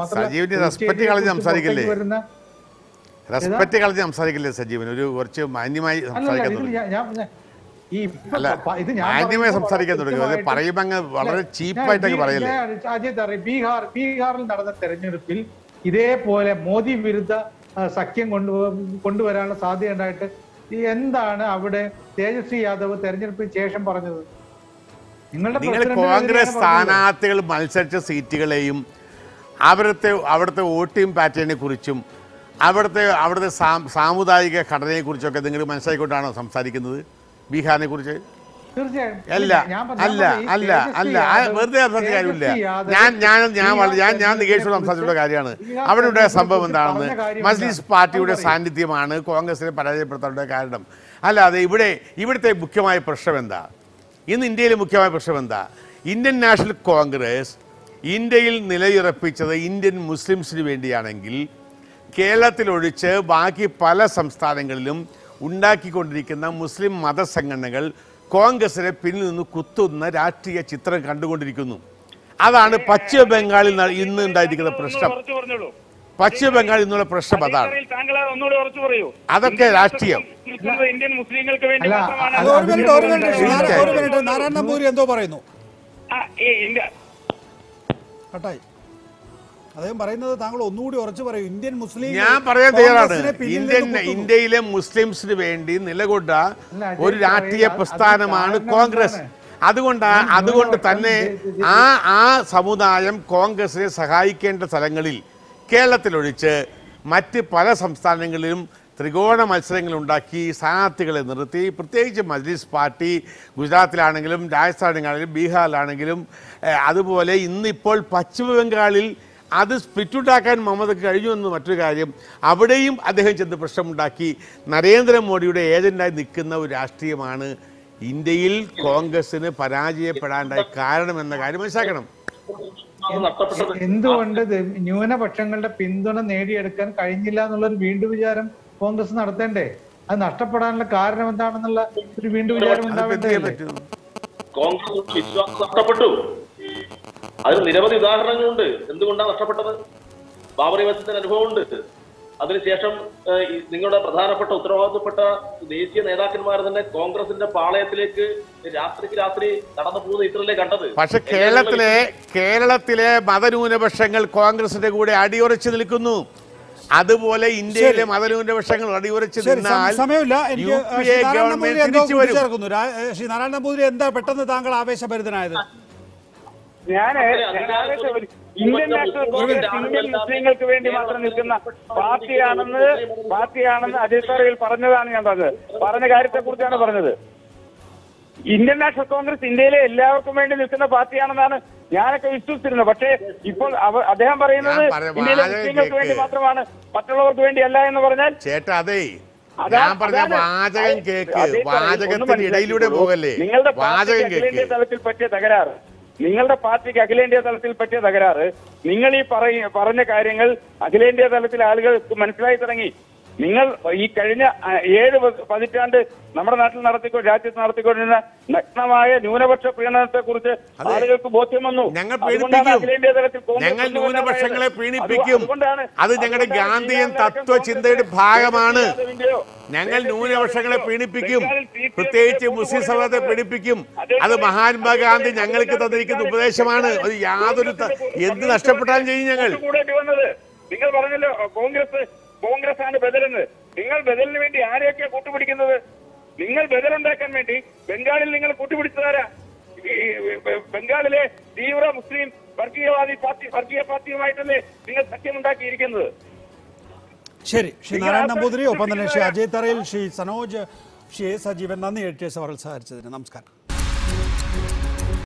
സംസാരിക്കില്ലേ സജീവൻ? ഒരു കുറച്ച് മാന്യമായി സംസാരിക്കാൻ തുടങ്ങി. പറയുമ്പോ അങ്ങ് വളരെ ചീപ്പായിട്ടൊക്കെ പറയല്ലേ. അജിത് അറിയാം, ബീഹാറിൽ നടന്ന തെരഞ്ഞെടുപ്പിൽ ഇതേപോലെ മോദി വിരുദ്ധ സഖ്യം കൊണ്ടുവരാനുള്ള സാധ്യത ഉണ്ടായിട്ട് എന്താണ് അവിടെ തേജസ്വി യാദവ് തെരഞ്ഞെടുപ്പിന് ശേഷം പറഞ്ഞത്? നിങ്ങൾ കോൺഗ്രസ് സ്ഥാനാർത്ഥികൾ മത്സരിച്ച സീറ്റുകളെയും അവിടുത്തെ വോട്ടിംഗ് പാറ്റേണിനെ കുറിച്ചും അവിടുത്തെ സാമുദായിക ഘടനയെ കുറിച്ചൊക്കെ നിങ്ങൾ മനസ്സിലാക്കിക്കൊണ്ടാണോ സംസാരിക്കുന്നത് ബീഹാറിനെ കുറിച്ച്? വെറുതെ സംസാരിച്ച കാര്യമില്ല. ഞാൻ നികേഷോട് സംസാരിച്ചുള്ള കാര്യമാണ്. അവിടെ ഉണ്ടായ സംഭവം എന്താണെന്ന്, മജ്ലിസ് പാർട്ടിയുടെ സാന്നിധ്യമാണ് കോൺഗ്രസിനെ പരാജയപ്പെടുത്താനുള്ള കാരണം. അല്ലാതെ ഇവിടുത്തെ മുഖ്യമായ പ്രശ്നം എന്താ? ഇന്ന് ഇന്ത്യയിലെ മുഖ്യമായ പ്രശ്നം എന്താ? ഇന്ത്യൻ നാഷണൽ കോൺഗ്രസ് ഇന്ത്യയിൽ നിലയുറപ്പിച്ചത് ഇന്ത്യൻ മുസ്ലിംസിന് വേണ്ടിയാണെങ്കിൽ കേരളത്തിലൊഴിച്ച് ബാക്കി പല സംസ്ഥാനങ്ങളിലും ഉണ്ടാക്കിക്കൊണ്ടിരിക്കുന്ന മുസ്ലിം മതസംഘടനകൾ കോൺഗ്രസിനെ പിന്നിൽ നിന്ന് കുത്തുന്ന രാഷ്ട്രീയ ചിത്രം കണ്ടുകൊണ്ടിരിക്കുന്നു. അതാണ് പശ്ചിമ ബംഗാളിൽ ഇന്ന് ഉണ്ടായിരിക്കുന്ന പ്രശ്നം. പശ്ചിമ ബംഗാളിൽ നിന്നുള്ള പ്രശ്നം അതാണ്. അതൊക്കെ രാഷ്ട്രീയം. ഇന്ത്യൻ മുസ്ലിങ്ങൾക്ക് വേണ്ടി നാരായണ നമ്പൂരി എന്തോ പറയുന്നു. കട്ടായി അദ്ദേഹം പറയുന്നത് താങ്കൾ ഒന്നുകൂടി ഉറച്ചു പറയൂ. ഇന്ത്യൻ മുസ്ലിം ഞാൻ പറയാൻ തയ്യാറാണ്. ഇന്ത്യയിലെ മുസ്ലിംസിന് വേണ്ടി നിലകൊണ്ട ഒരു രാഷ്ട്രീയ പ്രസ്ഥാനമാണ് കോൺഗ്രസ്. അതുകൊണ്ട് തന്നെ ആ സമുദായം കോൺഗ്രസിനെ സഹായിക്കേണ്ട സ്ഥലങ്ങളിൽ കേരളത്തിലൊഴിച്ച് മറ്റ് പല സംസ്ഥാനങ്ങളിലും ത്രികോണ മത്സരങ്ങൾ ഉണ്ടാക്കി സ്ഥാനാർത്ഥികളെ നിർത്തി, പ്രത്യേകിച്ച് മജ്ലിസ് പാർട്ടി ഗുജറാത്തിലാണെങ്കിലും രാജസ്ഥാനിലാണെങ്കിലും ബീഹാറിലാണെങ്കിലും അതുപോലെ ഇന്നിപ്പോൾ പശ്ചിമ ബംഗാളിൽ അത് സ്പ്ലിറ്റുണ്ടാക്കാൻ മമതയ്ക്ക് കഴിഞ്ഞു എന്ന് മറ്റൊരു കാര്യം. അവിടെയും അദ്ദേഹം ചെന്ന് പ്രശ്നമുണ്ടാക്കി നരേന്ദ്രമോദിയുടെ ഏജന്റായി നിൽക്കുന്ന ഒരു രാഷ്ട്രീയമാണ് ഇന്ത്യയിൽ കോൺഗ്രസിന് പരാജയപ്പെടാണ്ടായ കാരണം എന്ന കാര്യം മനസ്സിലാക്കണം. എന്തുകൊണ്ട് ന്യൂനപക്ഷങ്ങളുടെ പിന്തുണ നേടിയെടുക്കാൻ കഴിഞ്ഞില്ല എന്നുള്ളൊരു വീണ്ടും വിചാരം കോൺഗ്രസ് നടത്തേണ്ടേ? അത് നഷ്ടപ്പെടാനുള്ള കാരണം എന്താണെന്നുള്ള ഒരു വീണ്ടും വിചാരം ഉണ്ടാവേണ്ടേ? കോൺഗ്രസ് വിശ്വാസം നഷ്ടപ്പെട്ടു. അതിന് നിരവധി ഉദാഹരണങ്ങളുണ്ട്. എന്തുകൊണ്ടാണ് നഷ്ടപ്പെട്ടത്? ബാബറി മസ്ജിദിന്റെ അനുഭവമുണ്ട്. അതിനുശേഷം നിങ്ങളുടെ പ്രധാനപ്പെട്ട ഉത്തരവാദിത്തപ്പെട്ട ദേശീയ നേതാക്കന്മാർ തന്നെ കോൺഗ്രസിന്റെ പാളയത്തിലേക്ക് രാത്രിക്ക് രാത്രി കടന്നു പോകുന്ന ഇത്രയല്ലേ കണ്ടത്. പക്ഷെ കേരളത്തിലെ മതന്യൂനപക്ഷങ്ങൾ കോൺഗ്രസിന്റെ കൂടെ അടിയുറച്ചു നിൽക്കുന്നു. അതുപോലെ ഇന്ത്യയിലെ മതന്യൂനപക്ഷങ്ങൾ അടിയുറച്ചു നിന്നാൽ സമയമില്ല. എനിക്ക് ശ്രീ നാരായണ നമ്പൂതിരി എന്താ പെട്ടെന്ന് താങ്കൾ ആവേശഭരിതനായത്? ഇന്ത്യൻ നാഷണൽ കോൺഗ്രസ് ഇന്ത്യൻ മുസ്ലിങ്ങൾക്ക് വേണ്ടി മാത്രം നിൽക്കുന്ന പാർട്ടിയാണെന്ന് അജിത് സാറിൽ പറഞ്ഞതാണ് ഞാൻ പറഞ്ഞ കാര്യത്തെ കുറിച്ചാണ് പറഞ്ഞത്. ഇന്ത്യൻ നാഷണൽ കോൺഗ്രസ് ഇന്ത്യയിലെ എല്ലാവർക്കും വേണ്ടി നിൽക്കുന്ന പാർട്ടിയാണെന്നാണ് ഞാനൊക്കെ വിശ്വസിച്ചിരുന്നത്. പക്ഷേ ഇപ്പോൾ അദ്ദേഹം പറയുന്നത് ഇന്ത്യയിലെ മുസ്ലിങ്ങൾക്ക് വേണ്ടി മാത്രമാണ്, മറ്റുള്ളവർക്ക് വേണ്ടി അല്ല എന്ന് പറഞ്ഞാൽ നിങ്ങളുടെ അഖിലേന്ത്യാ തലത്തിൽ പറ്റിയ തകരാറ്, നിങ്ങളുടെ പാർട്ടിക്ക് അഖിലേന്ത്യാ തലത്തിൽ പറ്റിയ തകരാറ്, നിങ്ങൾ ഈ പറഞ്ഞ കാര്യങ്ങൾ അഖിലേന്ത്യാ തലത്തിൽ ആളുകൾക്ക് മനസ്സിലായി തുടങ്ങി. നിങ്ങൾ ഈ കഴിഞ്ഞ 7 പതിറ്റാണ്ട് നമ്മുടെ നാട്ടിൽ രാജ്യത്ത് നടത്തിക്കൊണ്ടിരുന്ന നഗ്നമായ ന്യൂനപക്ഷ പ്രീണനത്തെ കുറിച്ച് ആളുകൾക്ക് ബോധ്യം വന്നു. ഞങ്ങൾ ന്യൂനപക്ഷങ്ങളെ പ്രീണിപ്പിക്കും. അത് ഞങ്ങളുടെ ഗാന്ധിയൻ തത്വചിന്തയുടെ ഭാഗമാണ്. ഞങ്ങൾ ന്യൂനപക്ഷങ്ങളെ പ്രീണിപ്പിക്കും, പ്രത്യേകിച്ച് മുസ്ലിം സമൂഹത്തെ പ്രീണിപ്പിക്കും. അത് മഹാത്മാഗാന്ധി ഞങ്ങൾക്ക് തന്നിരിക്കുന്ന ഉപദേശമാണ്. അത് യാതൊരു എന്ത് നഷ്ടപ്പെട്ടാലും ചെയ്യും ഞങ്ങൾ. നിങ്ങൾ പറഞ്ഞല്ലോ കോൺഗ്രസ് ആണ് ബദലെന്ന്. നിങ്ങൾ ബദലിന് വേണ്ടി ആരെയൊക്കെയാ കൂട്ടുപിടിക്കുന്നത്? നിങ്ങൾ ബദലുണ്ടാക്കാൻ വേണ്ടി ബംഗാളിൽ നിങ്ങൾ കൂട്ടുപിടിച്ചതാരാ? ബംഗാളിലെ തീവ്ര മുസ്ലിം വർഗീയ പാർട്ടിയുമായിട്ടല്ലേ നിങ്ങൾ സഖ്യമുണ്ടാക്കിയിരിക്കുന്നത്? ശരി, ശ്രീ നാരായണ നമ്പൂതിരി, ഒപ്പം തന്നെ ശ്രീ അജയ് തറയിൽ, ശ്രീ സനോജ്, ശ്രീ സജീവൻ, നന്ദി എച്ച് സഹകരിച്ചതിന്. നമസ്കാരം.